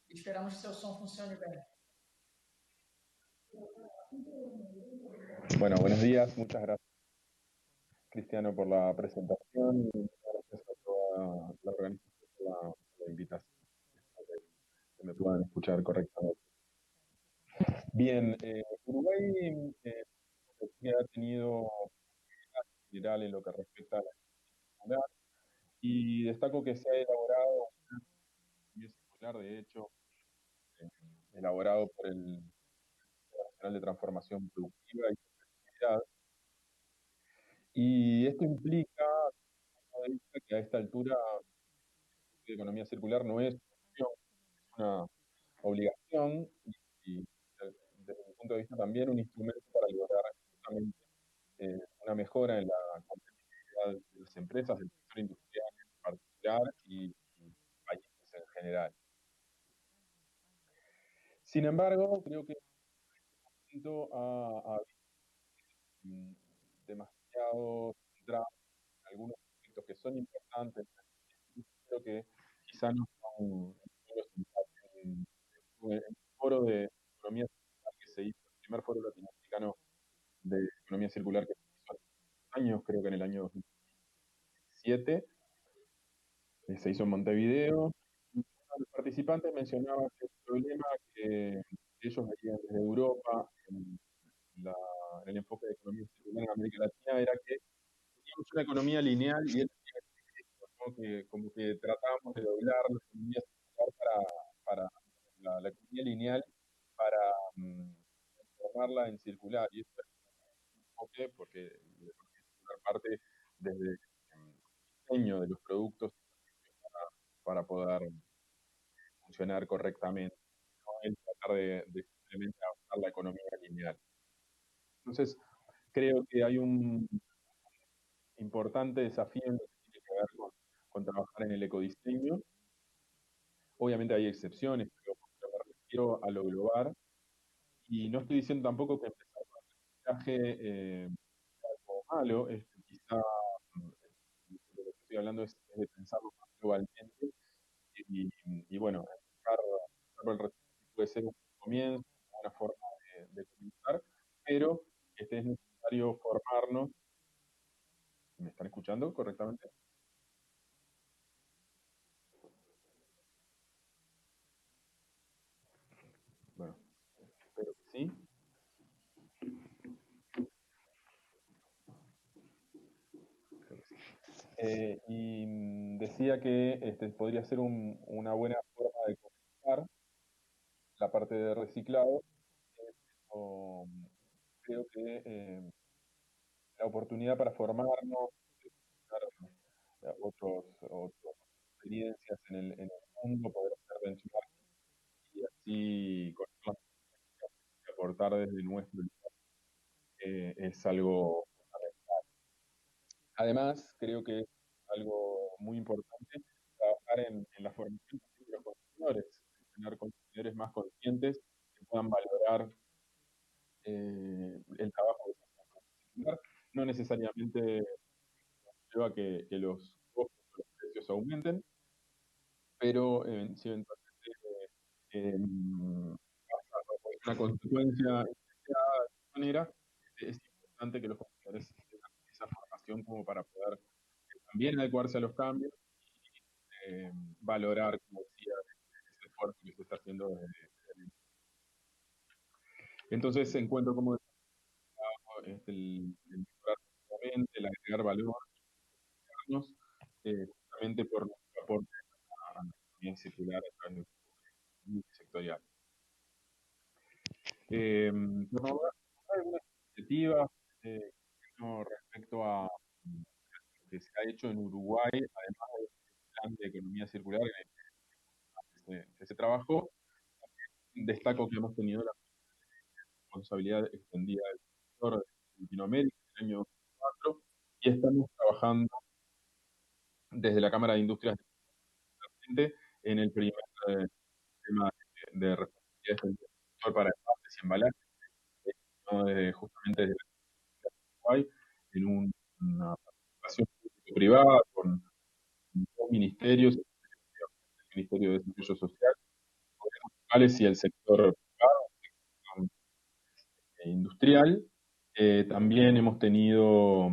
Esperamos que seu som funcione bem.
Bueno, buenos días. Muchas gracias, Cristiano, por la presentación y gracias a toda la organización por la invitación, que me puedan escuchar correctamente. Bien, Uruguay ha tenido en general en lo que respecta a la circular Y destaco que se ha elaborado una economía circular, de hecho, elaborado por el Instituto Nacional de Transformación Productiva y Sostenibilidad. Y esto implica que a esta altura la economía circular no es una opción, es una obligación y desde mi punto de vista también un instrumento para lograr justamente una mejora en la competitividad de las empresas, del sector industrial en particular y países en general. Sin embargo, creo que en este momento ha habido demasiado centrado en algunos aspectos que son importantes, pero que quizá no son los en el foro de economía circular que se hizo, el primer foro latinoamericano de economía circular que se hizo hace años, creo que en el año 2007, se hizo en Montevideo. Uno de los participantes mencionaba que el problema que ellos veían desde Europa en el enfoque de economía circular en América Latina era que teníamos una economía lineal y él decía ¿no? que como que tratábamos de doblar la economía circular para la economía lineal para transformarla en circular. Y esto es un enfoque porque la economía circular parte desde el diseño de los productos para poder funcionar correctamente, no el tratar de simplemente adaptar la economía lineal. Entonces, creo que hay un importante desafío en lo que tiene que ver con trabajar en el ecodiseño. Obviamente hay excepciones, pero me refiero a lo global. Y no estoy diciendo tampoco que empezar con el reciclaje sea algo malo, quizá lo que estoy hablando es de pensarlo más globalmente. Y bueno, empezar por el reciclaje puede ser un comienzo, una forma de comenzar, pero es necesario formarnos. ¿Me están escuchando correctamente? Bueno, espero que sí. Y decía que podría ser una buena forma de comenzar la parte de reciclado. Creo que la oportunidad para formarnos, otras experiencias en el mundo, poder hacer benchmarking y así con las que aportar desde nuestro lugar es algo fundamental. Además, creo que es algo muy importante trabajar en la formación de los consumidores, tener consumidores más conscientes que puedan valorar el trabajo que se hace en particular. No necesariamente lleva a que los costos o los precios aumenten, pero si eventualmente pasa una consecuencia inesperada de esta manera, es importante que los consumidores tengan esa formación como para poder también adecuarse a los cambios y valorar, como decía, ese esfuerzo que se está haciendo desde el... Entonces encuentro como el mejorar nuevamente, el agregar valor, justamente por nuestro aporte a la economía circular a través de multisectorial. Por algunas iniciativas respecto a lo que se ha hecho en Uruguay, además del plan de economía circular en el que se trabajó, destaco que hemos tenido la responsabilidad extendida del sector de Latinoamérica en el año 2004 y estamos trabajando desde la Cámara de Industrias en el primer tema de responsabilidades del sector para envases y embalajes, justamente desde la Uruguay, en una participación público-privada con dos ministerios, el Ministerio de Desarrollo Social, los gobiernos locales y el sector privado, el sector industrial. También hemos tenido,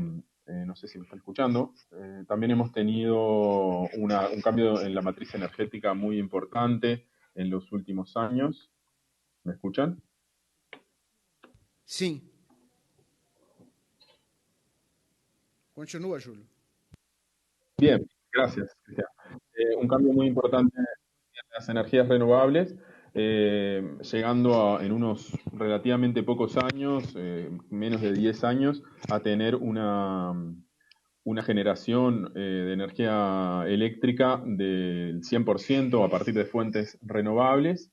no sé si me está escuchando, también hemos tenido un cambio en la matriz energética muy importante en los últimos años. ¿Me escuchan?
Sí. Continúa, Júlio.
Bien, Gracias, Cristian. Un cambio muy importante en las energías renovables, llegando en unos relativamente pocos años, menos de 10 años, a tener una generación de energía eléctrica del 100% a partir de fuentes renovables,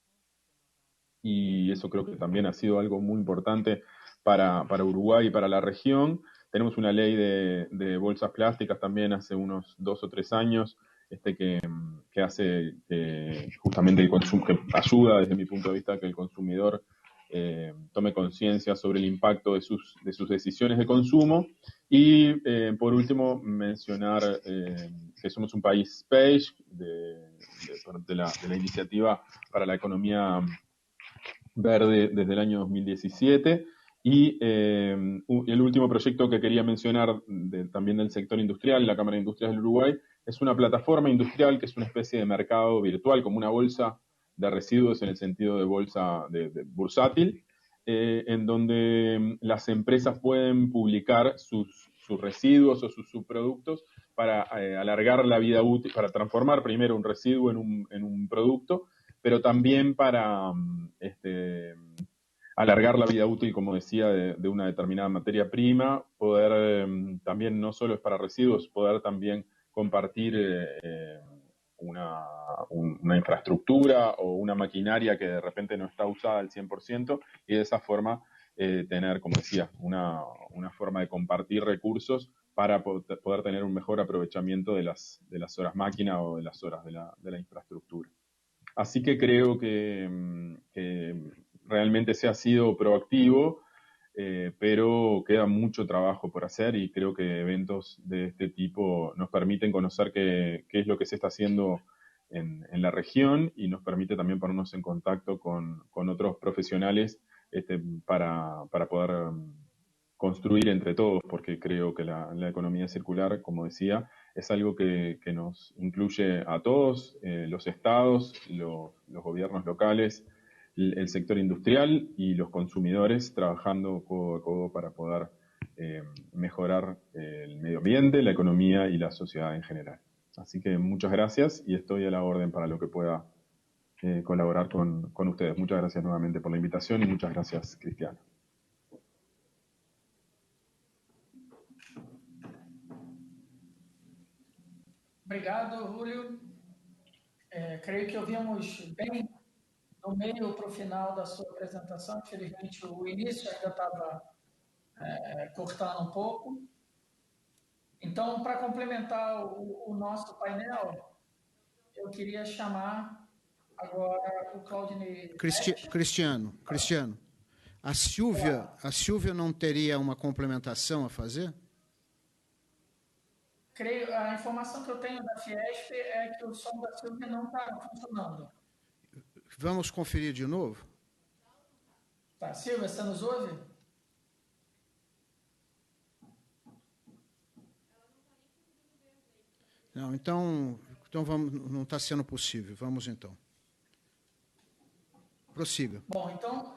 y eso creo que también ha sido algo muy importante para Uruguay y para la región. Tenemos una ley de bolsas plásticas también hace unos 2 o 3 años, que hace justamente el consumo, que ayuda desde mi punto de vista que el consumidor tome conciencia sobre el impacto de sus decisiones de consumo. Y por último, mencionar que somos un país SPACE de la iniciativa para la economía verde desde el año 2017. Y el último proyecto que quería mencionar también del sector industrial, la Cámara de Industrias del Uruguay, es una plataforma industrial que es una especie de mercado virtual, como una bolsa de residuos en el sentido de bolsa de bursátil, en donde las empresas pueden publicar sus residuos o sus subproductos para alargar la vida útil, para transformar primero un residuo en un producto, pero también para alargar la vida útil, como decía, de una determinada materia prima, poder también, no solo es para residuos, poder también compartir una infraestructura o una maquinaria que de repente no está usada al 100%, y de esa forma tener, como decía, una forma de compartir recursos para poder tener un mejor aprovechamiento de las horas máquina o de las horas de la infraestructura. Así que creo que realmente se ha sido proactivo, pero queda mucho trabajo por hacer, y creo que eventos de este tipo nos permiten conocer qué es lo que se está haciendo en la región, y nos permite también ponernos en contacto con otros profesionales para poder construir entre todos, porque creo que la economía circular, como decía, es algo que nos incluye a todos, los estados, los gobiernos locales, el sector industrial y los consumidores, trabajando codo a codo para poder mejorar el medio ambiente, la economía y la sociedad en general. Así que muchas gracias, y estoy a la orden para lo que pueda colaborar con ustedes. Muchas gracias nuevamente por la invitación, y muchas gracias, Cristiano.
Obrigado, Julio. Creio que ouvimos bem do meio para o final da sua apresentação. Infelizmente, o início ainda estava cortando um pouco. Então, para complementar o nosso painel, eu queria chamar agora o Claudinei.
Cristiano, a Silvia não teria uma complementação a fazer?
A informação que eu tenho da FIESP é que o som da Silvia não está funcionando.
Vamos conferir de novo?
Tá, Silvia, você nos ouve?
Não, então vamos, não está sendo possível. Vamos então. Prossiga.
Bom, então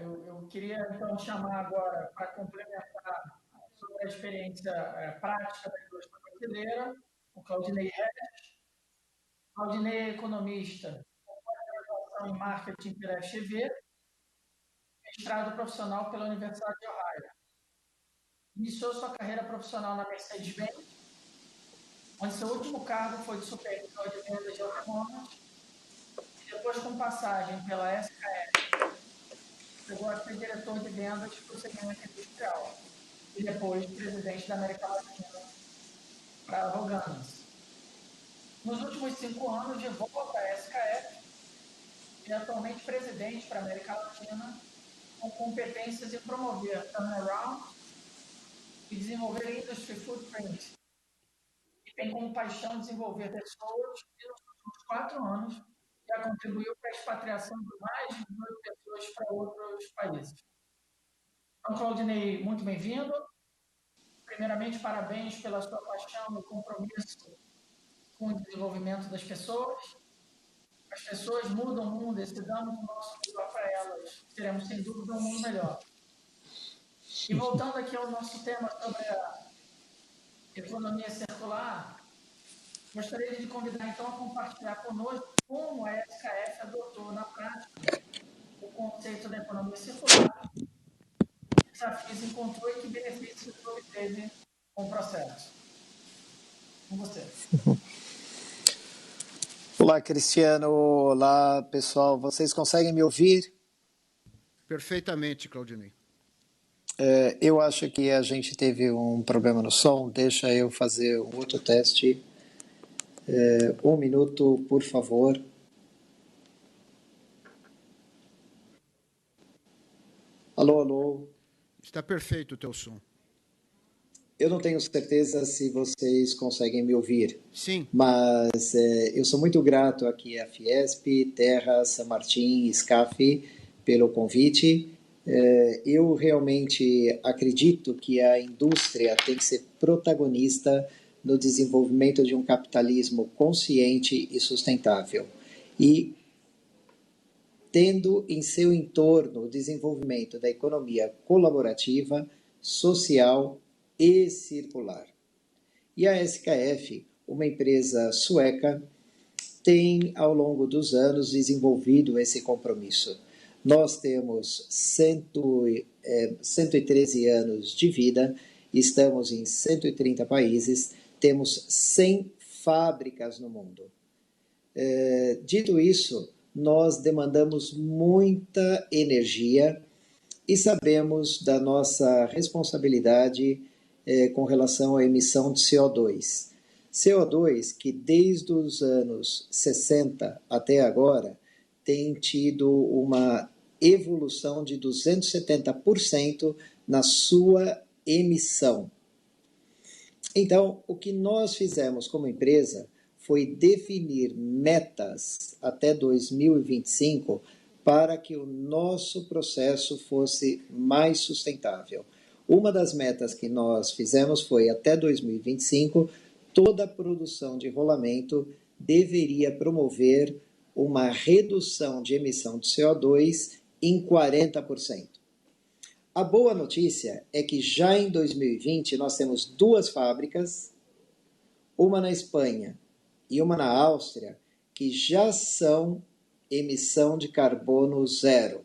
eu queria então chamar agora para complementar sobre a experiência prática da indústria brasileira, o Claudinei Reis. Claudinei é economista, com pós-graduação em marketing pela FGV, mestrado profissional pela Universidade de Ohio. Iniciou sua carreira profissional na Mercedes-Benz, onde seu último cargo foi de supervisor de vendas de automóveis, e depois, com passagem pela SENAI-SP, chegou a ser diretor de vendas para o segmento industrial, e depois presidente da América Latina para a Organizado. Nos últimos 5 anos, de volta à SKF, e atualmente presidente para a América Latina, com competências em promover turnaround e desenvolver industry footprint. E tem como paixão desenvolver pessoas, e nos últimos 4 anos já contribuiu para a expatriação de mais de 18 pessoas para outros países. Então, Claudinei, muito bem-vindo. Primeiramente, parabéns pela sua paixão e compromisso com o desenvolvimento das pessoas. As pessoas mudam o mundo, e se damos o nosso melhor para elas, teremos, sem dúvida, um mundo melhor. E voltando aqui ao nosso tema sobre economia circular, gostaria de convidar então a compartilhar conosco como a SKF adotou na prática o conceito da economia circular, que desafios encontrou e que benefícios obteve com o processo. Com você.
Olá, Cristiano. Olá, pessoal. Vocês conseguem me ouvir?
Perfeitamente, Claudinei.
Eu acho que a gente teve um problema no som. Deixa eu fazer um outro teste. 1 minuto, por favor. Alô, alô.
Está perfeito o teu som.
Eu não tenho certeza se vocês conseguem me ouvir.
Sim.
Mas eu sou muito grato aqui à FIESP, Terra, San Martín, SCAF pelo convite. Eu realmente acredito que a indústria tem que ser protagonista no desenvolvimento de um capitalismo consciente e sustentável. E tendo em seu entorno o desenvolvimento da economia colaborativa, social e circular. E a SKF, uma empresa sueca, tem ao longo dos anos desenvolvido esse compromisso. Nós temos 113 anos de vida, estamos em 130 países, temos 100 fábricas no mundo. Dito isso, nós demandamos muita energia e sabemos da nossa responsabilidade com relação à emissão de CO2. CO2 que desde os anos 60 até agora tem tido uma evolução de 270% na sua emissão. Então, o que nós fizemos como empresa foi definir metas até 2025 para que o nosso processo fosse mais sustentável. Uma das metas que nós fizemos foi, até 2025, toda a produção de rolamento deveria promover uma redução de emissão de CO2 em 40%. A boa notícia é que já em 2020 nós temos 2 fábricas, uma na Espanha e uma na Áustria, que já são emissão de carbono zero.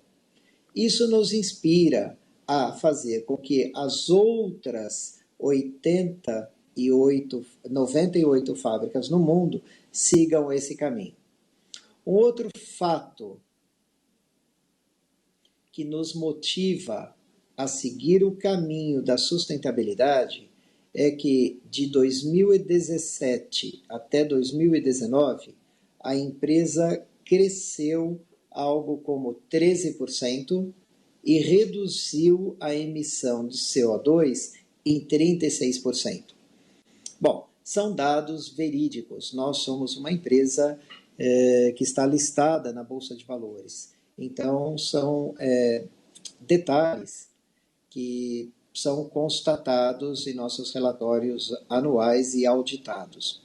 Isso nos inspira a fazer com que as outras 98 fábricas no mundo sigam esse caminho. Um outro fato que nos motiva a seguir o caminho da sustentabilidade é que de 2017 até 2019, a empresa cresceu algo como 13% e reduziu a emissão de CO2 em 36%. Bom, são dados verídicos. Nós somos uma empresa que está listada na Bolsa de Valores. Então, são detalhes que são constatados em nossos relatórios anuais e auditados.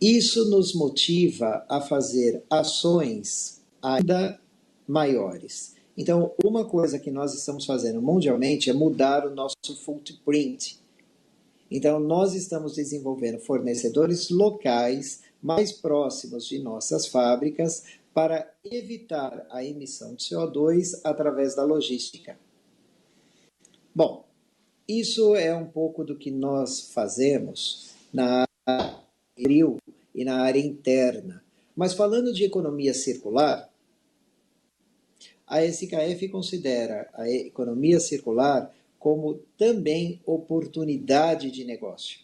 Isso nos motiva a fazer ações ainda maiores. Então, uma coisa que nós estamos fazendo mundialmente é mudar o nosso footprint. Então, nós estamos desenvolvendo fornecedores locais mais próximos de nossas fábricas para evitar a emissão de CO2 através da logística. Bom, isso é um pouco do que nós fazemos na área e na área interna. Mas falando de economia circular, a SKF considera a economia circular como também oportunidade de negócio.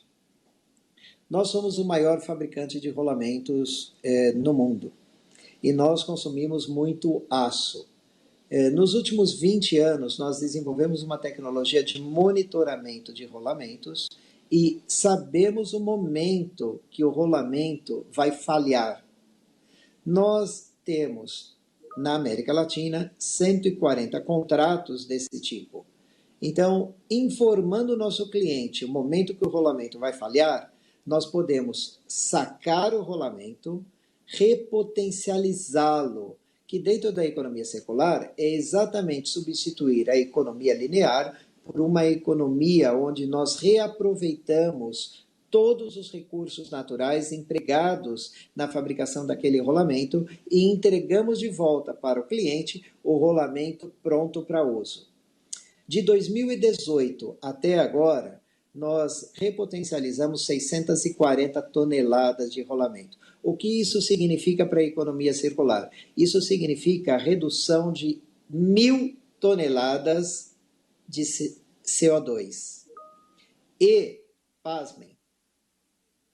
Nós somos o maior fabricante de rolamentos no mundo e nós consumimos muito aço. Nos últimos 20 anos, nós desenvolvemos uma tecnologia de monitoramento de rolamentos e sabemos o momento que o rolamento vai falhar. Nós temos, na América Latina, 140 contratos desse tipo. Então, informando o nosso cliente o momento que o rolamento vai falhar, nós podemos sacar o rolamento, repotencializá-lo, que dentro da economia circular é exatamente substituir a economia linear por uma economia onde nós reaproveitamos todos os recursos naturais empregados na fabricação daquele rolamento e entregamos de volta para o cliente o rolamento pronto para uso. De 2018 até agora, nós repotencializamos 640 toneladas de rolamento. O que isso significa para a economia circular? Isso significa a redução de 1.000 toneladas de CO2. E, pasmem,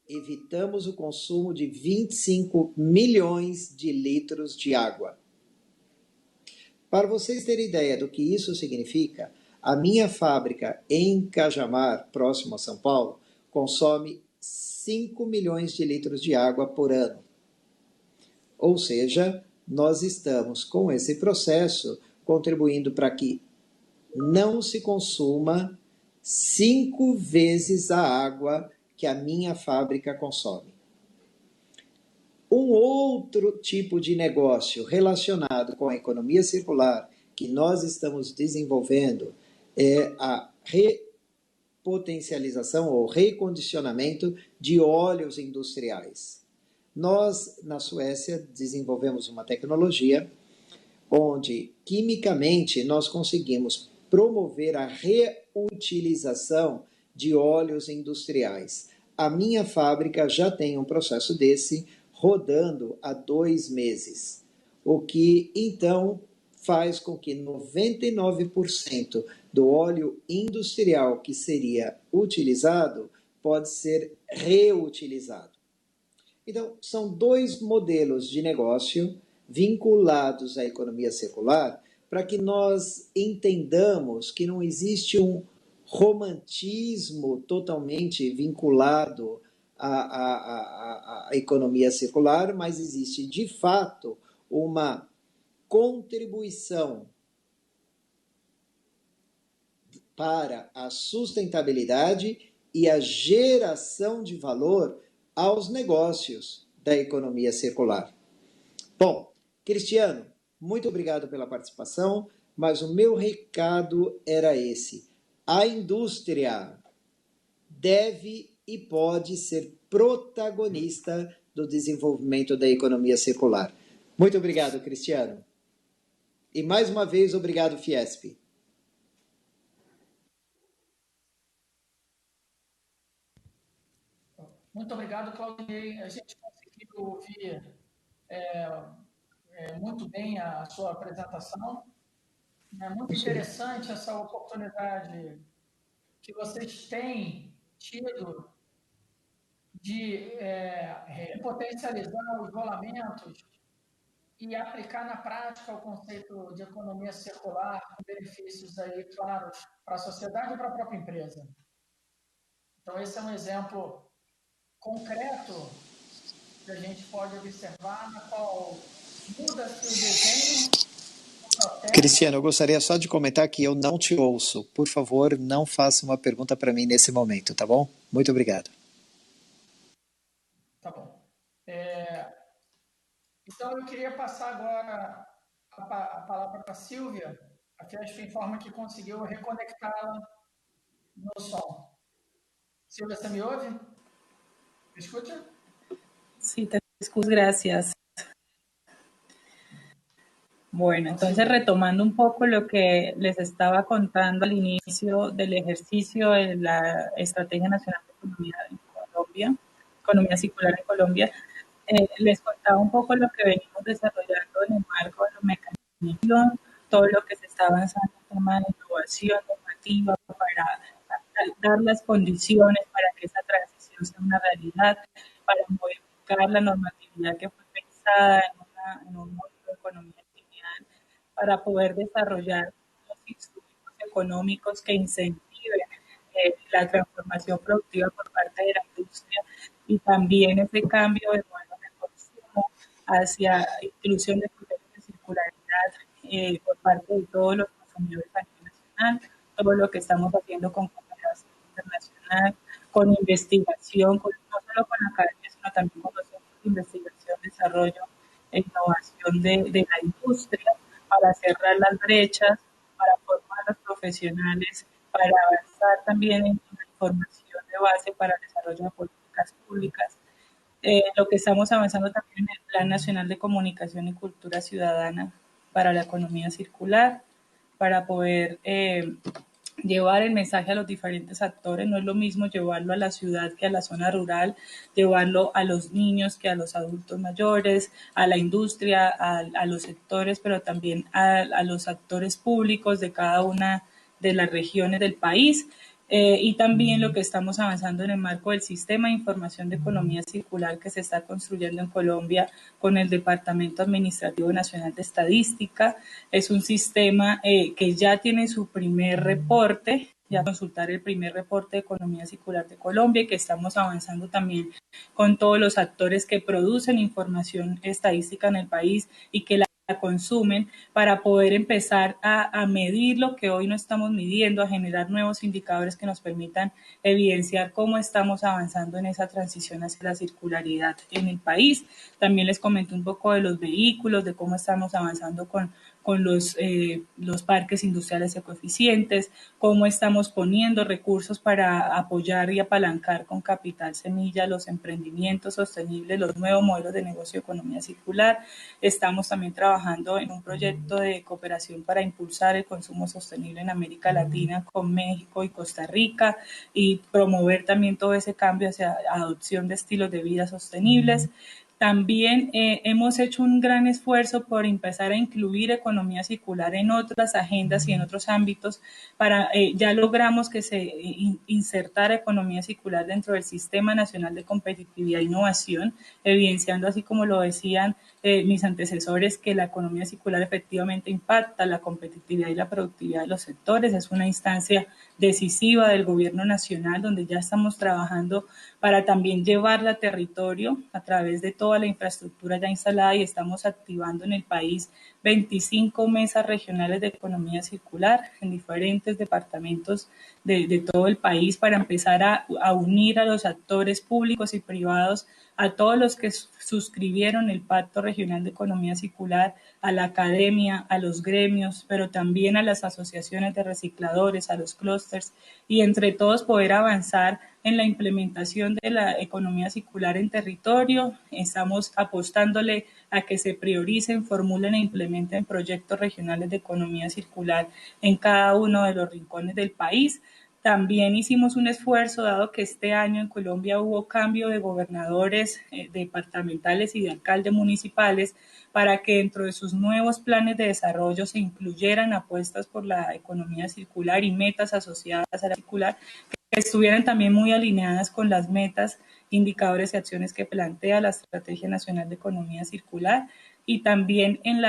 evitamos o consumo de 25 milhões de litros de água. Para vocês terem ideia do que isso significa, a minha fábrica em Cajamar, próximo a São Paulo, consome 5 milhões de litros de água por ano. Ou seja, nós estamos com esse processo contribuindo para que não se consuma 5 vezes a água que a minha fábrica consome. Um outro tipo de negócio relacionado com a economia circular que nós estamos desenvolvendo é a repotencialização ou recondicionamento de óleos industriais. Nós, na Suécia, desenvolvemos uma tecnologia onde, quimicamente, nós conseguimos promover a reutilização de óleos industriais. A minha fábrica já tem um processo desse rodando há 2 meses, o que, então, faz com que 99% do óleo industrial que seria utilizado pode ser reutilizado. Então, são 2 modelos de negócio vinculados à economia circular para que nós entendamos que não existe um romantismo totalmente vinculado à economia circular, mas existe, de fato, uma contribuição para a sustentabilidade e a geração de valor aos negócios da economia circular. Bom, Cristiano, muito obrigado pela participação, mas o meu recado era esse. A indústria deve e pode ser protagonista do desenvolvimento da economia circular. Muito obrigado, Cristiano. E mais uma vez, obrigado, FIESP.
Muito obrigado, Claudinei. A gente conseguiu ouvir muito bem a sua apresentação. É muito interessante essa oportunidade que vocês têm tido de repotencializar os rolamentos e aplicar na prática o conceito de economia circular, com benefícios aí, claros, para a sociedade e para a própria empresa. Então, esse é um exemplo concreto que a gente pode observar, na qual muda-se o desenho.
Cristiano, eu gostaria só de comentar que eu não te ouço. Por favor, não faça uma pergunta para mim nesse momento, tá bom? Muito obrigado.
Tá bom. Então, eu queria passar agora a palavra para a Silvia. A FIESP informa que conseguiu reconectá-la no som. Silvia, ¿se me ouve? ¿Me escucha?
Sí, te escucho, gracias. Bueno, entonces retomando un poco lo que les estaba contando al inicio del ejercicio de la Estrategia Nacional de Economía en Colombia, Economía Circular en Colombia, les contaba un poco lo que venimos desarrollando en el marco de los mecanismos, todo lo que se está avanzando en tema de innovación normativa para dar las condiciones para que esa transición sea una realidad, para modificar la normatividad que fue pensada en un modelo de economía lineal, para poder desarrollar los instrumentos económicos que incentiven la transformación productiva por parte de la industria y también ese cambio de modelos de consumo hacia inclusión de criterios de circularidad por parte de todos los consumidores a nivel nacional, todo lo que estamos haciendo con cooperación internacional, con investigación, no solo con la academia, sino también con los centros de investigación, desarrollo e innovación de la industria, para cerrar las brechas, para formar a los profesionales, para avanzar también en la información de base para el desarrollo de políticas públicas. Lo que estamos avanzando también en el Plan Nacional de Comunicación y Cultura Ciudadana para la economía circular, para poder llevar el mensaje a los diferentes actores. No es lo mismo llevarlo a la ciudad que a la zona rural, llevarlo a los niños que a los adultos mayores, a la industria, a los sectores, pero también a los actores públicos de cada una de las regiones del país. Y también lo que estamos avanzando en el marco del sistema de información de economía circular que se está construyendo en Colombia con el Departamento Administrativo Nacional de Estadística. Es un sistema que ya tiene su primer reporte, ya consultar el primer reporte de economía circular de Colombia, y que estamos avanzando también con todos los actores que producen información estadística en el país y que la consumen, para poder empezar a medir lo que hoy no estamos midiendo, a generar nuevos indicadores que nos permitan evidenciar cómo estamos avanzando en esa transición hacia la circularidad en el país. También les comenté un poco de los vehículos, de cómo estamos avanzando con los parques industriales ecoeficientes, cómo estamos poniendo recursos para apoyar y apalancar con capital semilla los emprendimientos sostenibles, los nuevos modelos de negocio de economía circular. Estamos también trabajando en un proyecto de cooperación para impulsar el consumo sostenible en América Latina con México y Costa Rica, y promover también todo ese cambio hacia adopción de estilos de vida sostenibles. También hemos hecho un gran esfuerzo por empezar a incluir economía circular en otras agendas y en otros ámbitos. Ya logramos que se insertara economía circular dentro del Sistema Nacional de Competitividad e Innovación, evidenciando, así como lo decían mis antecesores, que la economía circular efectivamente impacta la competitividad y la productividad de los sectores. Es una instancia decisiva del gobierno nacional, donde ya estamos trabajando para también llevarla a territorio a través de toda la infraestructura ya instalada, y estamos activando en el país 25 mesas regionales de economía circular en diferentes departamentos de todo el país, para empezar a unir a los actores públicos y privados, a todos los que suscribieron el Pacto Regional de Economía Circular, a la academia, a los gremios, pero también a las asociaciones de recicladores, a los clústeres, y entre todos poder avanzar en la implementación de la economía circular en territorio. Estamos apostándole a que se prioricen, formulen e implementen proyectos regionales de economía circular en cada uno de los rincones del país. También hicimos un esfuerzo, dado que este año en Colombia hubo cambio de gobernadores departamentales y de alcaldes municipales, para que dentro de sus nuevos planes de desarrollo se incluyeran apuestas por la economía circular y metas asociadas a la circular, que estuvieran también muy alineadas con las metas, indicadores y acciones que plantea la Estrategia Nacional de Economía Circular, y también en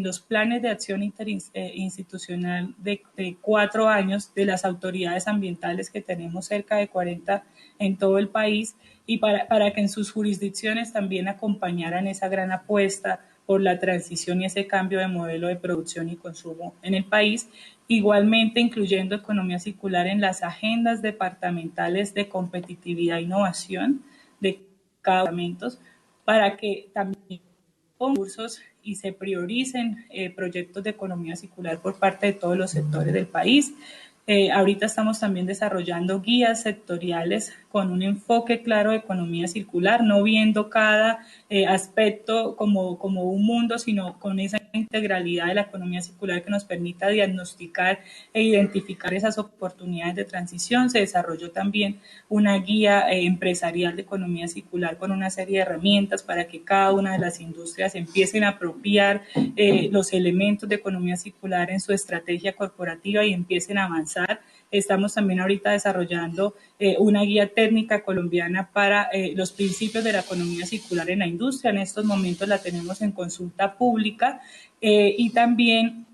los planes de acción interinstitucional de 4 años de las autoridades ambientales, que tenemos cerca de 40 en todo el país, y para que en sus jurisdicciones también acompañaran esa gran apuesta por la transición y ese cambio de modelo de producción y consumo en el país. Igualmente incluyendo economía circular en las agendas departamentales de competitividad e innovación de cada departamento, para que también concursos y se prioricen proyectos de economía circular por parte de todos los sectores del país. Ahorita estamos también desarrollando guías sectoriales con un enfoque claro de economía circular, no viendo cada aspecto como un mundo, sino con esa integralidad de la economía circular que nos permita diagnosticar e identificar esas oportunidades de transición. Se desarrolló también una guía empresarial de economía circular con una serie de herramientas para que cada una de las industrias empiecen a apropiar los elementos de economía circular en su estrategia corporativa y empiecen a avanzar. Estamos también ahorita desarrollando una guía técnica colombiana para los principios de la economía circular en la industria. En estos momentos la tenemos en consulta pública, y también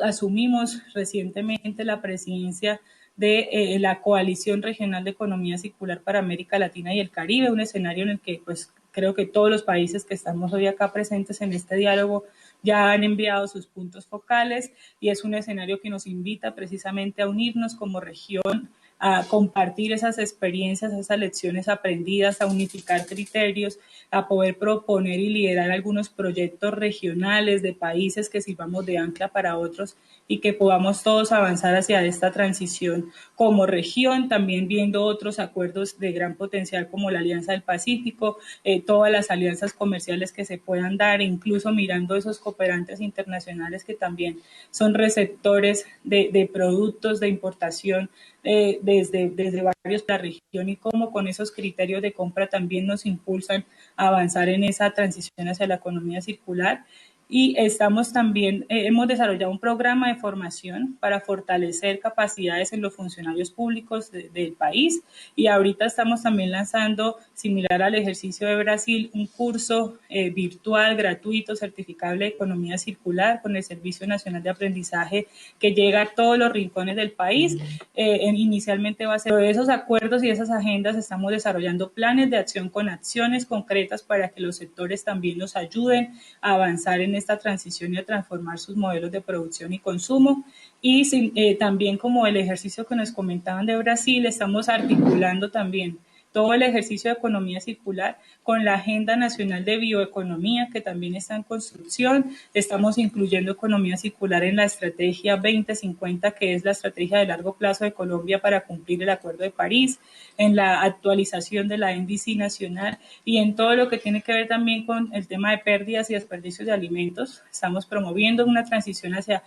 asumimos recientemente la presidencia de la Coalición Regional de Economía Circular para América Latina y el Caribe, un escenario en el que pues creo que todos los países que estamos hoy acá presentes en este diálogo ya han enviado sus puntos focales, y es un escenario que nos invita precisamente a unirnos como región a compartir esas experiencias, esas lecciones aprendidas, a unificar criterios, a poder proponer y liderar algunos proyectos regionales de países que sirvamos de ancla para otros y que podamos todos avanzar hacia esta transición como región, también viendo otros acuerdos de gran potencial como la Alianza del Pacífico, todas las alianzas comerciales que se puedan dar, incluso mirando esos cooperantes internacionales que también son receptores de productos de importación desde varios de la región y cómo con esos criterios de compra también nos impulsan a avanzar en esa transición hacia la economía circular. Y estamos también, hemos desarrollado un programa de formación para fortalecer capacidades en los funcionarios públicos del país y ahorita estamos también lanzando, similar al ejercicio de Brasil, un curso virtual, gratuito, certificable de economía circular con el Servicio Nacional de Aprendizaje que llega a todos los rincones del país. Inicialmente va a ser de esos acuerdos y esas agendas, estamos desarrollando planes de acción con acciones concretas para que los sectores también nos ayuden a avanzar en esta transición y a transformar sus modelos de producción y consumo. Y también como el ejercicio que nos comentaban de Brasil, estamos articulando también todo el ejercicio de economía circular con la Agenda Nacional de Bioeconomía, que también está en construcción. Estamos incluyendo economía circular en la Estrategia 2050, que es la estrategia de largo plazo de Colombia para cumplir el Acuerdo de París, en la actualización de la NDC nacional y en todo lo que tiene que ver también con el tema de pérdidas y desperdicios de alimentos. Estamos promoviendo una transición hacia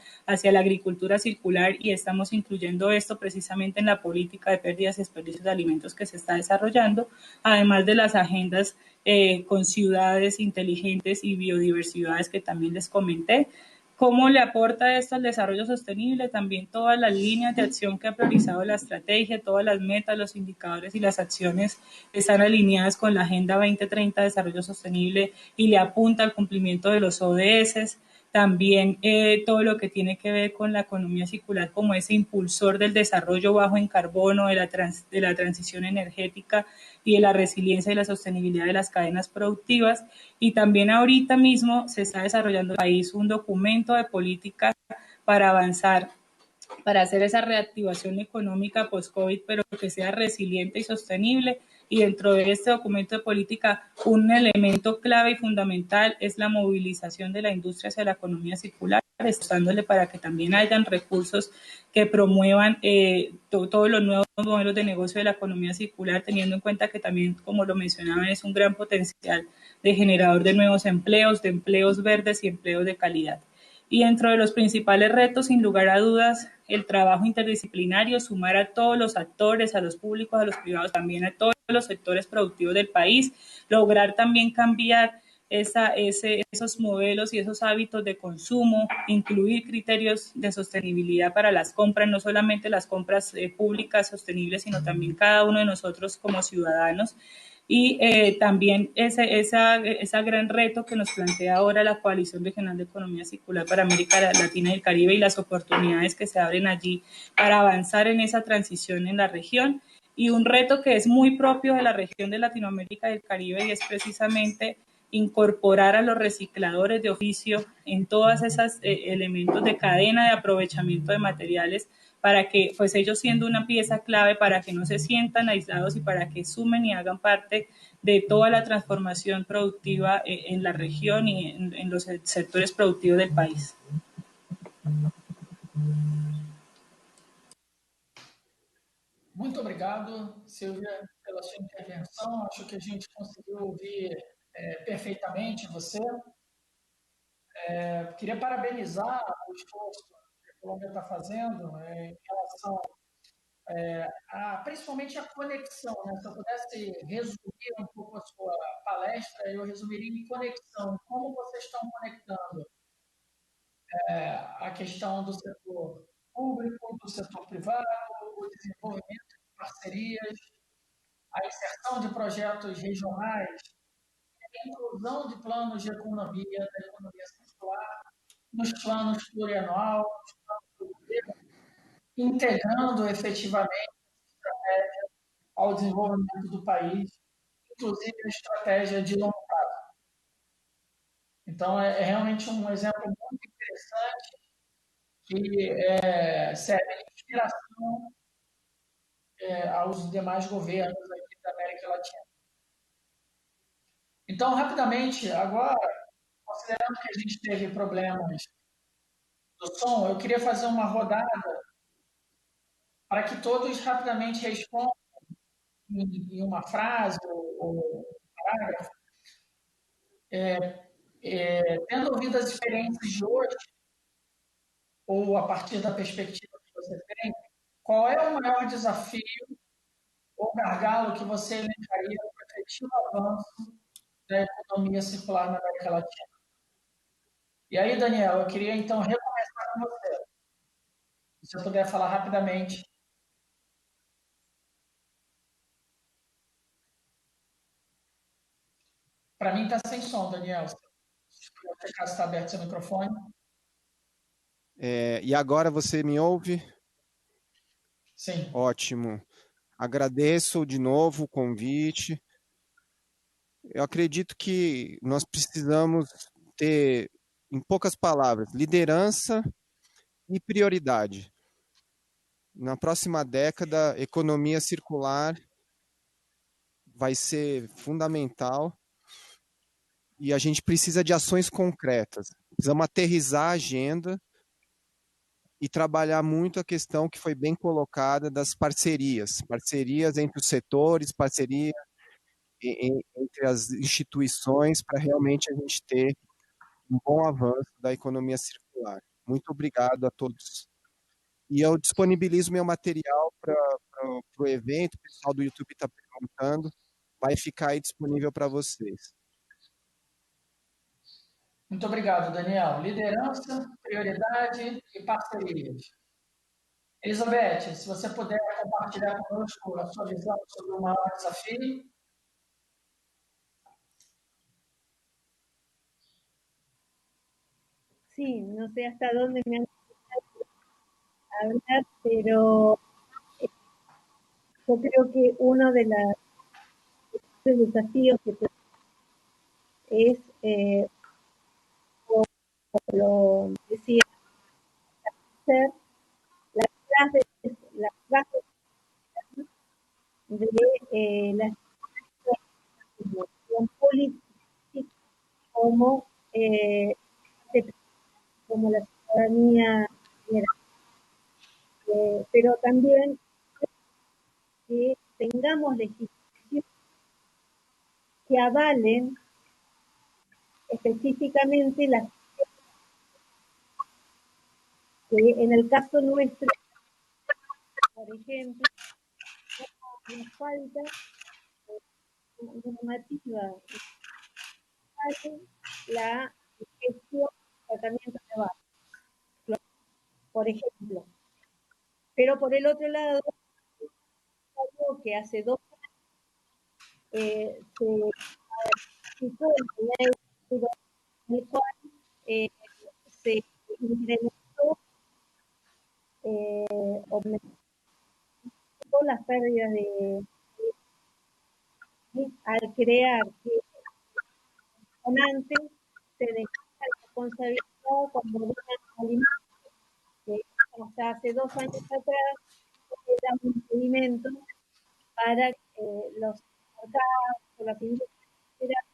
la agricultura circular y estamos incluyendo esto precisamente en la política de pérdidas y desperdicios de alimentos que se está desarrollando, además de las agendas con ciudades inteligentes y biodiversidades que también les comenté. ¿Cómo le aporta esto al desarrollo sostenible? También todas las líneas de acción que ha priorizado la estrategia, todas las metas, los indicadores y las acciones están alineadas con la Agenda 2030 de Desarrollo Sostenible y le apunta al cumplimiento de los ODS. También todo lo que tiene que ver con la economía circular como ese impulsor del desarrollo bajo en carbono, de la transición energética y de la resiliencia y la sostenibilidad de las cadenas productivas. Y también ahorita mismo se está desarrollando en el país un documento de política para avanzar, para hacer esa reactivación económica post-COVID, pero que sea resiliente y sostenible. Y dentro de este documento de política, un elemento clave y fundamental es la movilización de la industria hacia la economía circular, estándole para que también hayan recursos que promuevan todos los nuevos modelos de negocio de la economía circular, teniendo en cuenta que también, como lo mencionaban, es un gran potencial de generador de nuevos empleos, de empleos verdes y empleos de calidad. Y dentro de los principales retos, sin lugar a dudas, el trabajo interdisciplinario, sumar a todos los actores, a los públicos, a los privados, también a todos los sectores productivos del país, lograr también cambiar esos modelos y esos hábitos de consumo, incluir criterios de sostenibilidad para las compras, no solamente las compras públicas sostenibles, sino también cada uno de nosotros como ciudadanos. Y también ese gran reto que nos plantea ahora la Coalición Regional de Economía Circular para América Latina y el Caribe y las oportunidades que se abren allí para avanzar en esa transición en la región. Y un reto que es muy propio de la región de Latinoamérica y el Caribe y es precisamente incorporar a los recicladores de oficio en todos esos elementos de cadena de aprovechamiento de materiales para que pues ellos siendo una pieza clave para que no se sientan aislados y para que sumen y hagan parte de toda la transformación productiva en la región y en los sectores productivos del país.
Muito obrigado, Silvia, pela sua intervenção. Acho que a gente conseguiu ouvir perfeitamente você. Queria parabenizar o esforço que a Colômbia está fazendo em relação principalmente a conexão. Né? Se eu pudesse resumir um pouco a sua palestra, eu resumiria em conexão. Como vocês estão conectando a questão do setor público, do setor privado, o desenvolvimento de parcerias, a inserção de projetos regionais, a inclusão de planos de economia, da economia circular, nos planos plurianual, nos planos do governo, integrando efetivamente a estratégia ao desenvolvimento do país, inclusive a estratégia de longo prazo. Então, é realmente um exemplo muito interessante que serve de inspiração aos demais governos aqui da América Latina. Então, rapidamente, agora, considerando que a gente teve problemas do som, eu queria fazer uma rodada para que todos rapidamente respondam em uma frase ou um parágrafo, tendo ouvido as experiências de hoje, ou a partir da perspectiva que você tem, qual é o maior desafio ou gargalo que você elencaria para o efetivo avanço da economia circular na América Latina? E aí, Daniel, eu queria então recomeçar com você. Se você puder falar rapidamente. Para mim está sem som, Daniel. Se puder checar se está aberto seu microfone.
E agora você me ouve?
Sim.
Ótimo. Agradeço de novo o convite. Eu acredito que nós precisamos ter, em poucas palavras, liderança e prioridade. Na próxima década, economia circular vai ser fundamental e a gente precisa de ações concretas. Precisamos aterrissar a agenda e trabalhar muito a questão que foi bem colocada das parcerias. Parcerias entre os setores, parceria entre as instituições, para realmente a gente ter um bom avanço da economia circular. Muito obrigado a todos. E eu disponibilizo meu material para o evento, o pessoal do YouTube está perguntando, vai ficar aí disponível para vocês.
Muito obrigado, Daniel. Liderança, prioridade e parcerias. Elizabeth, se você puder compartilhar conosco a sua visão sobre o maior desafio.
Sí, no sé hasta dónde me han hablar, pero yo creo que uno de los desafíos que es, como lo decía, hacer las bases de la situación política como la ciudadanía general. Pero también que tengamos legislación que avalen específicamente las que en el caso nuestro, por ejemplo, nos falta una normativa la gestión de tratamiento de bases, por ejemplo. Pero por el otro lado, algo que hace 2 años se aplicó en el cual se incrementó las pérdidas al crear que antes se dejaba la responsabilidad cuando donan alimentos, que hasta hace 2 años atrás era un impedimento para que los mercados o las industrias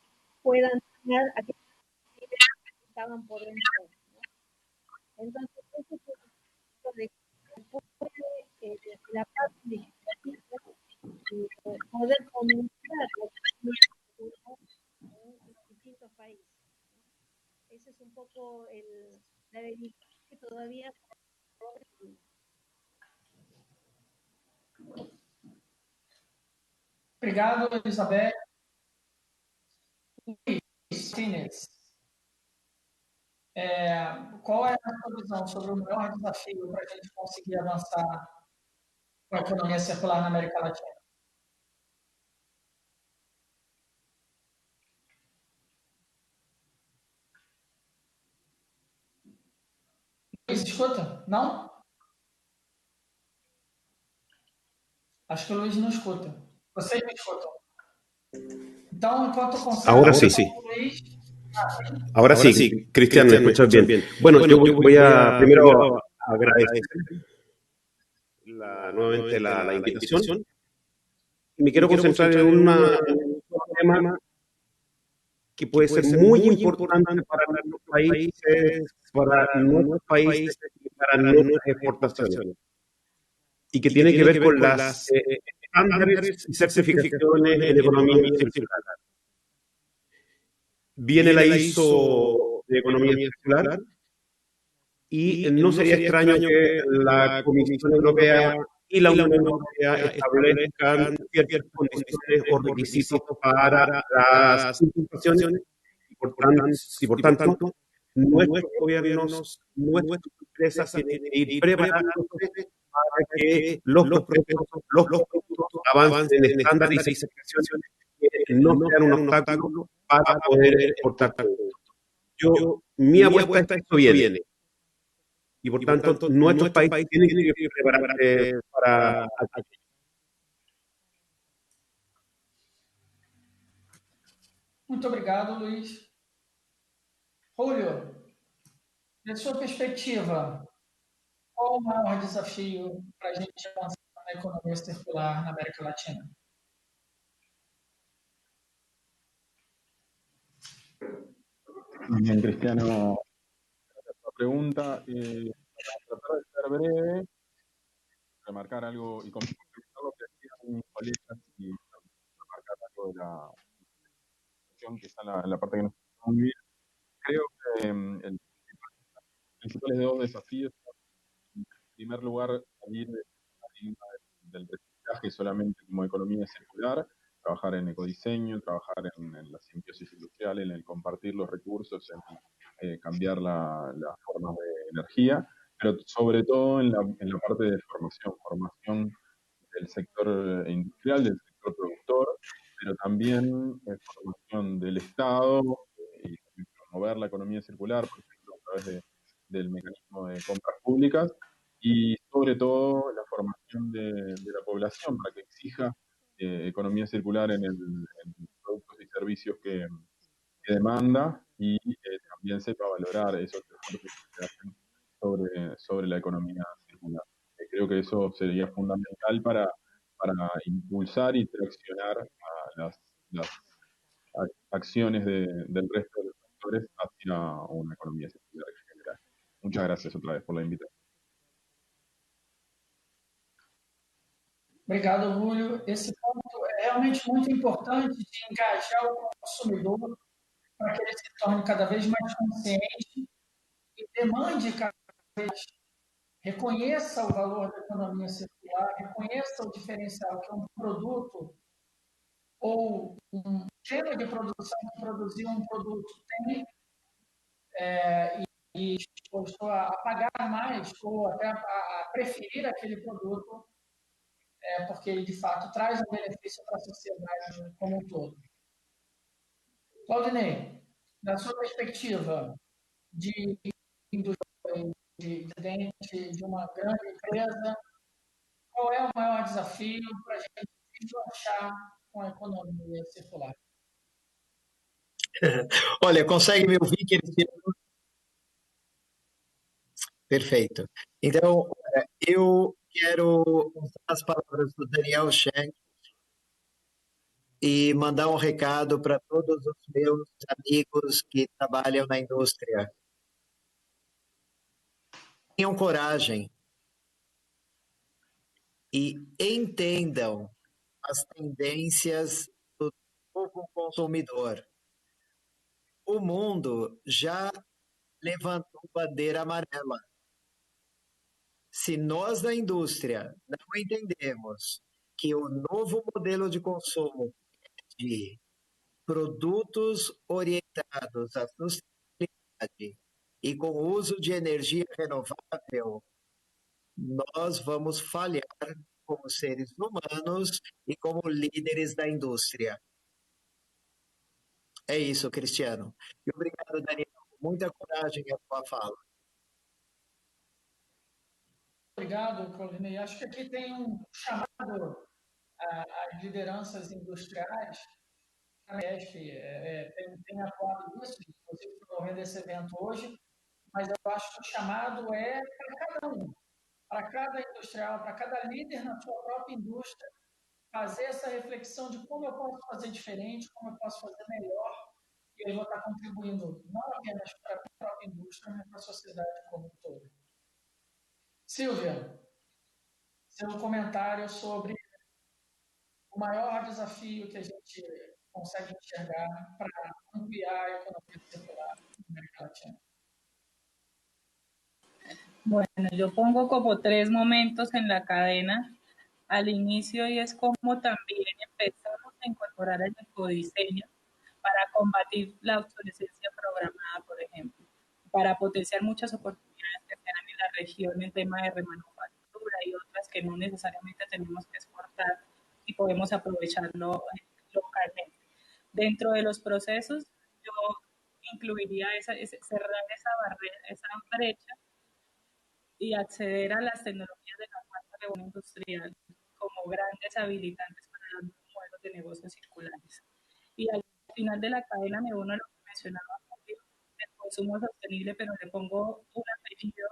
puedan donar a aquellos que estaban por vencer, ¿no? Entonces, eso es lo de la parte legislativa y poder comunicar en distintos países. Ese es un poco la debilidad que todavía.
Obrigado, Elizabeth. Luiz, qual é a sua visão sobre o maior desafio para a gente conseguir avançar com a economia circular na América Latina? Luiz, escuta? Não? Acho que o Luiz não escuta. Vocês me escutam? Então, enquanto consegue...
Ahora sí, sí.
Luiz...
Ahora sí, Cristiano, me escuchas bien. Bueno, yo voy a primero agradecer.
nuevamente la invitación. Y me quiero concentrar en un tema que puede ser muy importante para nuestros países y para nuestras exportaciones. Y que tiene que ver con las estándares y certificaciones en economía circular. Viene la ISO de economía circular y no sería extraño que la Comisión Europea y la Unión Europea establezcan ciertas condiciones o requisitos para las importaciones y por tanto nuestros gobiernos, nuestras empresas tienen que ir preparándose para que los productos avancen en estándares y certificaciones que no sean un obstáculo para poder exportar productos. Mi apuesta es que esto viene. Y por tanto, nuestros países tienen que prepararse para aquello.
Muito obrigado, Luiz. Julio, de sua perspectiva, qual o maior desafio para a gente avançar na economia circular na América Latina?
Bien, Cristiano, gracias por la pregunta. Para tratar de ser breve, remarcar algo y complementar lo que decían mis colegas y remarcar algo de la cuestión que está en la parte que nos está muy bien. Creo que los principales dos desafíos son, en primer lugar, salir del paradigma del reciclaje solamente como economía circular, trabajar en ecodiseño, trabajar en la simbiosis industrial, en el compartir los recursos, en cambiar las formas de energía, pero sobre todo en la parte de formación del sector industrial, del sector productor, pero también formación del Estado y promover la economía circular, por ejemplo, a través del mecanismo de compras públicas, y sobre todo la formación de la población para que exija economía circular en productos y servicios que demanda y también sepa valorar esos esfuerzos que se hacen sobre la economía circular. Creo que eso sería fundamental para impulsar y traccionar a las acciones del resto de los sectores hacia una economía circular en general. Muchas gracias otra vez por la invitación.
Obrigado, Julio. Esse ponto é realmente muito importante de engajar o consumidor para que ele se torne cada vez mais consciente e demande cada vez mais, reconheça o valor da economia circular, reconheça o diferencial que um produto ou um esquema de produção que produziu um produto tem e disposto a pagar mais ou até a preferir aquele produto porque ele, de fato, traz um benefício para a sociedade como um todo. Claudinei, da sua perspectiva de presidente de uma grande empresa, qual é o maior desafio para a gente deslanchar com a economia circular?
Olha, consegue me ouvir, Cristiano? Perfeito. Então, eu quero usar as palavras do Daniel Schenck e mandar um recado para todos os meus amigos que trabalham na indústria. Tenham coragem e entendam as tendências do novo consumidor. O mundo já levantou bandeira amarela. Se nós da indústria não entendemos que o novo modelo de consumo de produtos orientados à sustentabilidade e com o uso de energia renovável, nós vamos falhar como seres humanos e como líderes da indústria. É isso, Cristiano. E obrigado, Daniel. Muita coragem a tua fala.
Obrigado, Claudinei. Acho que aqui tem um chamado às lideranças industriais. A SENAI-SP tem atuado nisso, inclusive promovendo esse evento hoje, mas eu acho que o chamado é para cada um. para cada industrial, para cada líder na sua própria indústria, fazer essa reflexão de como eu posso fazer diferente, como eu posso fazer melhor, e eu vou estar contribuindo não apenas para a própria indústria, mas para a sociedade como um todo. Silvia, seu comentário sobre o maior desafio que a gente consegue enxergar para ampliar a economia circular na América Latina.
Bueno, yo pongo como 3 momentos en la cadena al inicio y es como también empezamos a incorporar el ecodiseño para combatir la obsolescencia programada, por ejemplo, para potenciar muchas oportunidades que se dan en la región en tema de remanufactura y otras que no necesariamente tenemos que exportar y podemos aprovecharlo localmente. Dentro de los procesos, yo incluiría cerrar esa barrera, esa brecha y acceder a las tecnologías de la cuarta revolución industrial como grandes habilitantes para los modelos de negocios circulares. Y al final de la cadena me uno a lo que mencionaba del consumo sostenible, pero le pongo un apellido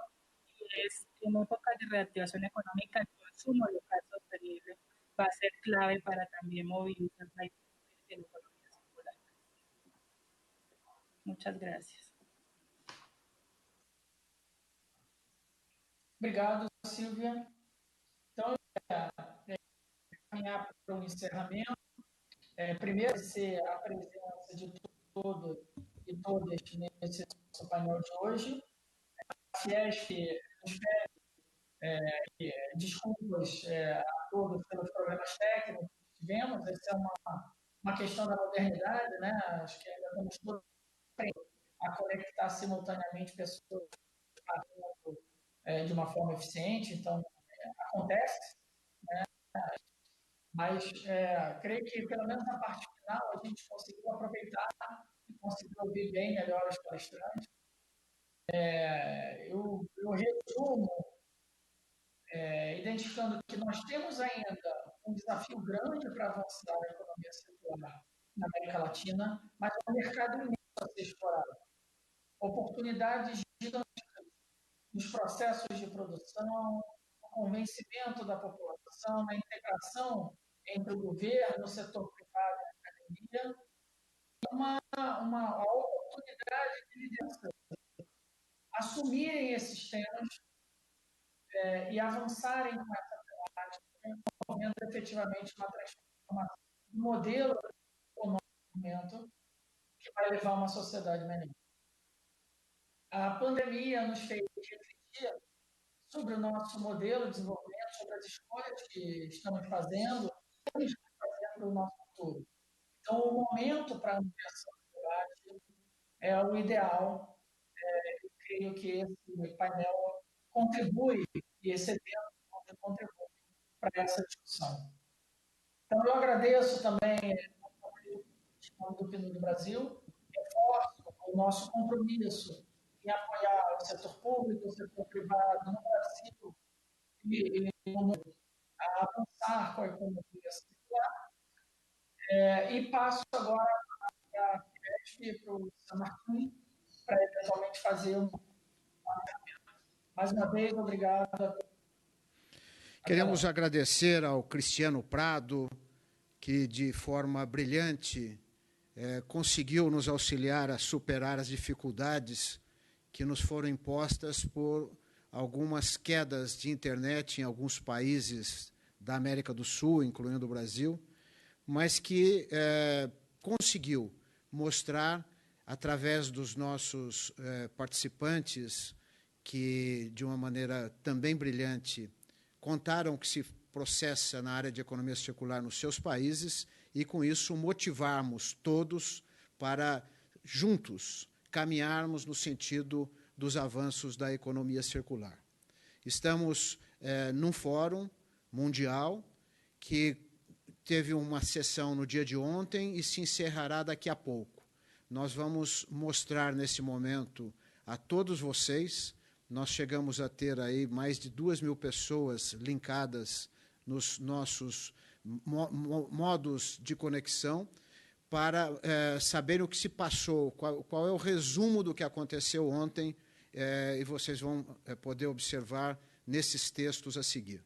y es en épocas de reactivación económica el consumo local sostenible va a ser clave para también movilizar la economía circular. Muchas gracias.
Obrigado, Silvia. Então, caminhar para o encerramento. Primeiro, agradecer a presença de todos e todas nesse nosso painel de hoje. A FIESP nos pede desculpas a todos pelos problemas técnicos que tivemos. Essa é uma questão da modernidade, né? Acho que ainda estamos todos a conectar simultaneamente pessoas de uma forma eficiente, então acontece, né? Mas creio que pelo menos na parte final a gente conseguiu aproveitar e conseguiu ouvir bem melhor os palestrantes. Eu resumo identificando que nós temos ainda um desafio grande para avançar a economia circular na América Latina, mas é um mercado imenso a ser explorado. Oportunidades gigantescas nos processos de produção, no convencimento da população, na integração entre o governo, o setor privado e a academia, uma oportunidade de liderança assumirem esses temas e avançarem com essa temática, promovendo efetivamente uma transformação do modelo econômico que vai levar a uma sociedade melhor. A pandemia nos fez refletir sobre o nosso modelo de desenvolvimento, sobre as escolhas que estamos fazendo, o nosso futuro. Então, o momento para a ampliação do debate é o ideal. Eu creio que esse painel contribui, e esse evento contribui para essa discussão. Então, eu agradeço também ao do PNUD do Brasil, reforço o nosso compromisso em apoiar o setor público, o setor privado no Brasil e no mundo a avançar com a economia circular. E passo agora para a FIESP, para o Samartim, para eventualmente fazer um mais uma vez, obrigado.
Queremos agradecer ao Cristiano Prado, que de forma brilhante conseguiu nos auxiliar a superar as dificuldades que nos foram impostas por algumas quedas de internet em alguns países da América do Sul, incluindo o Brasil, mas que conseguiu mostrar, através dos nossos participantes, que, de uma maneira também brilhante, contaram o que se processa na área de economia circular nos seus países e, com isso, motivarmos todos para, juntos, caminharmos no sentido dos avanços da economia circular. Estamos num fórum mundial que teve uma sessão no dia de ontem e se encerrará daqui a pouco. Nós vamos mostrar nesse momento a todos vocês. Nós chegamos a ter aí mais de 2.000 pessoas linkadas nos nossos modos de conexão para saberem o que se passou, qual é o resumo do que aconteceu ontem, e vocês vão poder observar nesses textos a seguir.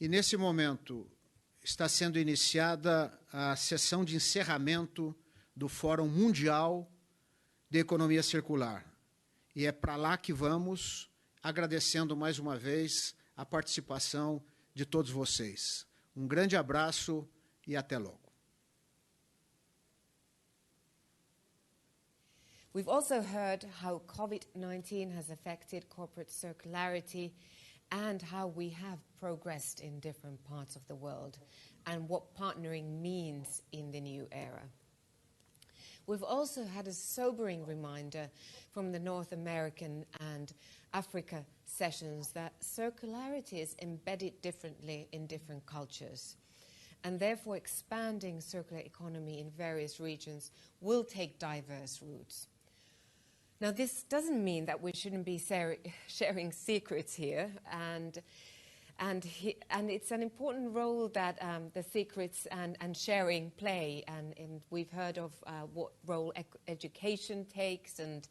E, nesse momento, está sendo iniciada a sessão de encerramento do Fórum Mundial de Economia Circular. E é para lá que vamos, agradecendo mais uma vez a participação de todos vocês. Um grande abraço e até logo.
We've also heard how COVID-19 has affected corporate circularity and how we have progressed in different parts of the world and what partnering means in the new era. We've also had a sobering reminder from the North American and Africa sessions that circularity is embedded differently in different cultures, and therefore expanding circular economy in various regions will take diverse routes. Now, this doesn't mean that we shouldn't be sharing secrets here, and it's an important role that the secrets and sharing play, and we've heard of what role education takes and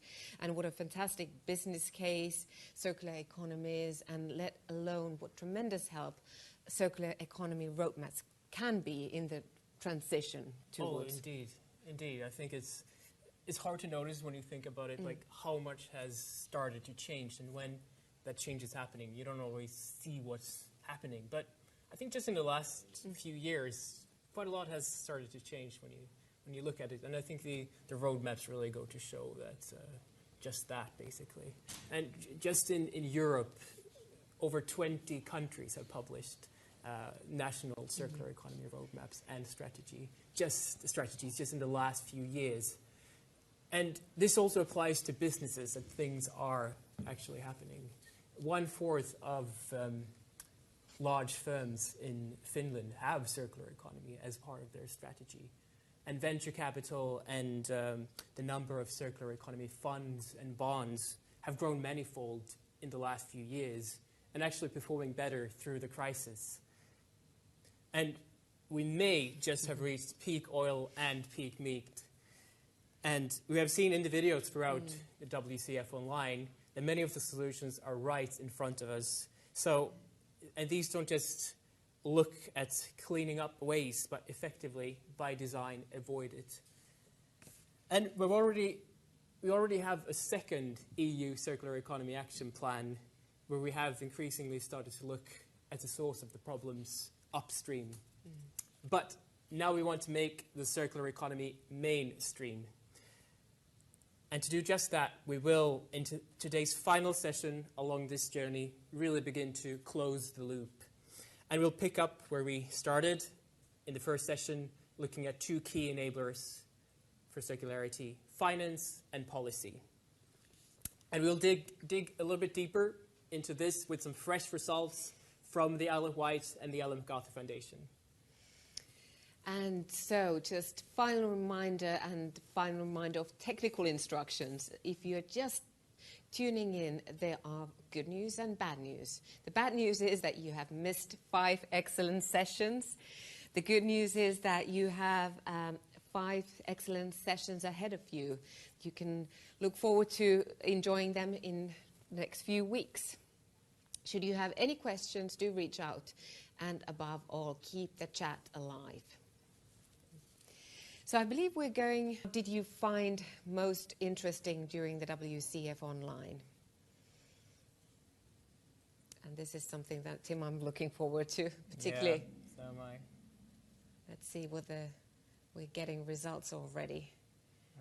what a fantastic business case circular economy is, and let alone what tremendous help circular economy roadmaps can be in the transition towards.
Oh, indeed. I think it's hard to notice when you think about it, like how much has started to change, and when that change is happening, you don't always see what's happening. But I think just in the last few years, quite a lot has started to change when you look at it, and I think the roadmaps really go to show that just that, basically. And just in Europe, over 20 countries have published national circular economy roadmaps and strategies just in the last few years. And this also applies to businesses, that things are actually happening. 1/4 of large firms in Finland have circular economy as part of their strategy. And venture capital and the number of circular economy funds and bonds have grown manifold in the last few years, and actually performing better through the crisis. And we may just have reached peak oil and peak meat. And we have seen in the videos throughout the WCEFonline that many of the solutions are right in front of us. So, and these don't just look at cleaning up waste, but effectively, by design, avoid it. And we already have a second EU Circular Economy Action Plan, where we have increasingly started to look at the source of the problems upstream. But now we want to make the circular economy mainstream. And to do just that, we will, in today's final session along this journey, really begin to close the loop. And we'll pick up where we started in the first session, looking at 2 key enablers for circularity: finance and policy. And we'll dig a little bit deeper into this with some fresh results from the Ellen White and the Ellen MacArthur Foundation.
And so, just final reminder of technical instructions. If you're just tuning in, there are good news and bad news. The bad news is that you have missed 5 excellent sessions. The good news is that you have 5 excellent sessions ahead of you. You can look forward to enjoying them in the next few weeks. Should you have any questions, do reach out. And above all, keep the chat alive. So I believe we're going, what did you find most interesting during the WCEFonline? And this is something that, Tim, I'm looking forward to, particularly.
Yeah, so am I.
Let's see whether we're getting results already.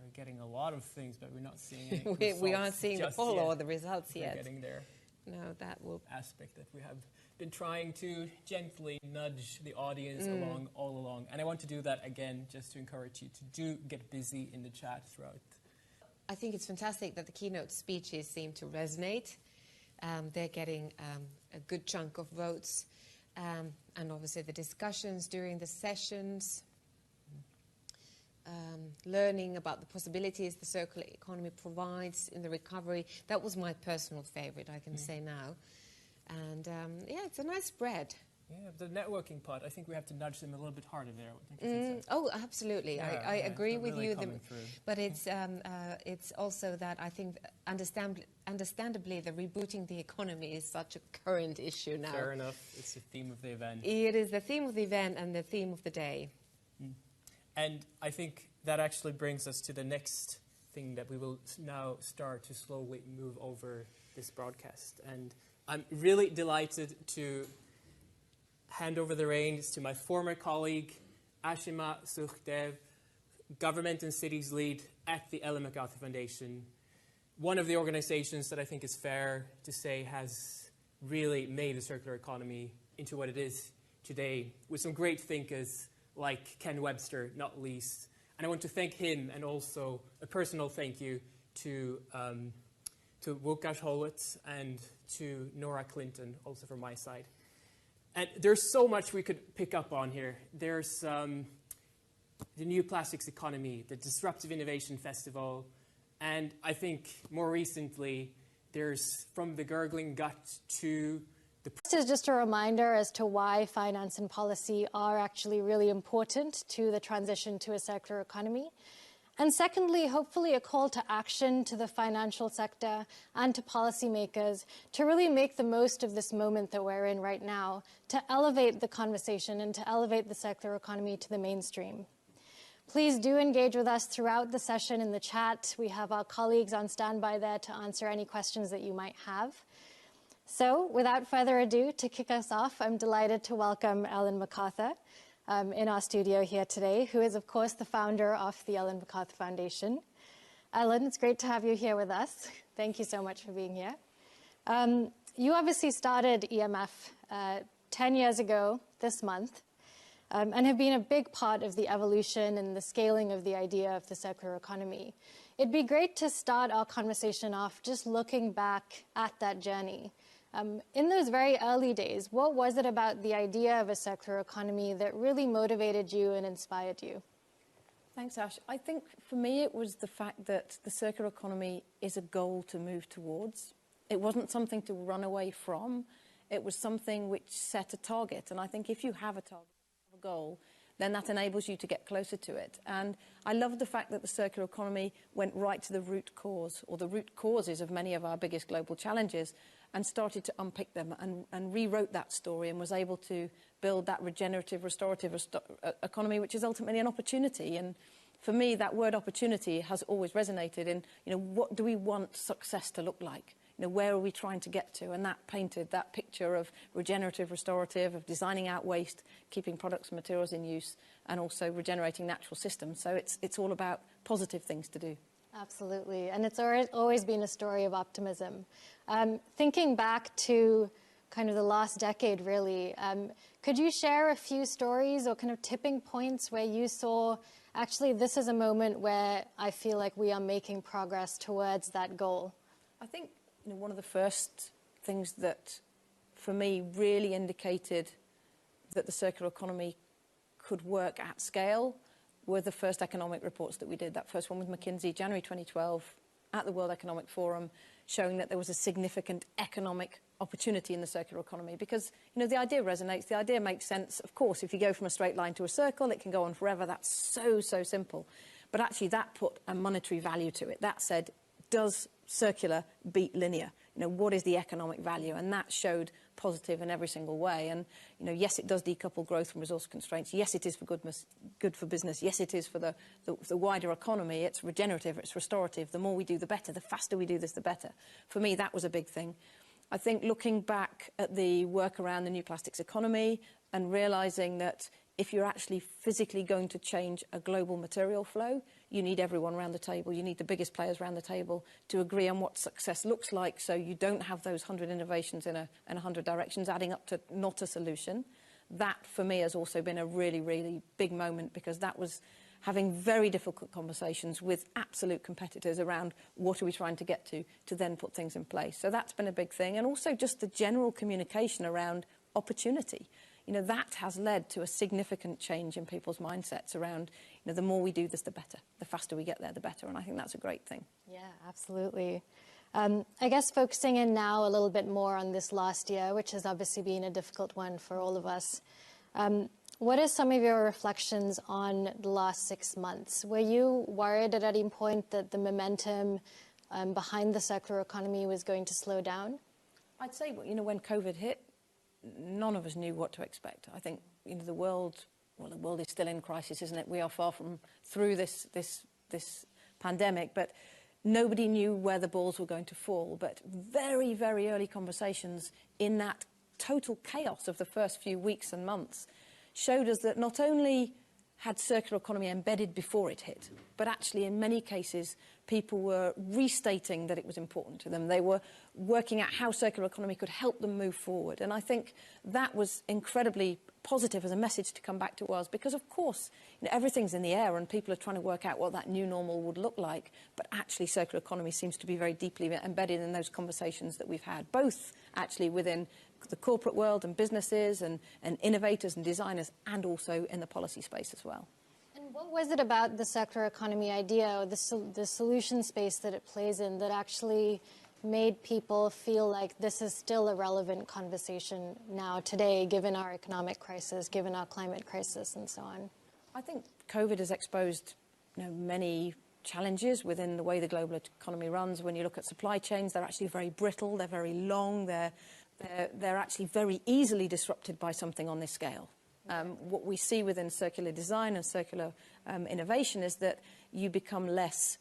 We're getting a lot of things, but we're not seeing any results.
We aren't seeing the full or the results yet.
We're getting there.
No, that will...
Aspect that we have been trying to gently nudge the audience along all along. And I want to do that again, just to encourage you to do get busy in the chat throughout.
I think it's fantastic that the keynote speeches seem to resonate. They're getting a good chunk of votes. And obviously the discussions during the sessions, learning about the possibilities the circular economy provides in the recovery. That was my personal favorite, I can say now. And yeah, it's a nice spread.
Yeah, the networking part, I think we have to nudge them a little bit harder there.
Oh, absolutely.
Yeah,
I agree with
really
you.
But
it's also that I think understandably the rebooting the economy is such a current issue now.
Fair enough. It's the theme of the event.
It is the theme of the event and the theme of the day.
And I think that actually brings us to the next thing that we will now start to slowly move over this broadcast. And I'm really delighted to hand over the reins to my former colleague, Ashima Sukhdev, Government and Cities Lead at the Ellen MacArthur Foundation, one of the organizations that I think is fair to say has really made the circular economy into what it is today, with some great thinkers like Ken Webster, not least. And I want to thank him, and also a personal thank you to Łukasz Holwitz and to Nora Clinton, also from my side. And there's so much we could pick up on here. There's the New Plastics Economy, the Disruptive Innovation Festival, and I think more recently, there's From the Gurgling Gut to the...
This is just a reminder as to why finance and policy are actually really important to the transition to a circular economy. And secondly, hopefully a call to action to the financial sector and to policymakers to really make the most of this moment that we're in right now, to elevate the conversation and to elevate the circular economy to the mainstream. Please do engage with us throughout the session in the chat. We have our colleagues on standby there to answer any questions that you might have. So without further ado, to kick us off, I'm delighted to welcome Ellen MacArthur in our studio here today, who is, of course, the founder of the Ellen MacArthur Foundation. Ellen, it's great to have you here with us. Thank you so much for being here. You obviously started EMF 10 years ago this month and have been a big part of the evolution and the scaling of the idea of the circular economy. It'd be great to start our conversation off just looking back at that journey. In those very early days, what was it about the idea of a circular economy that really motivated you and inspired you?
Thanks, Ash. I think for me it was the fact that the circular economy is a goal to move towards. It wasn't something to run away from. It was something which set a target. And I think if you have a target, a goal, then that enables you to get closer to it. And I love the fact that the circular economy went right to the root cause, or the root causes of many of our biggest global challenges, and started to unpick them and rewrote that story and was able to build that regenerative, restorative economy, which is ultimately an opportunity. And for me, that word opportunity has always resonated in, what do we want success to look like? Where are we trying to get to? And that painted that picture of regenerative, restorative, of designing out waste, keeping products and materials in use, and also regenerating natural systems. So it's all about positive things to do.
Absolutely. And it's always been a story of optimism. Thinking back to kind of the last decade, really, could you share a few stories or kind of tipping points where you saw, actually, this is a moment where I feel like we are making progress towards that goal?
I think one of the first things that, for me, really indicated that the circular economy could work at scale were the first economic reports that we did. That first one with McKinsey, January 2012, at the World Economic Forum, showing that there was a significant economic opportunity in the circular economy. Because, the idea resonates, the idea makes sense. Of course, if you go from a straight line to a circle, it can go on forever. That's so, so simple. But actually, that put a monetary value to it. That said, does circular beat linear? What is the economic value? And that showed positive in every single way. And, yes, it does decouple growth from resource constraints. Yes, it is for good for business. Yes, it is for the wider economy. It's regenerative, it's restorative. The more we do, the better. The faster we do this, the better. For me, that was a big thing. I think looking back at the work around the new plastics economy and realising that if you're actually physically going to change a global material flow, you need everyone around the table. You need the biggest players around the table to agree on what success looks like, so you don't have those 100 innovations in 100 directions adding up to not a solution. That, for me, has also been a really, really big moment, because that was having very difficult conversations with absolute competitors around what are we trying to get to then put things in place. So that's been a big thing. And also just the general communication around opportunity. That has led to a significant change in people's mindsets around, the more we do this, the better. The faster we get there, the better. And I think that's a great thing.
Yeah, absolutely. I guess focusing in now a little bit more on this last year, which has obviously been a difficult one for all of us. What are some of your reflections on the last 6 months? Were you worried at any point that the momentum behind the circular economy was going to slow down?
I'd say, when COVID hit, none of us knew what to expect. I think, the world is still in crisis, isn't it? We are far from through this pandemic, but nobody knew where the balls were going to fall. But very, very early conversations in that total chaos of the first few weeks and months showed us that not only had circular economy embedded before it hit, but actually in many cases people were restating that it was important to them. They were working out how circular economy could help them move forward. And I think that was incredibly positive as a message to come back to us, because of course everything's in the air and people are trying to work out what that new normal would look like. But actually circular economy seems to be very deeply embedded in those conversations that we've had, both actually within the corporate world and businesses and innovators and designers, and also in the policy space as well.
And what was it about the circular economy idea, or the solution space that it plays in, that actually made people feel like this is still a relevant conversation now today, given our economic crisis, given our climate crisis, and so on?
I think COVID has exposed many challenges within the way the global economy runs. When you look at supply chains, they're actually very brittle, they're very long, they're actually very easily disrupted by something on this scale. What we see within circular design and circular innovation is that you become less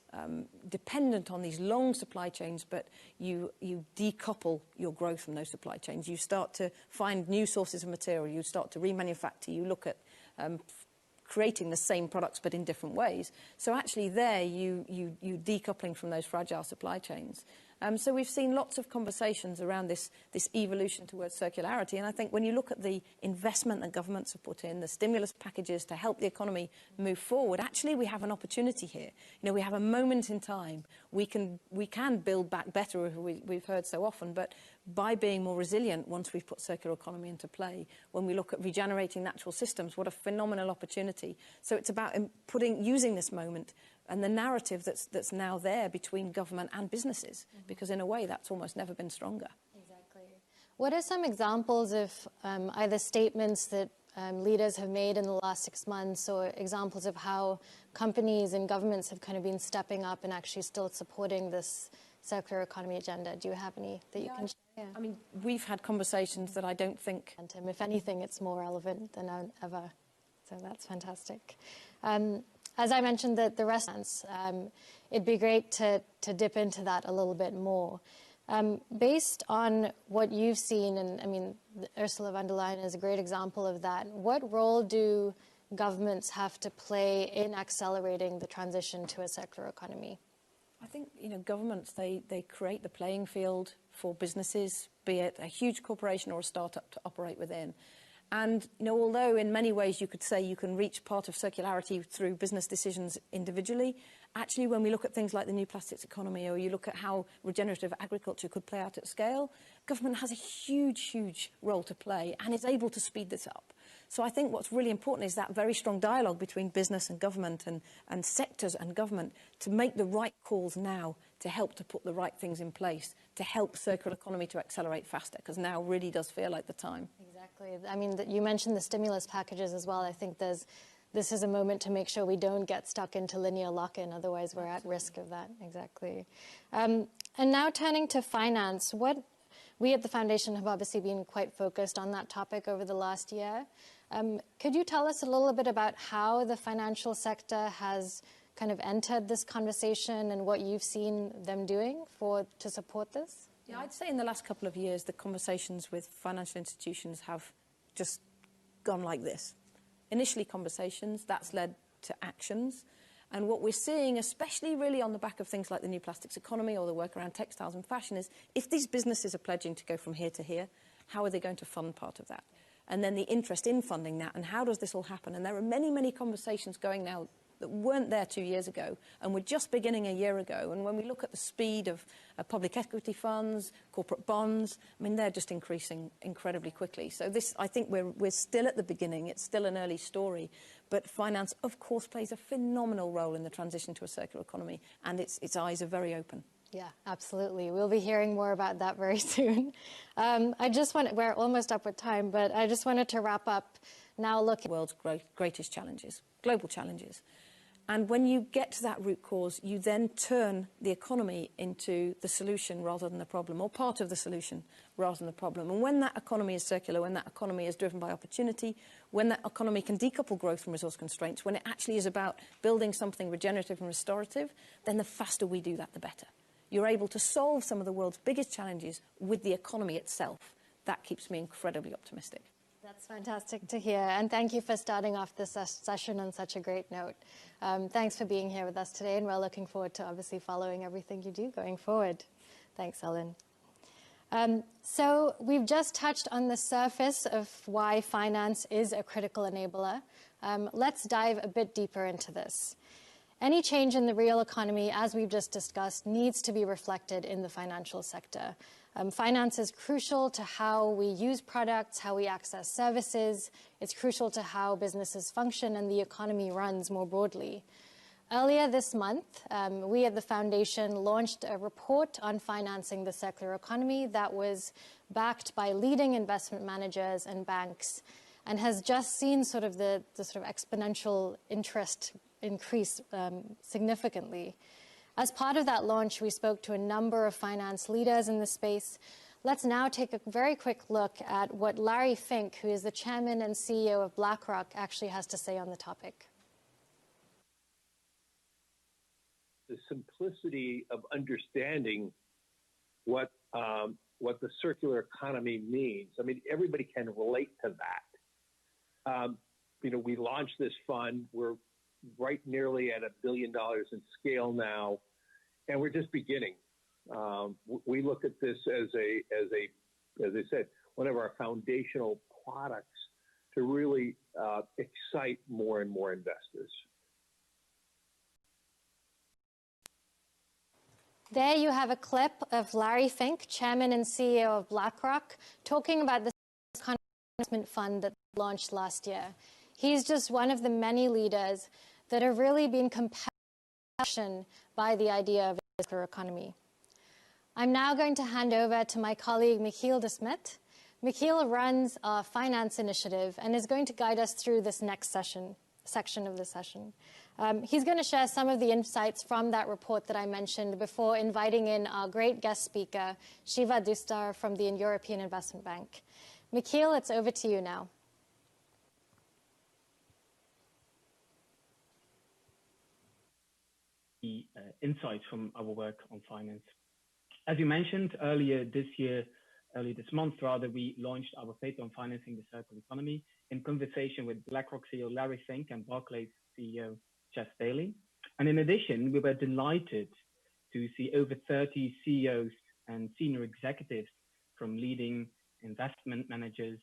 dependent on these long supply chains, but you decouple your growth from those supply chains. You start to find new sources of material, you start to remanufacture, you look at creating the same products but in different ways. So actually there you decoupling from those fragile supply chains. So we've seen lots of conversations around this evolution towards circularity. And I think when you look at the investment that governments have put in, the stimulus packages to help the economy move forward, actually we have an opportunity here. We have a moment in time. We can build back better, as we've heard so often, but by being more resilient once we've put circular economy into play. When we look at regenerating natural systems, what a phenomenal opportunity. So it's about using this moment and the narrative that's now there between government and businesses, because in a way that's almost never been stronger.
Exactly. What are some examples of either statements that leaders have made in the last 6 months, or examples of how companies and governments have kind of been stepping up and actually still supporting this circular economy agenda? Do you have any that you can share?
I mean, we've had conversations that I don't think...
And if anything, it's more relevant than ever. So that's fantastic. As I mentioned, the restaurants, it'd be great to dip into that a little bit more. Based on what you've seen, and I mean, Ursula von der Leyen is a great example of that, what role do governments have to play in accelerating the transition to a circular economy?
I think, governments, they create the playing field for businesses, be it a huge corporation or a startup, to operate within. And although in many ways you could say you can reach part of circularity through business decisions individually, actually when we look at things like the new plastics economy, or you look at how regenerative agriculture could play out at scale, government has a huge, huge role to play and is able to speed this up. So I think what's really important is that very strong dialogue between business and government and sectors and government to make the right calls now to help to put the right things in place to help circular economy to accelerate faster, because now really does feel like the time.
Exactly. I mean, you mentioned the stimulus packages as well. I think this is a moment to make sure we don't get stuck into linear lock-in, otherwise we're at risk of that. Exactly. And now turning to finance, we at the Foundation have obviously been quite focused on that topic over the last year. Could you tell us a little bit about how the financial sector has kind of entered this conversation and what you've seen them doing to support this?
Yeah, I'd say in the last couple of years, the conversations with financial institutions have just gone like this. Initially conversations, that's led to actions. And what we're seeing, especially really on the back of things like the new plastics economy or the work around textiles and fashion, is if these businesses are pledging to go from here to here, how are they going to fund part of that? And then the interest in funding that, and how does this all happen? And there are many, many conversations going now that weren't there 2 years ago and were just beginning a year ago. And when we look at the speed of public equity funds, corporate bonds, I mean, they're just increasing incredibly quickly. So this, I think we're still at the beginning. It's still an early story. But finance, of course, plays a phenomenal role in the transition to a circular economy, and its eyes are very open.
Yeah, absolutely. We'll be hearing more about that very soon. We're almost up with time, but I just wanted to wrap up now looking at
the world's greatest challenges, global challenges. And when you get to that root cause, you then turn the economy into the solution rather than the problem, or part of the solution rather than the problem. And when that economy is circular, when that economy is driven by opportunity, when that economy can decouple growth from resource constraints, when it actually is about building something regenerative and restorative, then the faster we do that, the better. You're able to solve some of the world's biggest challenges with the economy itself. That keeps me incredibly optimistic.
That's fantastic to hear. And thank you for starting off this session on such a great note. Thanks for being here with us today, and we're looking forward to obviously following everything you do going forward. Thanks, Ellen. So we've just touched on the surface of why finance is a critical enabler. Let's dive a bit deeper into this. Any change in the real economy, as we've just discussed, needs to be reflected in the financial sector. Finance is crucial to how we use products, how we access services. It's crucial to how businesses function and the economy runs more broadly. Earlier this month, we at the Foundation launched a report on financing the circular economy that was backed by leading investment managers and banks, and has just seen sort of the sort of exponential interest increase significantly. As part of that launch, we spoke to a number of finance leaders in the space. Let's now take a very quick look at what Larry Fink, who is the chairman and CEO of BlackRock, actually has to say on the topic.
The simplicity of understanding what the circular economy means. I mean, everybody can relate to that. We launched this fund. We're right nearly at $1 billion in scale now, and we're just beginning. We look at this as I said, one of our foundational products to really excite more and more investors.
There you have a clip of Larry Fink, chairman and CEO of BlackRock, talking about the investment fund that launched last year. He's just one of the many leaders that have really been compelled by the idea of a circular economy. I'm now going to hand over to my colleague, Michiel de Smet. Michiel runs our finance initiative and is going to guide us through this next section of the session. He's going to share some of the insights from that report that I mentioned before inviting in our great guest speaker, Shiva Dustar from the European Investment Bank. Michiel, it's over to you now.
The insights from our work on finance. As you mentioned earlier this month, we launched our paper on financing the circular economy in conversation with BlackRock CEO Larry Fink and Barclays CEO Jeff Bailey. And in addition, we were delighted to see over 30 CEOs and senior executives from leading investment managers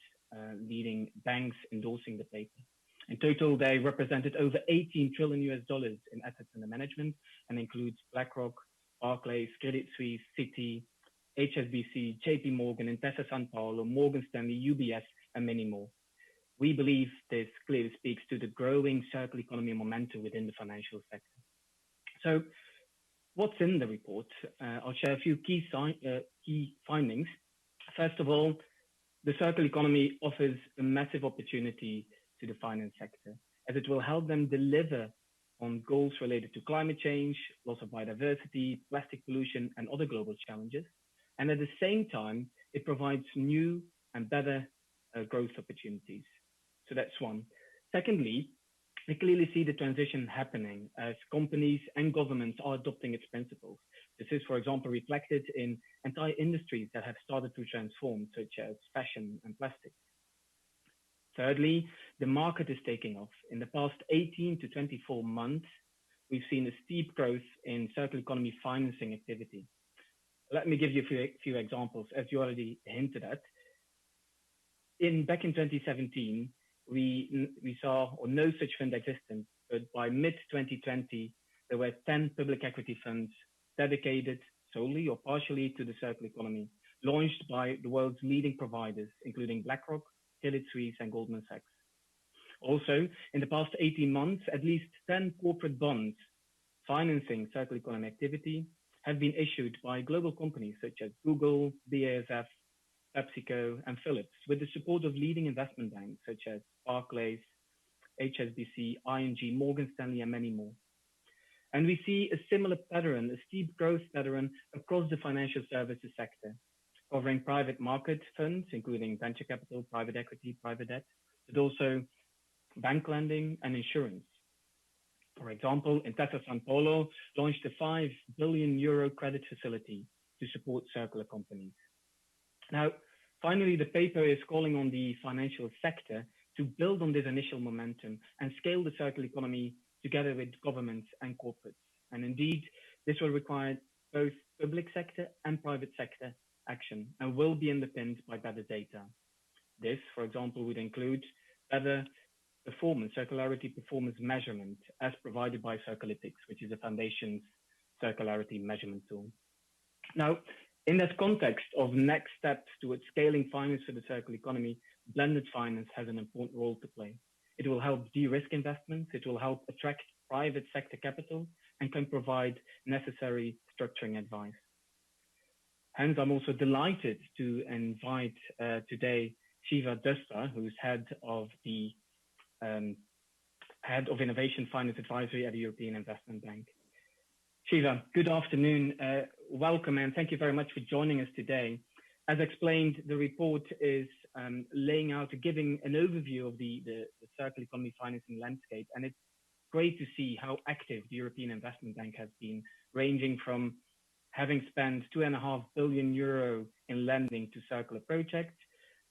leading banks endorsing the paper. In total, they represented over $18 trillion in assets under management and includes BlackRock, Barclays, Credit Suisse, Citi, HSBC, JP Morgan, Intesa Sanpaolo, Morgan Stanley, UBS, and many more. We believe this clearly speaks to the growing circular economy momentum within the financial sector. So what's in the report? I'll share a few key findings. First of all, the circular economy offers a massive opportunity to the finance sector, as it will help them deliver on goals related to climate change, loss of biodiversity, plastic pollution, and other global challenges. And at the same time, it provides new and better growth opportunities. So that's one. Secondly, we clearly see the transition happening as companies and governments are adopting its principles. This is, for example, reflected in entire industries that have started to transform, such as fashion and plastics. Thirdly, the market is taking off. In the past 18 to 24 months, we've seen a steep growth in circular economy financing activity. Let me give you a few examples, as you already hinted at. Back in 2017, we saw or no such fund existed, but by mid-2020, there were 10 public equity funds dedicated solely or partially to the circular economy, launched by the world's leading providers, including BlackRock, Credit Suisse, and Goldman Sachs. Also, in the past 18 months, at least 10 corporate bonds financing circular economy activity have been issued by global companies such as Google, BASF, PepsiCo, and Philips, with the support of leading investment banks such as Barclays, HSBC, ING, Morgan Stanley, and many more. And we see a similar pattern, a steep growth pattern across the financial services sector, covering private market funds, including venture capital, private equity, private debt, but also bank lending and insurance. For example, Intesa Sanpaolo launched a €5 billion credit facility to support circular companies. Now, finally, the paper is calling on the financial sector to build on this initial momentum and scale the circular economy together with governments and corporates. And indeed, this will require both public sector and private sector action and will be underpinned by better data. This, for example, would include better performance, circularity performance measurement as provided by Circulytics, which is the Foundation's circularity measurement tool. Now, in that context of next steps towards scaling finance for the circular economy, blended finance has an important role to play. It will help de-risk investments, it will help attract private sector capital, and can provide necessary structuring advice. Hence, I'm also delighted to invite today Shiva Dutta, who's head of Innovation Finance Advisory at the European Investment Bank. Shiva, good afternoon. Welcome, and thank you very much for joining us today. As explained, the report is laying out, giving an overview of the circular economy financing landscape, and it's great to see how active the European Investment Bank has been, ranging from having spent €2.5 billion in lending to circular projects,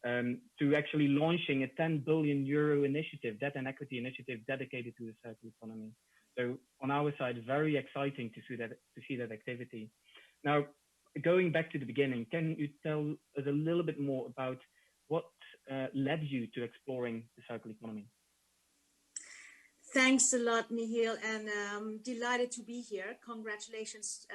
to actually launching a €10 billion initiative, debt and equity initiative dedicated to the circular economy. So on our side, very exciting to see that activity. Now, going back to the beginning, can you tell us a little bit more about what led you to exploring the circular economy?
Thanks a lot, Nihil, and I'm delighted to be here. Congratulations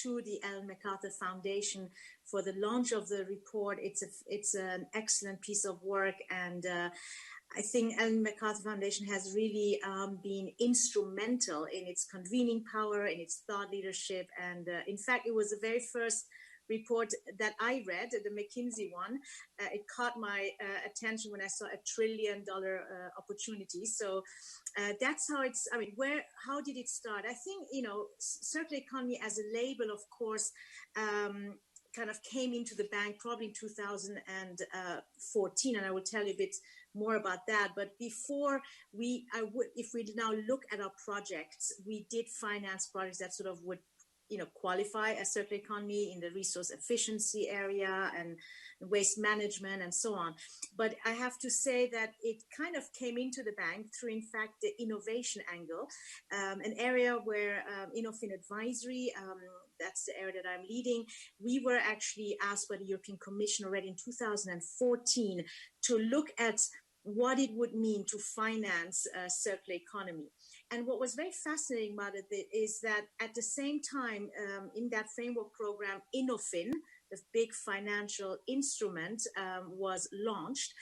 to the Ellen MacArthur Foundation for the launch of the report. It's an excellent piece of work, and I think Ellen MacArthur Foundation has really been instrumental in its convening power, in its thought leadership, and in fact, it was the very first report that I read, the McKinsey one. It caught my attention when I saw $1 trillion opportunity. So that's how it's, how did it start? I think, circular economy as a label, of course, kind of came into the bank probably in 2014, and I will tell you a bit more about that. But before if we now look at our projects, we did finance projects that sort of would qualify as circular economy in the resource efficiency area and waste management and so on. But I have to say that it kind of came into the bank through, in fact, the innovation angle, an area where Innofin Advisory that's the area that I'm leading. We were actually asked by the European Commission already in 2014 to look at what it would mean to finance a circular economy. And what was very fascinating about it is that at the same time, in that framework program, Innofin, the big financial instrument, was launched.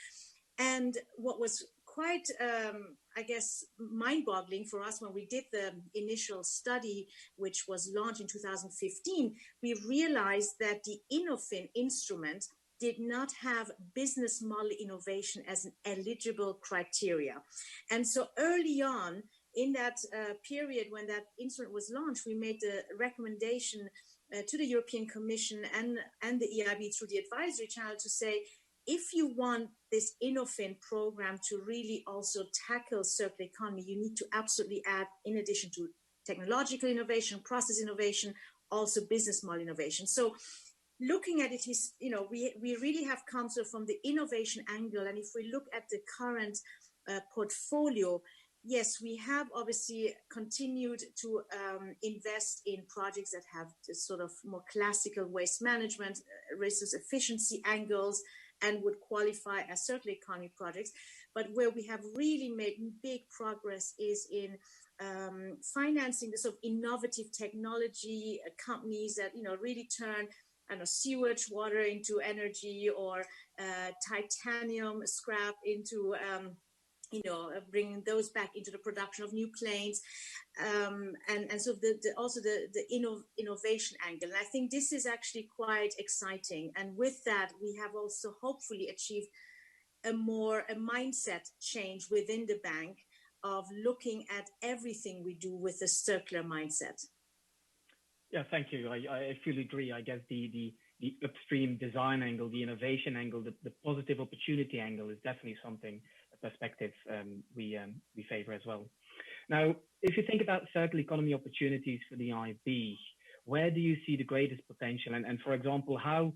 And what was quite, I guess, mind-boggling for us when we did the initial study, which was launched in 2015, we realized that the Innofin instrument did not have business model innovation as an eligible criteria. And so early on in that period when that instrument was launched, we made the recommendation to the European Commission and the EIB through the advisory channel to say, if you want this Innofin program to really also tackle circular economy, you need to absolutely add, in addition to technological innovation, process innovation, also business model innovation. So looking at it, we really have come from the innovation angle. And if we look at the current portfolio, yes, we have obviously continued to invest in projects that have this sort of more classical waste management, resource efficiency angles, and would qualify as circular economy projects. But where we have really made big progress is in financing the sort of innovative technology companies that really turn sewage water into energy, or titanium scrap into bringing those back into the production of new planes, and so the innovation angle. And I think this is actually quite exciting. And with that, we have also hopefully achieved a mindset change within the bank of looking at everything we do with a circular mindset.
Yeah, thank you. I fully agree. I guess the upstream design angle, the innovation angle, the positive opportunity angle is definitely something, a perspective we favor as well. Now, if you think about circular economy opportunities for the IB, where do you see the greatest potential? And for example, how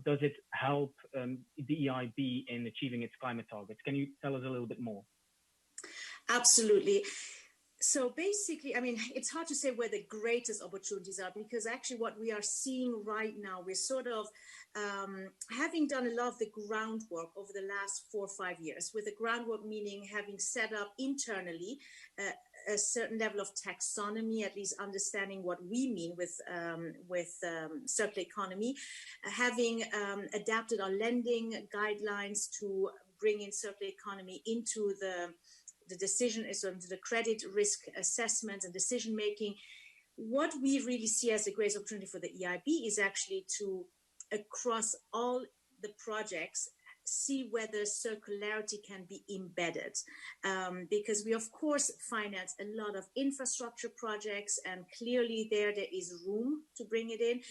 does it help the EIB in achieving its climate targets? Can you tell us a little bit more?
Absolutely. So basically, I mean, it's hard to say where the greatest opportunities are, because actually what we are seeing right now, we're sort of having done a lot of the groundwork over the last 4 or 5 years, with the groundwork meaning having set up internally a certain level of taxonomy, at least understanding what we mean with circular economy, having adapted our lending guidelines to bring in circular economy into the decision is on the credit risk assessment and decision making. What we really see as the greatest opportunity for the EIB is actually to, across all the projects, see whether circularity can be embedded, because we of course finance a lot of infrastructure projects, and clearly there is room to bring it in.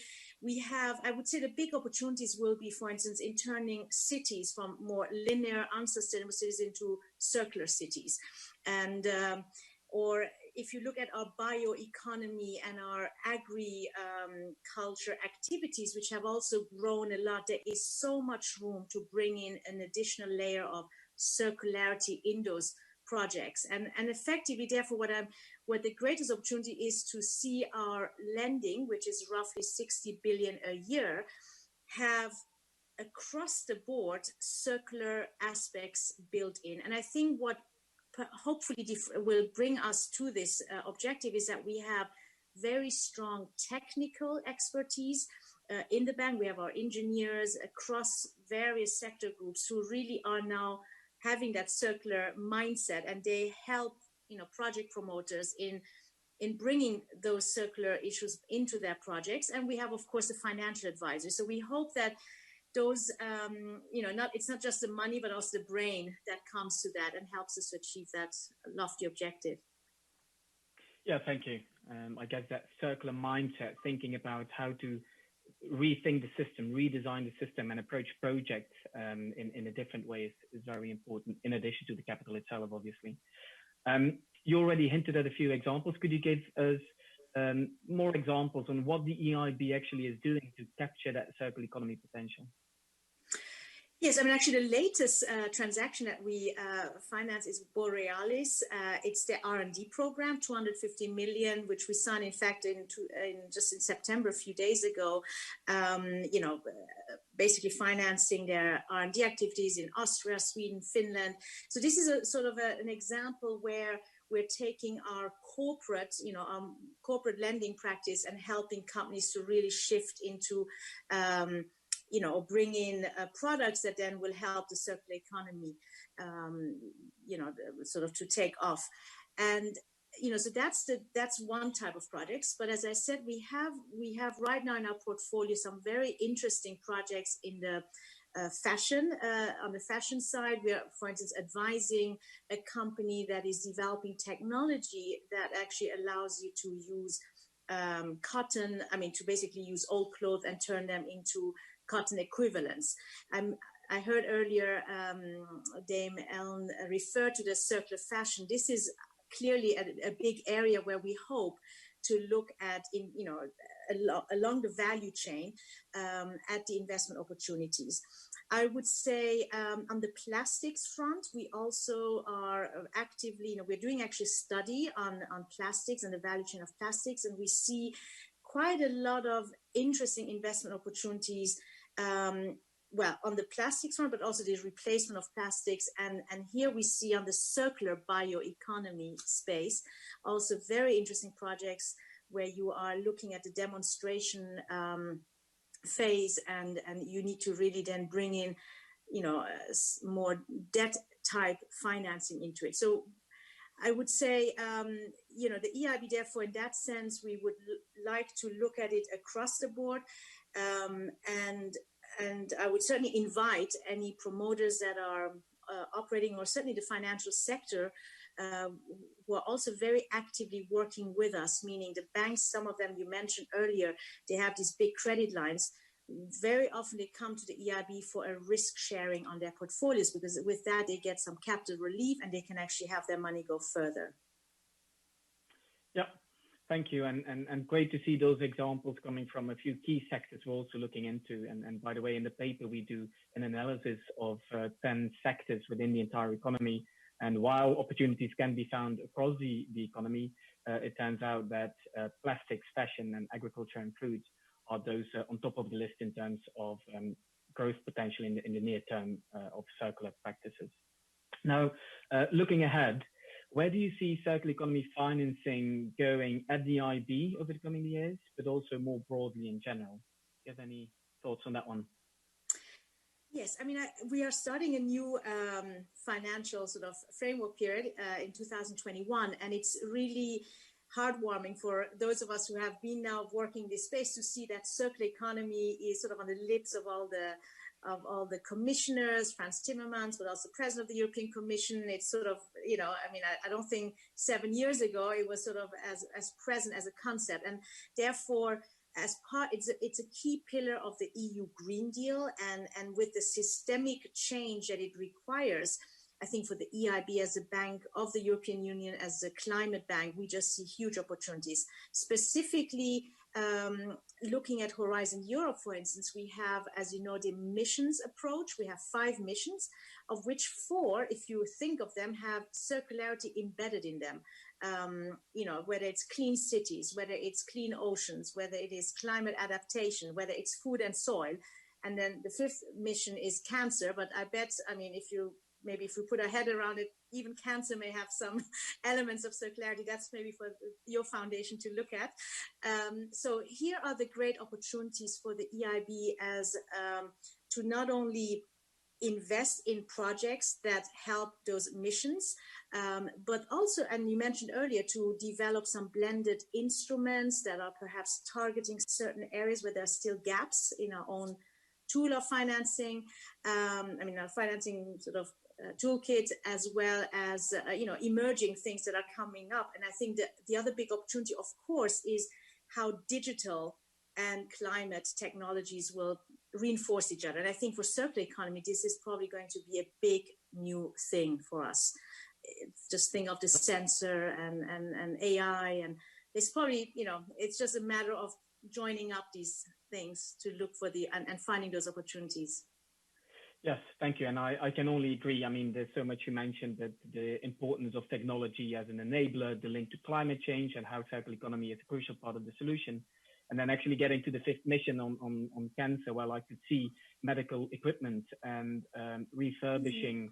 We have, I would say, the big opportunities will be, for instance, in turning cities from more linear, unsustainable cities into circular cities, and or if you look at our bioeconomy and our agriculture activities, which have also grown a lot, there is so much room to bring in an additional layer of circularity in those projects. And effectively, therefore, what the greatest opportunity is to see our lending, which is roughly 60 billion a year, have across the board circular aspects built in. And I think what hopefully will bring us to this objective is that we have very strong technical expertise in the bank. We have our engineers across various sector groups who really are now having that circular mindset, and they help project promoters in bringing those circular issues into their projects. And we have, of course, the financial advisors. So we hope that those, it's not just the money, but also the brain that comes to that and helps us to achieve that lofty objective.
Yeah, thank you. I guess that circular mindset, thinking about how to rethink the system, redesign the system, and approach projects in a different way is very important, in addition to the capital itself, obviously. You already hinted at a few examples. Could you give us more examples on what the EIB actually is doing to capture that circular economy potential?
Yes, I mean, actually, the latest transaction that we finance is Borealis. It's the R&D program, 250 million, which we signed, in fact, just in September, a few days ago. Basically financing their R&D activities in Austria, Sweden, Finland. So this is a sort of an example where we're taking our corporate, corporate lending practice and helping companies to really shift into bring in products that then will help the circular economy, sort of to take off. And, so that's one type of projects. But as I said, we have right now in our portfolio some very interesting projects in the fashion. On the fashion side, we are, for instance, advising a company that is developing technology that actually allows you to use cotton, to basically use old clothes and turn them into cotton equivalents. I heard earlier Dame Ellen refer to the circular fashion. This is clearly a big area where we hope to look at along the value chain at the investment opportunities. I would say on the plastics front, we also are actively, we're doing actually a study on plastics and the value chain of plastics, and we see quite a lot of interesting investment opportunities on the plastics front, but also the replacement of plastics. And here we see on the circular bioeconomy space, also very interesting projects where you are looking at the demonstration phase, and you need to really then bring in, more debt type financing into it. So I would say, the EIB, therefore, in that sense, we would like to look at it across the board. And I would certainly invite any promoters that are operating, or certainly the financial sector, who are also very actively working with us, meaning the banks, some of them you mentioned earlier, they have these big credit lines. Very often they come to the EIB for a risk sharing on their portfolios, because with that they get some capital relief and they can actually have their money go further.
Yeah, thank you. And great to see those examples coming from a few key sectors we're also looking into. And by the way, in the paper, we do an analysis of 10 sectors within the entire economy. And while opportunities can be found across the economy, it turns out that plastics, fashion, and agriculture and food are those on top of the list in terms of growth potential in the near term of circular practices. Now, looking ahead, where do you see circular economy financing going at the IB over the coming years, but also more broadly in general? Do you have any thoughts on that one?
Yes, we are starting a new financial sort of framework period in 2021, and it's really heartwarming for those of us who have been now working this space to see that circular economy is sort of on the lips of all the commissioners, Frans Timmermans, but also President of the European Commission. It's sort of, I don't think 7 years ago it was sort of as present as a concept, and therefore as part, it's a key pillar of the EU Green Deal, and with the systemic change that it requires, I think for the EIB as a bank of the European Union, as a climate bank, we just see huge opportunities. Specifically, looking at Horizon Europe, for instance, we have, as you know, the missions approach. We have 5 missions, of which 4, if you think of them, have circularity embedded in them. Whether it's clean cities, whether it's clean oceans, whether it is climate adaptation, whether it's food and soil. And then the 5th mission is cancer. But I bet, if we put our head around it, even cancer may have some elements of circularity. That's maybe for your foundation to look at. So here are the great opportunities for the EIB as to not only invest in projects that help those missions, but also, and you mentioned earlier, to develop some blended instruments that are perhaps targeting certain areas where there are still gaps in our own tool of financing, our financing sort of toolkit, as well as, emerging things that are coming up. And I think that the other big opportunity, of course, is how digital and climate technologies will reinforce each other. And I think for circular economy, this is probably going to be a big new thing for us. Just think of the sensor and AI, and it's probably, it's just a matter of joining up these things to look for and finding those opportunities.
Yes, thank you. And I can only agree. I mean, there's so much you mentioned, that the importance of technology as an enabler, the link to climate change, and how circular economy is a crucial part of the solution. And then actually getting to the fifth mission on cancer, well, I could see medical equipment and refurbishing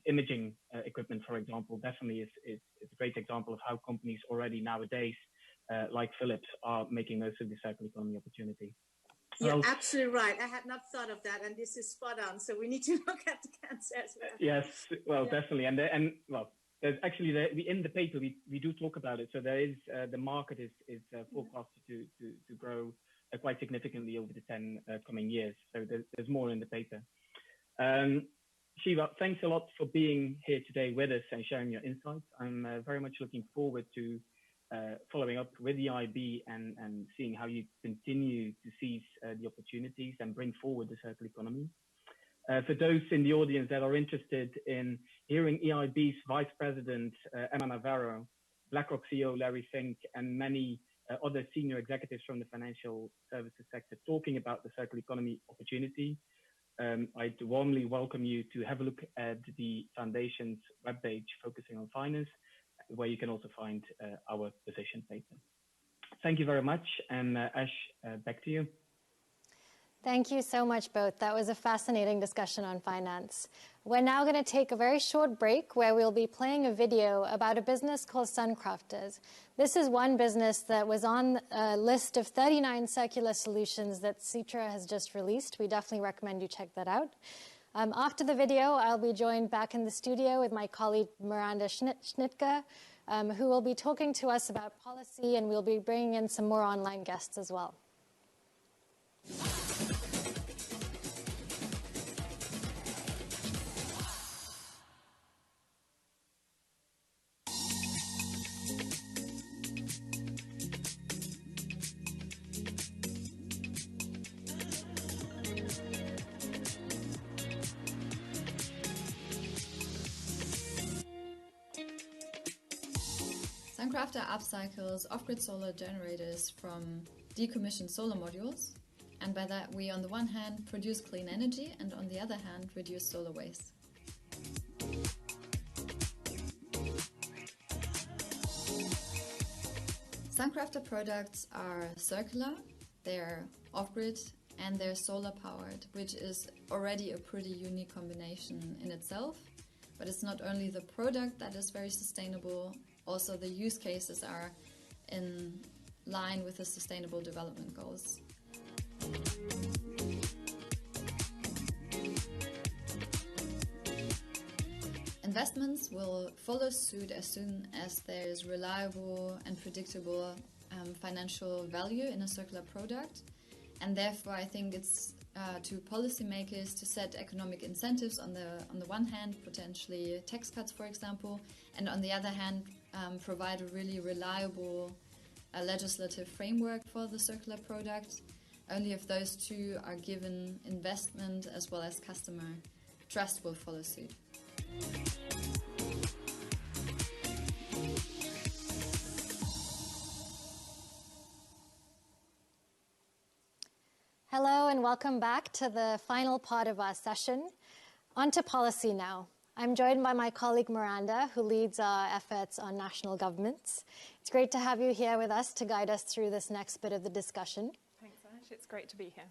imaging equipment, for example, definitely is a great example of how companies already nowadays, like Philips, are making most of the circular economy opportunity.
You're absolutely right. I had not thought of that, and this is spot on. So we need to look at the cancer as well.
Yes, well, definitely. And well, there's actually, in the paper, we do talk about it. So there is, the market is forecasted to grow quite significantly over the 10 coming years. So there's more in the paper. Shiva, thanks a lot for being here today with us and sharing your insights. I'm very much looking forward to following up with the IB and seeing how you continue to seize the opportunities and bring forward the circular economy. For those in the audience that are interested in hearing EIB's Vice President, Emma Navarro, BlackRock CEO Larry Fink, and many other senior executives from the financial services sector talking about the circular economy opportunity, I'd warmly welcome you to have a look at the Foundation's webpage focusing on finance, where you can also find our position paper. Thank you very much. And Ash, back to you.
Thank you so much, both. That was a fascinating discussion on finance. We're now going to take a very short break where we'll be playing a video about a business called Suncrafters. This is one business that was on a list of 39 circular solutions that Citra has just released. We definitely recommend you check that out. After the video, I'll be joined back in the studio with my colleague Miranda Schnittke, who will be talking to us about policy, and we'll be bringing in some more online guests as well.
Suncrafter upcycles off-grid solar generators from decommissioned solar modules, and by that we on the one hand produce clean energy and on the other hand reduce solar waste. Suncrafter products are circular, they're off-grid, and they're solar powered, which is already a pretty unique combination in itself. But it's not only the product that is very sustainable, also the use cases are in line with the Sustainable Development Goals. Investments will follow suit as soon as there is reliable and predictable financial value in a circular product. And therefore, I think it's to policymakers to set economic incentives on the one hand, potentially tax cuts, for example, and on the other hand, provide a really reliable legislative framework for the circular product. Only if those two are given investment as well as customer trust will follow suit.
Hello and welcome back to the final part of our session. On to policy now. I'm joined by my colleague Miranda, who leads our efforts on national governments. It's great to have you here with us to guide us through this next bit of the discussion.
Thanks, Ash. It's great to be here.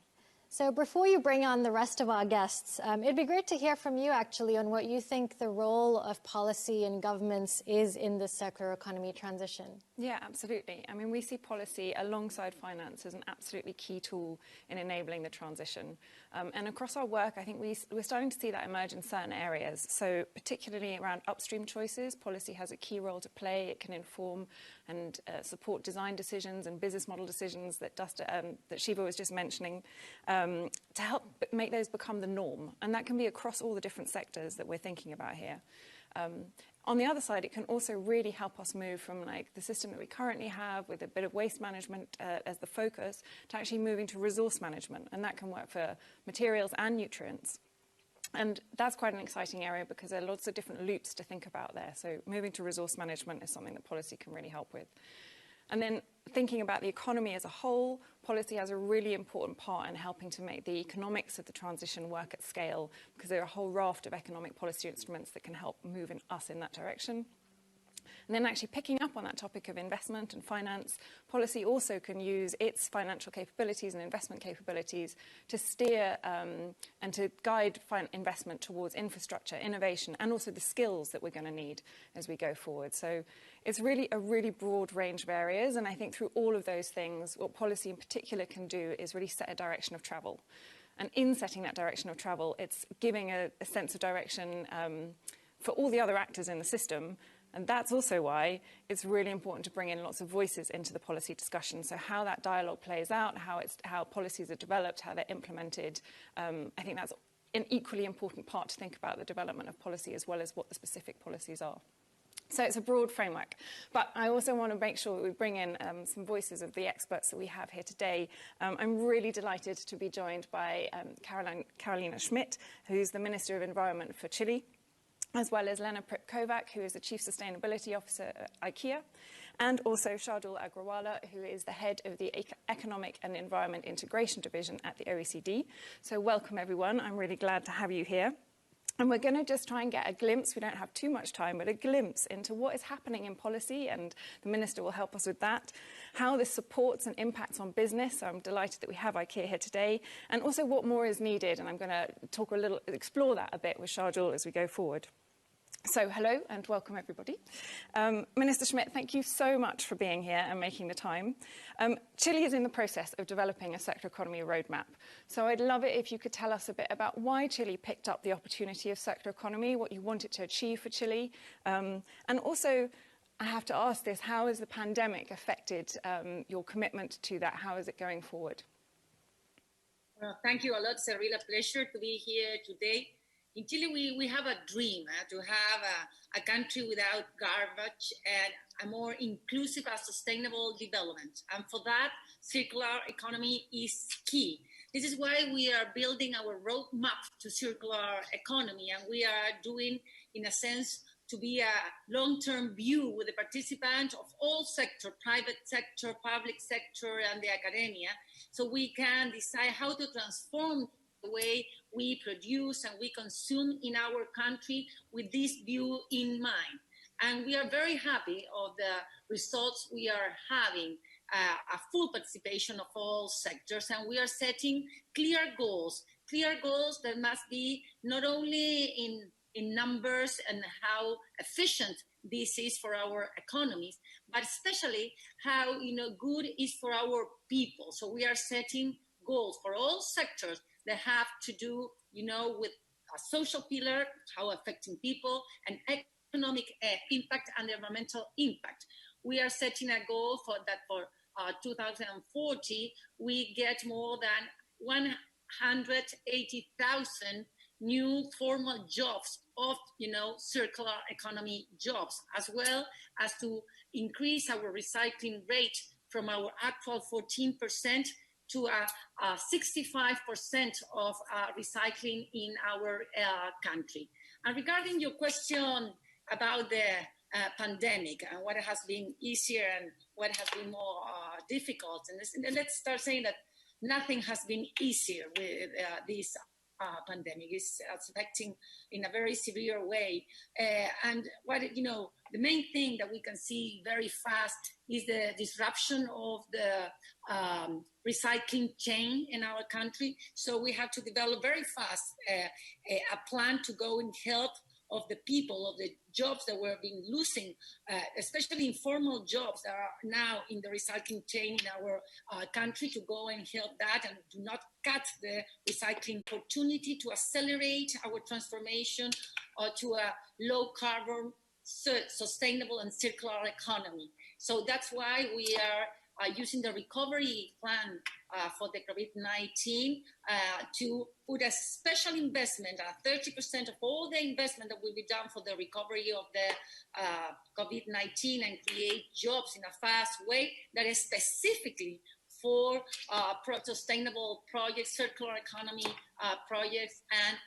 So before you bring on the rest of our guests, it'd be great to hear from you actually on what you think the role of policy and governments is in the circular economy transition.
Yeah, absolutely. I mean, we see policy alongside finance as an absolutely key tool in enabling the transition. And across our work, I think we're starting to see that emerge in certain areas. So particularly around upstream choices, policy has a key role to play. It can inform and support design decisions and business model decisions that Shiva was just mentioning, to help make those become the norm. And that can be across all the different sectors that we're thinking about here. On the other side, it can also really help us move from like the system that we currently have with a bit of waste management as the focus to actually moving to resource management. And that can work for materials and nutrients. And that's quite an exciting area because there are lots of different loops to think about there. So moving to resource management is something that policy can really help with. And then thinking about the economy as a whole, policy has a really important part in helping to make the economics of the transition work at scale, because there are a whole raft of economic policy instruments that can help move us in that direction. And then actually picking up on that topic of investment and finance, policy also can use its financial capabilities and investment capabilities to steer and to guide investment towards infrastructure, innovation, and also the skills that we're going to need as we go forward. So it's really a really broad range of areas, and I think through all of those things, what policy in particular can do is really set a direction of travel. And in setting that direction of travel, it's giving a sense of direction for all the other actors in the system. And that's also why it's really important to bring in lots of voices into the policy discussion. So how that dialogue plays out, how policies are developed, how they're implemented, I think that's an equally important part to think about the development of policy as well as what the specific policies are. So it's a broad framework, but I also want to make sure that we bring in some voices of the experts that we have here today. I'm really delighted to be joined by Carolina Schmidt, who's the Minister of Environment for Chile, as well as Lena Prip-Kovac, who is the Chief Sustainability Officer at IKEA, and also Shardul Agrawala, who is the head of the Economic and Environment Integration Division at the OECD. So welcome, everyone. I'm really glad to have you here. And we're going to just try and get a glimpse, we don't have too much time, but a glimpse into what is happening in policy, and the Minister will help us with that, how this supports and impacts on business. So I'm delighted that we have IKEA here today, and also what more is needed. And I'm going to explore that a bit with Shardul as we go forward. So hello and welcome everybody. Minister Schmidt, thank you so much for being here and making the time. Chile is in the process of developing a circular economy roadmap. So I'd love it if you could tell us a bit about why Chile picked up the opportunity of circular economy, what you want it to achieve for Chile. And also, I have to ask this, how has the pandemic affected your commitment to that? How is it going forward?
Well, thank you a lot. It's a real pleasure to be here today. In Chile, we have a dream to have a country without garbage and a more inclusive and sustainable development. And for that, circular economy is key. This is why we are building our roadmap to circular economy, and we are doing, in a sense, to be a long-term view with the participants of all sectors, private sector, public sector, and the academia, so we can decide how to transform the way we produce and we consume in our country with this view in mind. And we are very happy of the results we are having, a full participation of all sectors, and we are setting clear goals that must be not only in numbers and how efficient this is for our economies, but especially how good is for our people. So we are setting goals for all sectors that have to do, with a social pillar, how affecting people, and economic impact and environmental impact. We are setting a goal for 2040, we get more than 180,000 new formal jobs of, circular economy jobs, as well as to increase our recycling rate from our actual 14% to a 65% of recycling in our country. And regarding your question about the pandemic and what has been easier and what has been more difficult, and let's start saying that nothing has been easier with this pandemic. It's affecting in a very severe way. And the main thing that we can see very fast is the disruption of the recycling chain in our country. So we have to develop very fast a plan to go and help of the people, of the jobs that we've been losing, especially informal jobs that are now in the recycling chain in our country, to go and help that and do not cut the recycling opportunity to accelerate our transformation to a low carbon, sustainable and circular economy. So that's why we are using the recovery plan for the COVID-19 to put a special investment, 30% of all the investment that will be done for the recovery of the COVID-19 and create jobs in a fast way that is specifically for sustainable projects, circular economy projects, and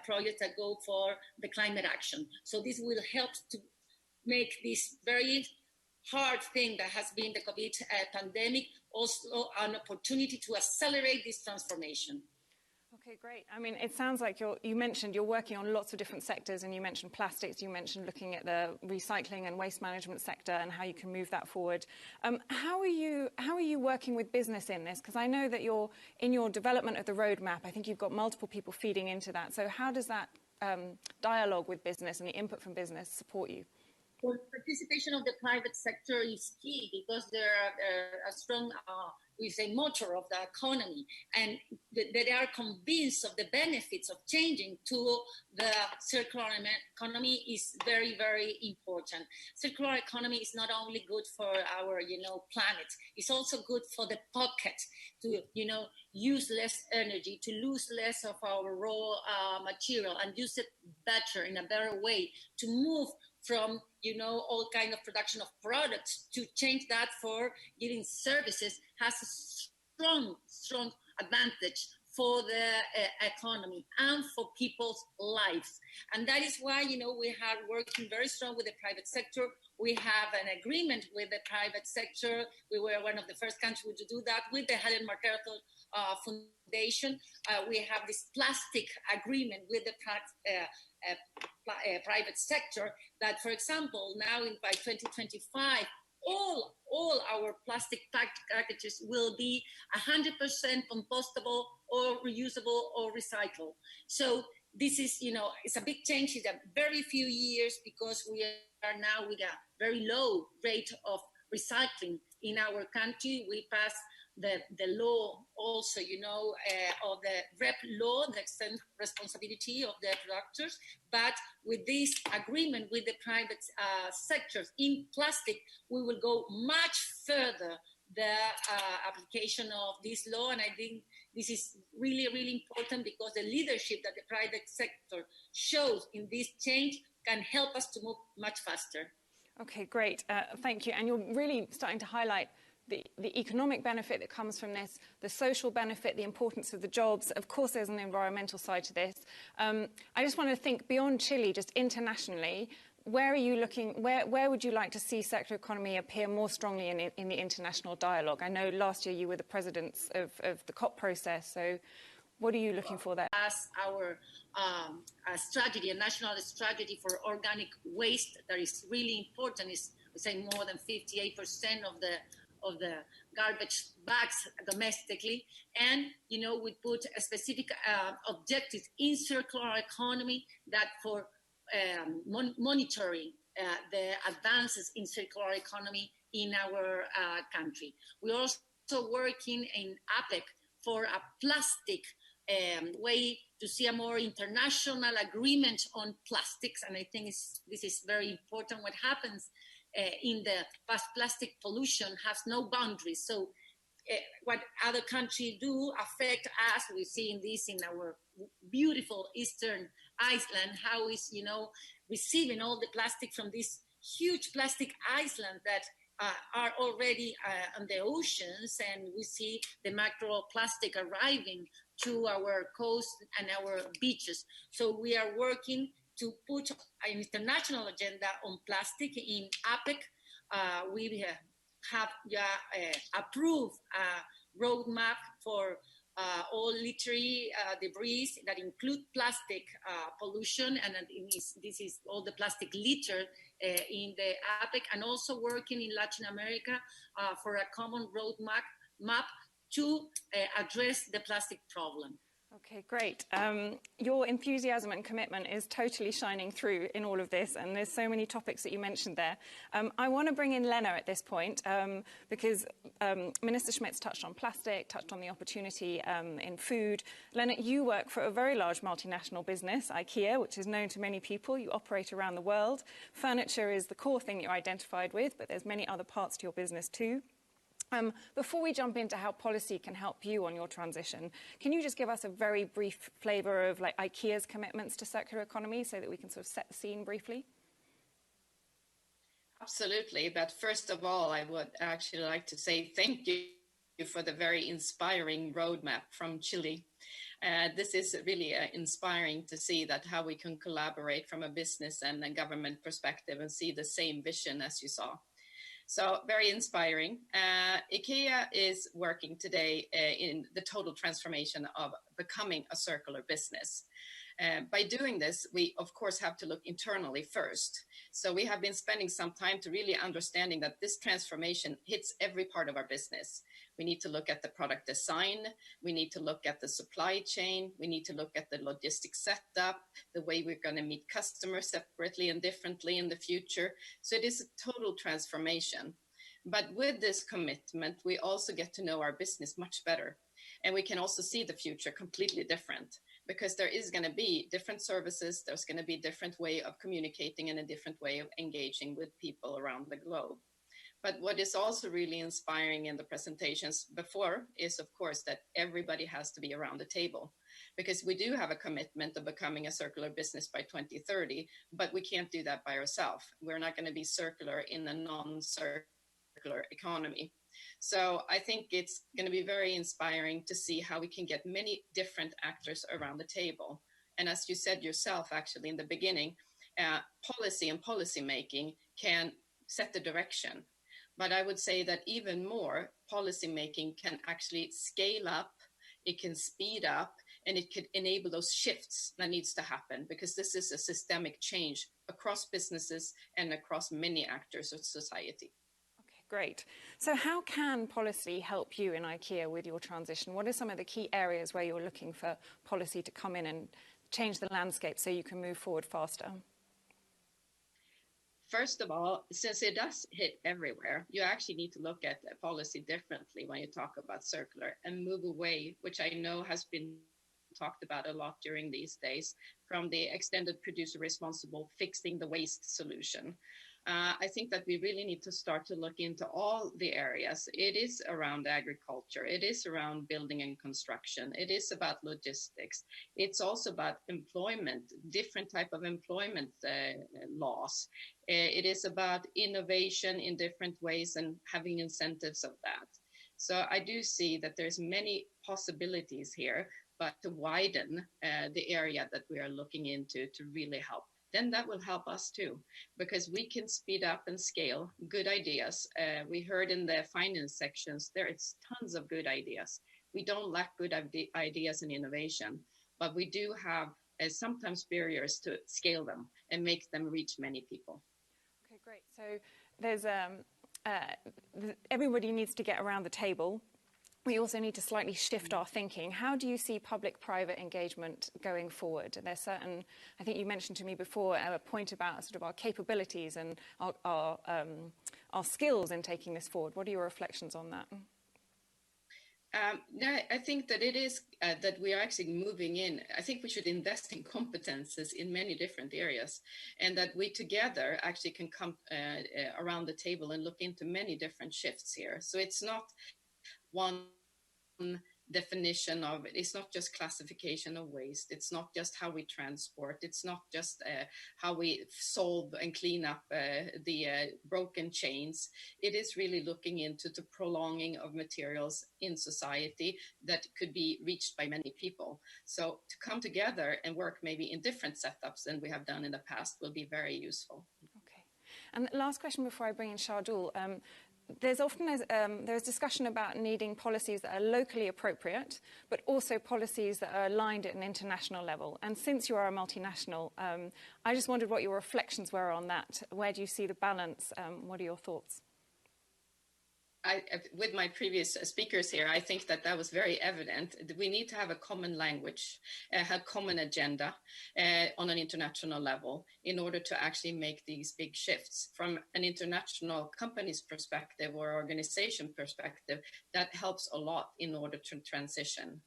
projects that go for the climate action. So this will help to make this very hard thing that has been the COVID pandemic, also an opportunity to accelerate this transformation.
Okay, great. I mean, it sounds like you mentioned you're working on lots of different sectors, and you mentioned plastics, you mentioned looking at the recycling and waste management sector and how you can move that forward. How are you working with business in this? Because I know that in your development of the roadmap, I think you've got multiple people feeding into that. So how does that dialogue with business and the input from business support you?
Well, participation of the private sector is key because they're a strong, we say, motor of the economy, and they are convinced of the benefits of changing to the circular economy is very, very important. Circular economy is not only good for our, planet, it's also good for the pocket to, use less energy, to lose less of our raw material and use it better, in a better way, to move from, all kind of production of products to change that for giving services has a strong advantage for the economy and for people's lives. And that is why, we are working very strong with the private sector. We have an agreement with the private sector. We were one of the first countries to do that with the Helen MacArthur Foundation. We have this plastic agreement with the private sector that, for example, now by 2025, all our plastic packages will be 100% compostable or reusable or recyclable. So this is, it's a big change in a very few years because we are now with a very low rate of recycling in our country. We passed the law also, of the REP law, the extent responsibility of the producers. But with this agreement with the private sectors in plastic, we will go much further the application of this law. And I think this is really, really important because the leadership that the private sector shows in this change can help us to move much faster.
Okay, great. Thank you. And you're really starting to highlight the economic benefit that comes from this, the social benefit, the importance of the jobs. Of course, there's an environmental side to this. I just want to think beyond Chile, just internationally. Where are you looking? Where would you like to see circular economy appear more strongly in the international dialogue? I know last year you were the presidents of the COP process. So, what are you looking for there?
As our strategy, a national strategy for organic waste, that is really important. Is we say more than 58% of the garbage bags domestically, and we put a specific objectives in circular economy that for monitoring the advances in circular economy in our country. We're also working in APEC for a plastic way to see a more international agreement on plastics, and I think this is very important. What happens in the past, plastic pollution has no boundaries. So what other countries do affect us. We're seeing this in our beautiful Eastern Iceland, how is, receiving all the plastic from this huge plastic island that are already on the oceans, and we see the microplastic arriving to our coast and our beaches. So we are working to put an international agenda on plastic in APEC. We have approved a roadmap for all literary debris that include plastic pollution, and this is all the plastic litter in the APEC, and also working in Latin America for a common roadmap to address the plastic problem.
Okay, great. Your enthusiasm and commitment is totally shining through in all of this, and there's so many topics that you mentioned there. I want to bring in Lena at this point because Minister Schmitz touched on plastic, touched on the opportunity in food. Lena, you work for a very large multinational business, IKEA, which is known to many people. You operate around the world. Furniture is the core thing you're identified with, but there's many other parts to your business too. Before we jump into how policy can help you on your transition, can you just give us a very brief flavour of IKEA's commitments to circular economy so that we can sort of set the scene briefly?
Absolutely. But first of all, I would actually like to say thank you for the very inspiring roadmap from Chile. This is really inspiring to see that how we can collaborate from a business and a government perspective and see the same vision as you saw. So very inspiring. IKEA is working today in the total transformation of becoming a circular business. By doing this, we of course have to look internally first. So we have been spending some time to really understanding that this transformation hits every part of our business. We need to look at the product design. We need to look at the supply chain. We need to look at the logistics setup, the way we're going to meet customers separately and differently in the future. So it is a total transformation. But with this commitment, we also get to know our business much better. And we can also see the future completely different, because there is going to be different services. There's going to be a different way of communicating and a different way of engaging with people around the globe. But what is also really inspiring in the presentations before is, of course, that everybody has to be around the table, because we do have a commitment of becoming a circular business by 2030, but we can't do that by ourselves. We're not going to be circular in a non-circular economy. So I think it's going to be very inspiring to see how we can get many different actors around the table. And as you said yourself, actually, in the beginning, policy and policy making can set the direction. But I would say that even more, policy making can actually scale up, it can speed up, and it could enable those shifts that needs to happen, because this is a systemic change across businesses and across many actors of society.
Great. So how can policy help you in IKEA with your transition? What are some of the key areas where you're looking for policy to come in and change the landscape so you can move forward faster?
First of all, since it does hit everywhere, you actually need to look at policy differently when you talk about circular and move away, which I know has been talked about a lot during these days, from the extended producer responsible fixing the waste solution. I think that we really need to start to look into all the areas. It is around agriculture. It is around building and construction. It is about logistics. It's also about employment, different type of employment laws. It is about innovation in different ways and having incentives of that. So I do see that there's many possibilities here, but to widen the area that we are looking into to really help. Then that will help us too, because we can speed up and scale good ideas. We heard in the finance sections, there is tons of good ideas. We don't lack good ideas and innovation, but we do have sometimes barriers to scale them and make them reach many people.
Okay, great. So there's everybody needs to get around the table. We also need to slightly shift our thinking. How do you see public-private engagement going forward? There's certain, I think you mentioned to me before, a point about sort of our capabilities and our skills in taking this forward. What are your reflections on that?
I think that it is that we are actually moving in. I think we should invest in competences in many different areas, and that we together actually can come around the table and look into many different shifts here. So it's not one definition of it. It's not just classification of waste. It's not just how we transport. It's not just how we solve and clean up the broken chains. It is really looking into the prolonging of materials in society that could be reached by many people. So to come together and work maybe in different setups than we have done in the past will be very useful.
Okay. And last question before I bring in Shardul. There's often there's discussion about needing policies that are locally appropriate, but also policies that are aligned at an international level. And since you are a multinational, I just wondered what your reflections were on that. Where do you see the balance? What are your thoughts?
With my previous speakers here, I think that that was very evident. We need to have a common language, a common agenda on an international level in order to actually make these big shifts. From an international company's perspective or organization perspective, that helps a lot in order to transition.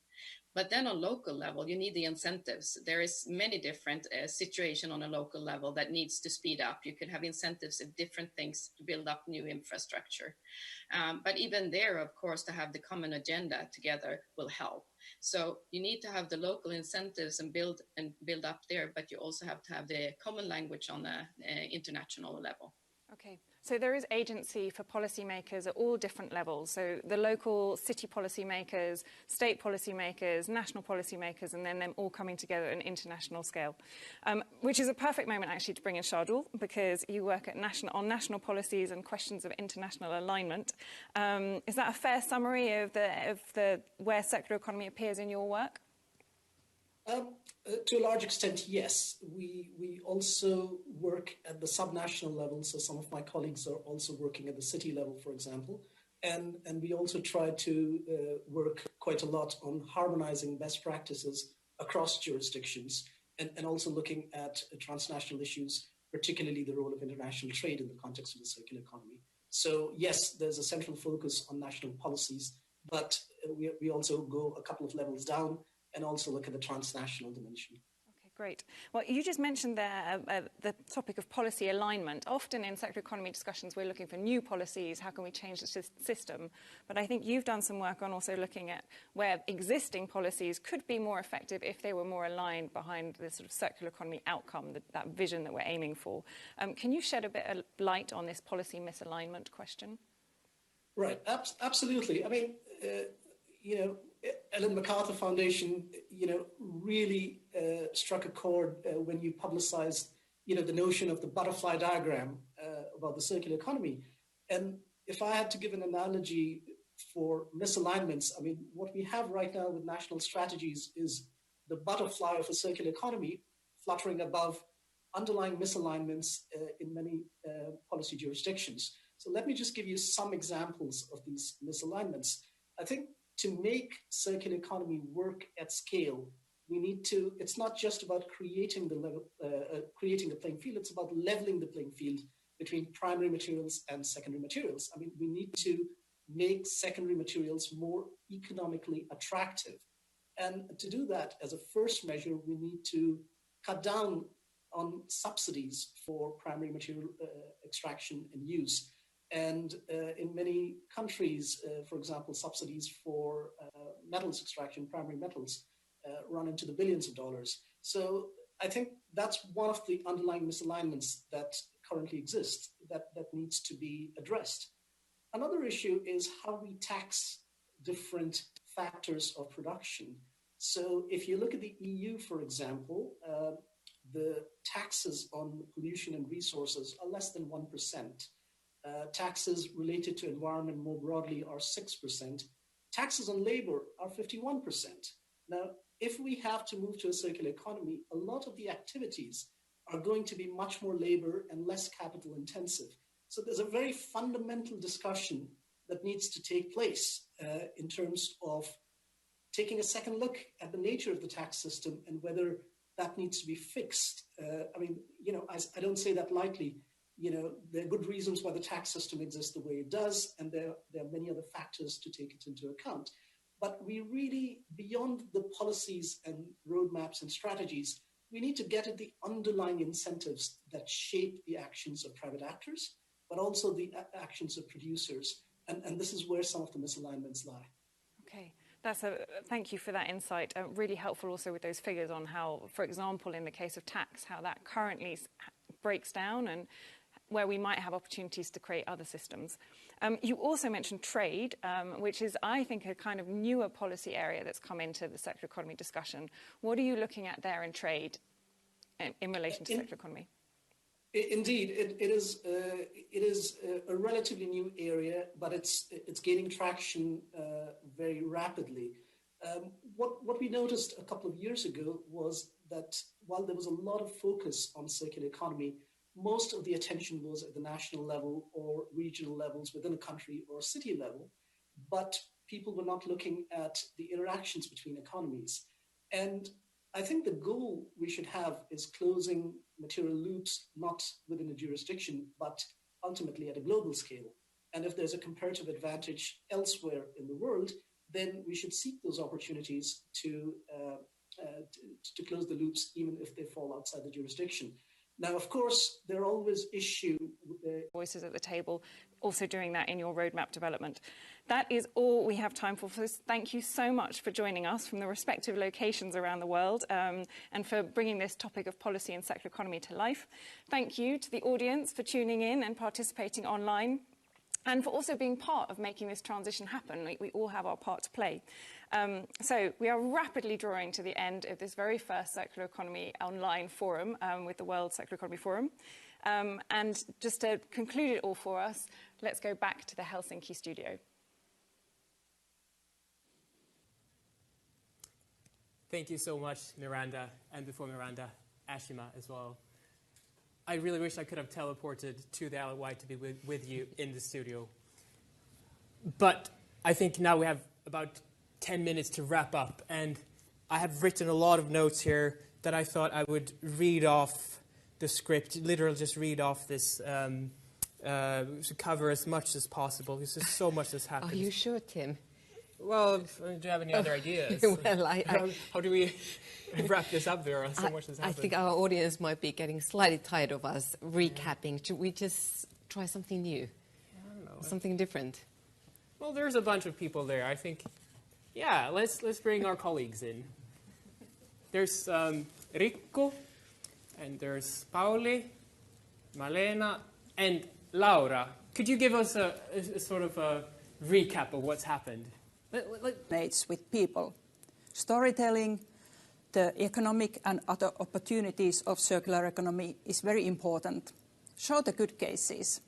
But then on local level, you need the incentives. There is many different situations on a local level that needs to speed up. You can have incentives of different things to build up new infrastructure. But even there, of course, to have the common agenda together will help. So you need to have the local incentives and build up there, but you also have to have the common language on the international level.
Okay, so there is agency for policymakers at all different levels. So the local city policymakers, state policymakers, national policymakers, and then them all coming together at an international scale, which is a perfect moment actually to bring in Shardul, because you work at on national policies and questions of international alignment. Is that a fair summary of the where circular economy appears in your work?
To a large extent, yes. We also work at the subnational level, so some of my colleagues are also working at the city level, for example, and we also try to work quite a lot on harmonizing best practices across jurisdictions, and also looking at transnational issues, particularly the role of international trade in the context of the circular economy. So yes, there's a central focus on national policies, but we also go a couple of levels down and also look at the transnational dimension.
Okay, great. Well, you just mentioned there the topic of policy alignment. Often in circular economy discussions, we're looking for new policies. How can we change the system? But I think you've done some work on also looking at where existing policies could be more effective if they were more aligned behind the sort of circular economy outcome, that vision that we're aiming for. Can you shed a bit of light on this policy misalignment question?
Right, absolutely. I mean, Ellen MacArthur Foundation, really struck a chord when you publicized, the notion of the butterfly diagram about the circular economy. And if I had to give an analogy for misalignments, I mean, what we have right now with national strategies is the butterfly of a circular economy fluttering above underlying misalignments in many policy jurisdictions. So let me just give you some examples of these misalignments. I think to make circular economy work at scale, we need to, it's not just about creating the playing field, it's about leveling the playing field between primary materials and secondary materials. I mean, we need to make secondary materials more economically attractive. And to do that, as a first measure, we need to cut down on subsidies for primary material extraction and use. And in many countries, for example, subsidies for metals extraction, primary metals, run into the billions of dollars. So I think that's one of the underlying misalignments that currently exist that needs to be addressed. Another issue is how we tax different factors of production. So if you look at the EU, for example, the taxes on pollution and resources are less than 1%. Taxes related to environment more broadly are 6%. Taxes on labor are 51%. Now, if we have to move to a circular economy, a lot of the activities are going to be much more labor and less capital intensive. So there's a very fundamental discussion that needs to take place in terms of taking a second look at the nature of the tax system and whether that needs to be fixed. I mean, I don't say that lightly. There are good reasons why the tax system exists the way it does, and there are many other factors to take it into account. But we really, beyond the policies and roadmaps and strategies, we need to get at the underlying incentives that shape the actions of private actors, but also the actions of producers. And this is where some of the misalignments lie.
Okay. Thank you for that insight. Really helpful also with those figures on how, for example, in the case of tax, how that currently breaks down and where we might have opportunities to create other systems. You also mentioned trade, which is, I think, a kind of newer policy area that's come into the circular economy discussion. What are you looking at there in trade in relation to circular economy?
Indeed, it is a relatively new area, but it's gaining traction very rapidly. What we noticed a couple of years ago was that while there was a lot of focus on circular economy, most of the attention was at the national level or regional levels within a country or city level, but people were not looking at the interactions between economies. And I think the goal we should have is closing material loops, not within a jurisdiction, but ultimately at a global scale. And if there's a comparative advantage elsewhere in the world, then we should seek those opportunities to close the loops, even if they fall outside the jurisdiction. Now, of course, there are always issues with the
voices at the table, also doing that in your roadmap development. That is all we have time for. Thank you so much for joining us from the respective locations around the world and for bringing this topic of policy and circular economy to life. Thank you to the audience for tuning in and participating online, and for also being part of making this transition happen. We all have our part to play. So we are rapidly drawing to the end of this very first Circular Economy online forum with the World Circular Economy Forum. And just to conclude it all for us, let's go back to the Helsinki studio.
Thank you so much, Miranda, and before Miranda, Ashima as well. I really wish I could have teleported to the Isle of Wight to be with you in the studio. But I think now we have about 10 minutes to wrap up, and I have written a lot of notes here that I thought I would read off the script, literally just read off this to cover as much as possible, because there's so much that's happened.
Are you sure, Tim?
Well, do you have any other ideas?
Well,
how do we wrap this up, Vera? So much has happened.
I think our audience might be getting slightly tired of us recapping. Should we just try something new?
I don't know.
Something different?
Well, there's a bunch of people there. I think, yeah, let's bring our colleagues in. There's Rikku, and there's Pauli, Malena, and Laura. Could you give us a sort of a recap of what's happened?
With people. Storytelling, the economic and other opportunities of circular economy is very important. Show the good cases.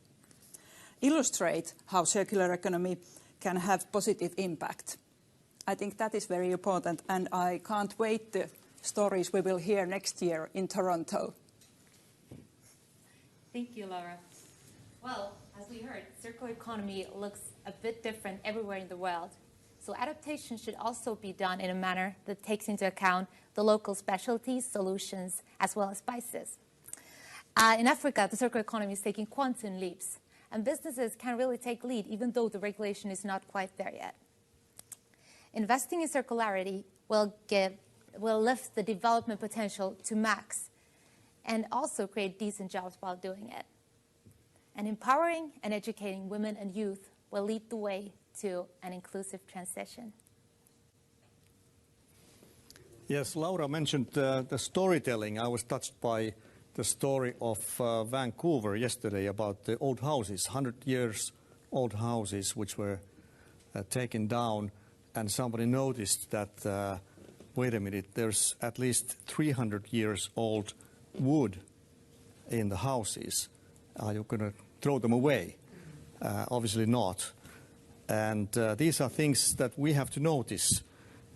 Illustrate how circular economy can have positive impact. I think that is very important, and I can't wait the stories we will hear next year in Toronto.
Thank you, Laura. Well, as we heard, circular economy looks a bit different everywhere in the world. So adaptation should also be done in a manner that takes into account the local specialties, solutions, as well as spices. In Africa, the circular economy is taking quantum leaps, and businesses can really take lead even though the regulation is not quite there yet. Investing in circularity will lift the development potential to max and also create decent jobs while doing it. And empowering and educating women and youth will lead the way to an inclusive transition.
Yes, Laura mentioned the storytelling. I was touched by the story of Vancouver yesterday about the old houses, 100 years old houses which were taken down, and somebody noticed that, wait a minute, there's at least 300 years old wood in the houses. Are you going to throw them away? Obviously not. And these are things that we have to notice.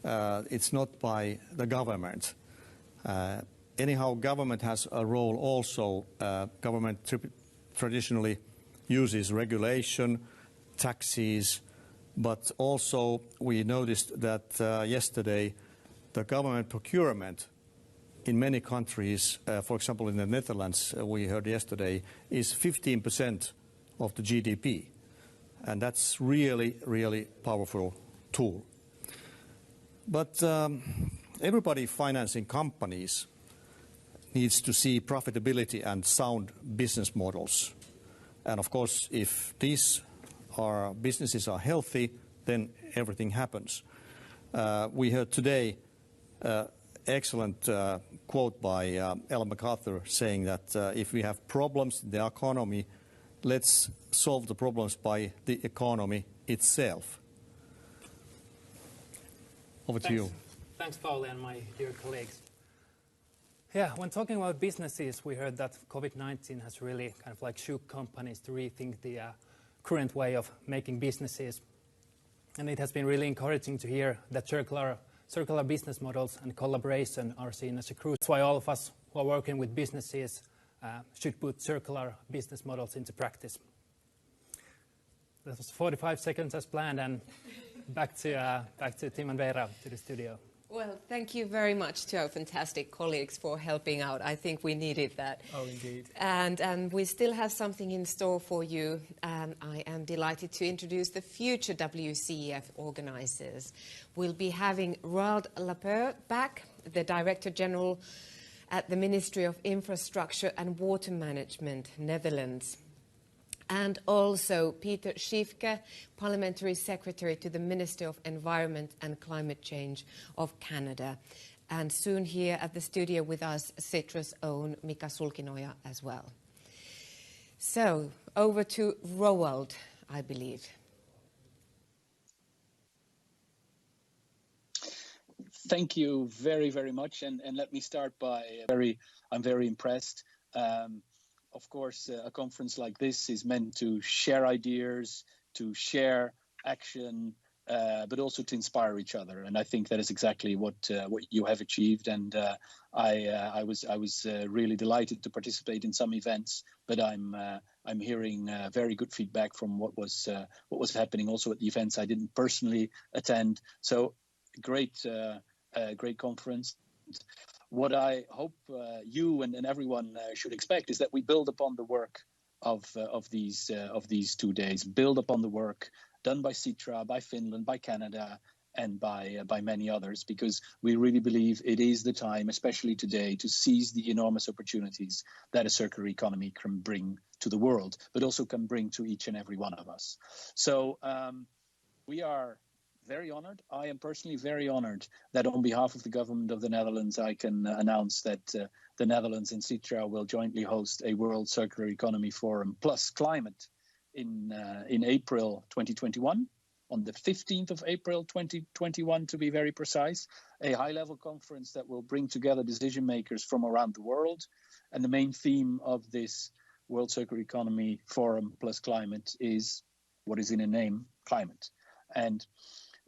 It's not by the government. Anyhow, government has a role also. Government traditionally uses regulation, taxes, but also we noticed that yesterday the government procurement in many countries, for example in the Netherlands, we heard yesterday, is 15% of the GDP. And that's really, really powerful tool. But everybody financing companies needs to see profitability and sound business models. And of course, if these businesses are healthy, then everything happens. We heard today excellent quote by Ellen MacArthur saying that if we have problems in the economy, let's solve the problems by the economy itself. Over to you.
Thanks, Pauli, and my dear colleagues. Yeah, when talking about businesses, we heard that COVID-19 has really kind of like shook companies to rethink the current way of making businesses. And it has been really encouraging to hear that circular business models and collaboration are seen as a crucial. That's why all of us who are working with businesses should put circular business models into practice. That was 45 seconds as planned, and back to Tim and Vera, to the studio.
Well, thank you very much to our fantastic colleagues for helping out. I think we needed that.
Oh, indeed.
And we still have something in store for you. I am delighted to introduce the future WCEF organizers. We'll be having Roald Lapeur back, the Director General at the Ministry of Infrastructure and Water Management, Netherlands. And also Peter Schiefke, Parliamentary Secretary to the Minister of Environment and Climate Change of Canada. And soon here at the studio with us, Citra's own Mika Sulkinoja as well. So, over to Roald, I believe.
Thank you very, very much. And let me start by I'm very impressed. Of course, a conference like this is meant to share ideas, to share action, but also to inspire each other. And I think that is exactly what you have achieved. And I was really delighted to participate in some events, but I'm hearing very good feedback from what was happening also at the events I didn't personally attend. So great conference. What I hope you and everyone should expect is that we build upon the work of these 2 days, build upon the work done by Citra, by Finland, by Canada, and by many others, because we really believe it is the time, especially today, to seize the enormous opportunities that a circular economy can bring to the world, but also can bring to each and every one of us. So we are very honored. I am personally very honored that on behalf of the government of the Netherlands, I can announce that the Netherlands and Citra will jointly host a World Circular Economy Forum plus Climate in April 2021, on the 15th of April 2021 to be very precise, a high-level conference that will bring together decision makers from around the world. And the main theme of this World Circular Economy Forum plus Climate is what is in a name, climate. And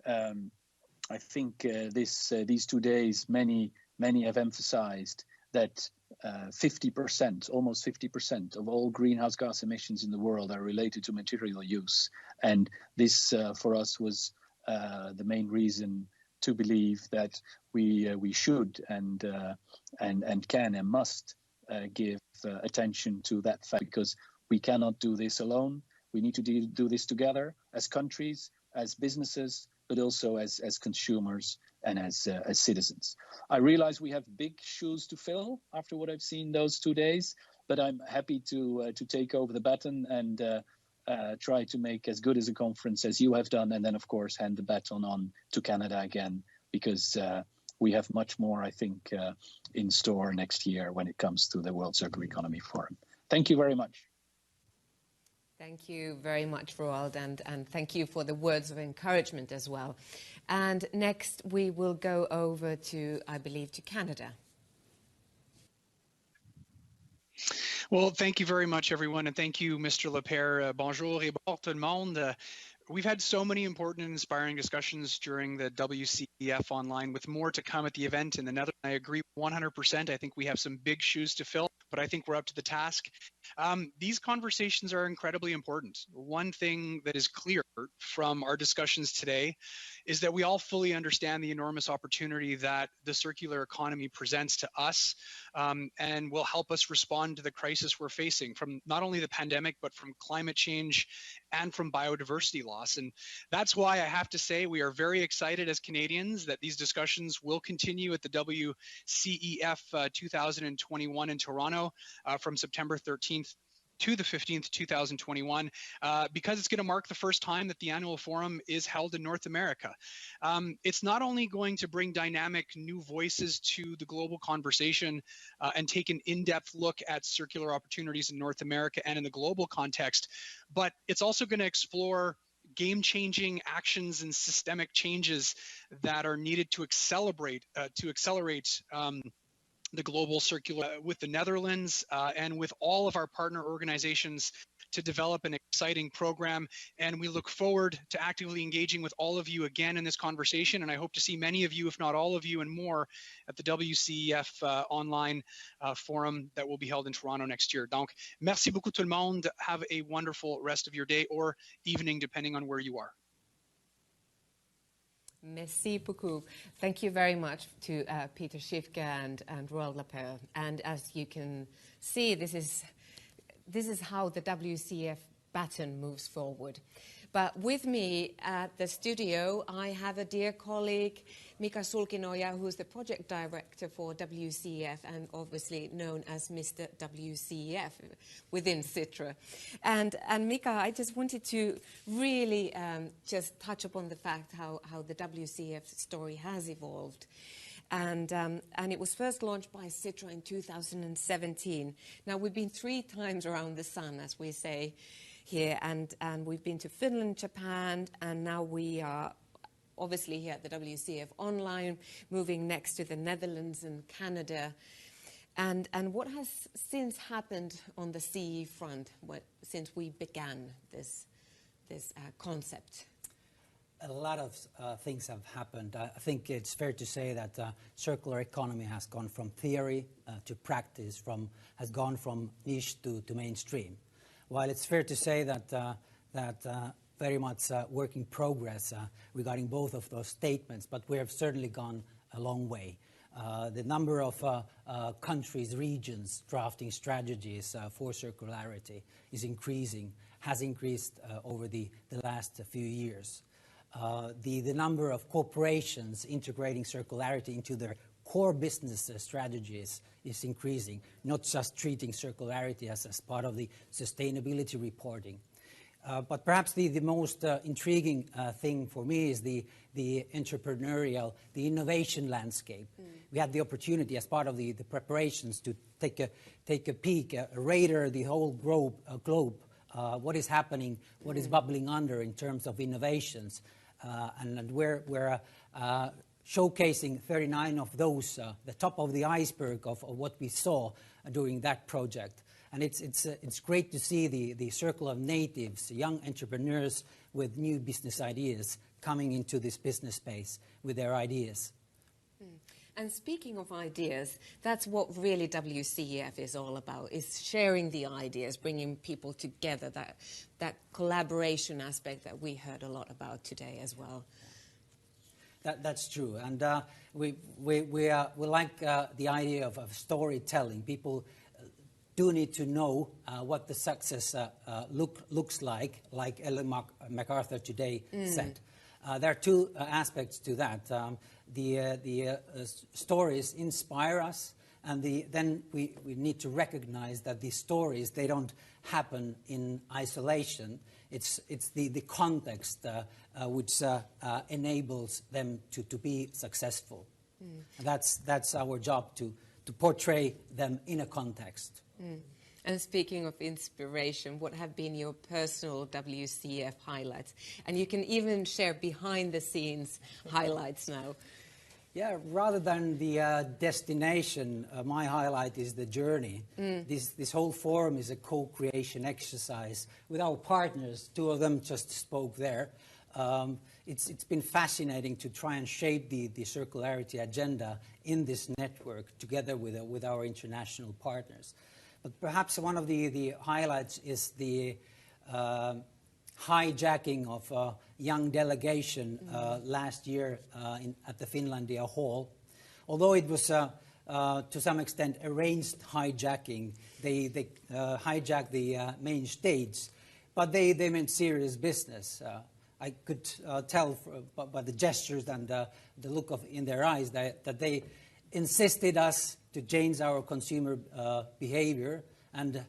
I think these 2 days, many have emphasized that 50%, almost 50% of all greenhouse gas emissions in the world are related to material use. And this, for us, was the main reason to believe that we should and can and must give attention to that fact, because we cannot do this alone. We need to do this together as countries, as businesses, but also as consumers and as citizens. I realize we have big shoes to fill after what I've seen those 2 days, but I'm happy to take over the baton and try to make as good as a conference as you have done, and then, of course, hand the baton on to Canada again, because we have much more, I think, in store next year when it comes to the World Circular Economy Forum. Thank you very much.
Thank you very much, Roald, and thank you for the words of encouragement as well. And next we will go over to, I believe, to Canada.
Well, thank you very much, everyone, and thank you, Mr. Lepere. Bonjour et bonjour tout le monde. We've had so many important and inspiring discussions during the WCEFonline, with more to come at the event in the Netherlands. I agree 100%. I think we have some big shoes to fill, but I think we're up to the task. These conversations are incredibly important. One thing that is clear from our discussions today is that we all fully understand the enormous opportunity that the circular economy presents to us, and will help us respond to the crisis we're facing from not only the pandemic, but from climate change and from biodiversity loss. And that's why I have to say we are very excited as Canadians that these discussions will continue at the WCEF 2021 in Toronto from September 13th to the 15th, 2021, because it's going to mark the first time that the annual forum is held in North America. It's not only going to bring dynamic new voices to the global conversation and take an in-depth look at circular opportunities in North America and in the global context, but it's also going to explore game-changing actions and systemic changes that are needed to accelerate the global circular with the Netherlands and with all of our partner organizations to develop an exciting program. And we look forward to actively engaging with all of you again in this conversation. And I hope to see many of you, if not all of you and more, at the WCEF online forum that will be held in Toronto next year. Donc, merci beaucoup tout le monde. Have a wonderful rest of your day or evening, depending on where you are.
Merci beaucoup. Thank you very much to Peter Schiefke and Roald Lepere. And as you can see, this is how the WCEF baton moves forward. But with me at the studio, I have a dear colleague, Mika Sulkinoja, who's the project director for WCEF and obviously known as Mr. WCEF within Citra. And Mika, I just wanted to really just touch upon the fact how the WCEF story has evolved. And it was first launched by Citra in 2017. Now, we've been 3 times around the sun, as we say here, and we've been to Finland, Japan, and now we are obviously here at the WCEFonline, moving next to the Netherlands and Canada. And what has since happened on the CE front since we began this concept?
A lot of things have happened. I think it's fair to say that circular economy has gone from theory to practice, has gone from niche to mainstream. While it's fair to say that very much work in progress regarding both of those statements, but we have certainly gone a long way. The number of countries, regions drafting strategies for circularity is increasing, has increased over the last few years. The number of corporations integrating circularity into their core business strategies is increasing, not just treating circularity as part of the sustainability reporting. But perhaps the most intriguing thing for me is the entrepreneurial, the innovation landscape. We had the opportunity as part of the preparations to take a peek, radar the whole globe, what is happening, what is bubbling under in terms of innovations. And we're showcasing 39 of those, the top of the iceberg of what we saw during that project. And it's great to see the circle of natives, young entrepreneurs with new business ideas coming into this business space with their ideas.
And speaking of ideas, that's what really WCEF is all about, is sharing the ideas, bringing people together, that collaboration aspect that we heard a lot about today as well.
That's true, and we like the idea of storytelling. People do need to know what the success looks like Ellen MacArthur today said. There are 2 aspects to that. The stories inspire us, and then we need to recognize that these stories, they don't happen in isolation. It's the context which enables them to be successful. And that's our job, to portray them in a context.
And speaking of inspiration, what have been your personal WCEF highlights? And you can even share behind-the-scenes highlights now.
Yeah, rather than the destination, my highlight is the journey. This whole forum is a co-creation exercise with our partners. 2 of them just spoke there. It's been fascinating to try and shape the circularity agenda in this network together with our international partners. But perhaps one of the highlights is the hijacking of a young delegation last year at the Finlandia Hall. Although it was to some extent arranged hijacking, they hijacked the main stage, but they meant serious business. I could tell by the gestures and the look in their eyes that they insisted us to change our consumer behavior and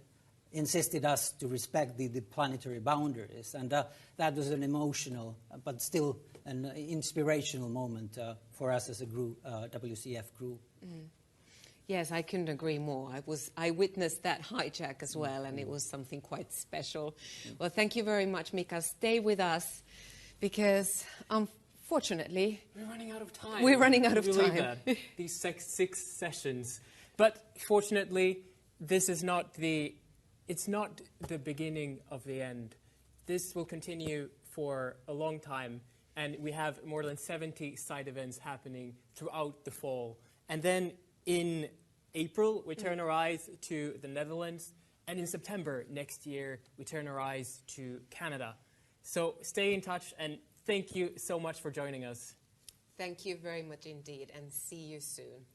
insisted us to respect the planetary boundaries. And that was an emotional, but still an inspirational moment for us as a group, WCEF group.
Yes, I couldn't agree more. I witnessed that hijack as well, and it was something quite special. Well, thank you very much, Mika. Stay with us, because unfortunately,
we're running out of time.
We're running out of time.
That? These 6 sessions. But fortunately, this is not it's not the beginning of the end. This will continue for a long time, and we have more than 70 side events happening throughout the fall. And then in April, we turn our eyes to the Netherlands, and in September next year, we turn our eyes to Canada. So stay in touch, and thank you so much for joining us.
Thank you very much indeed, and see you soon.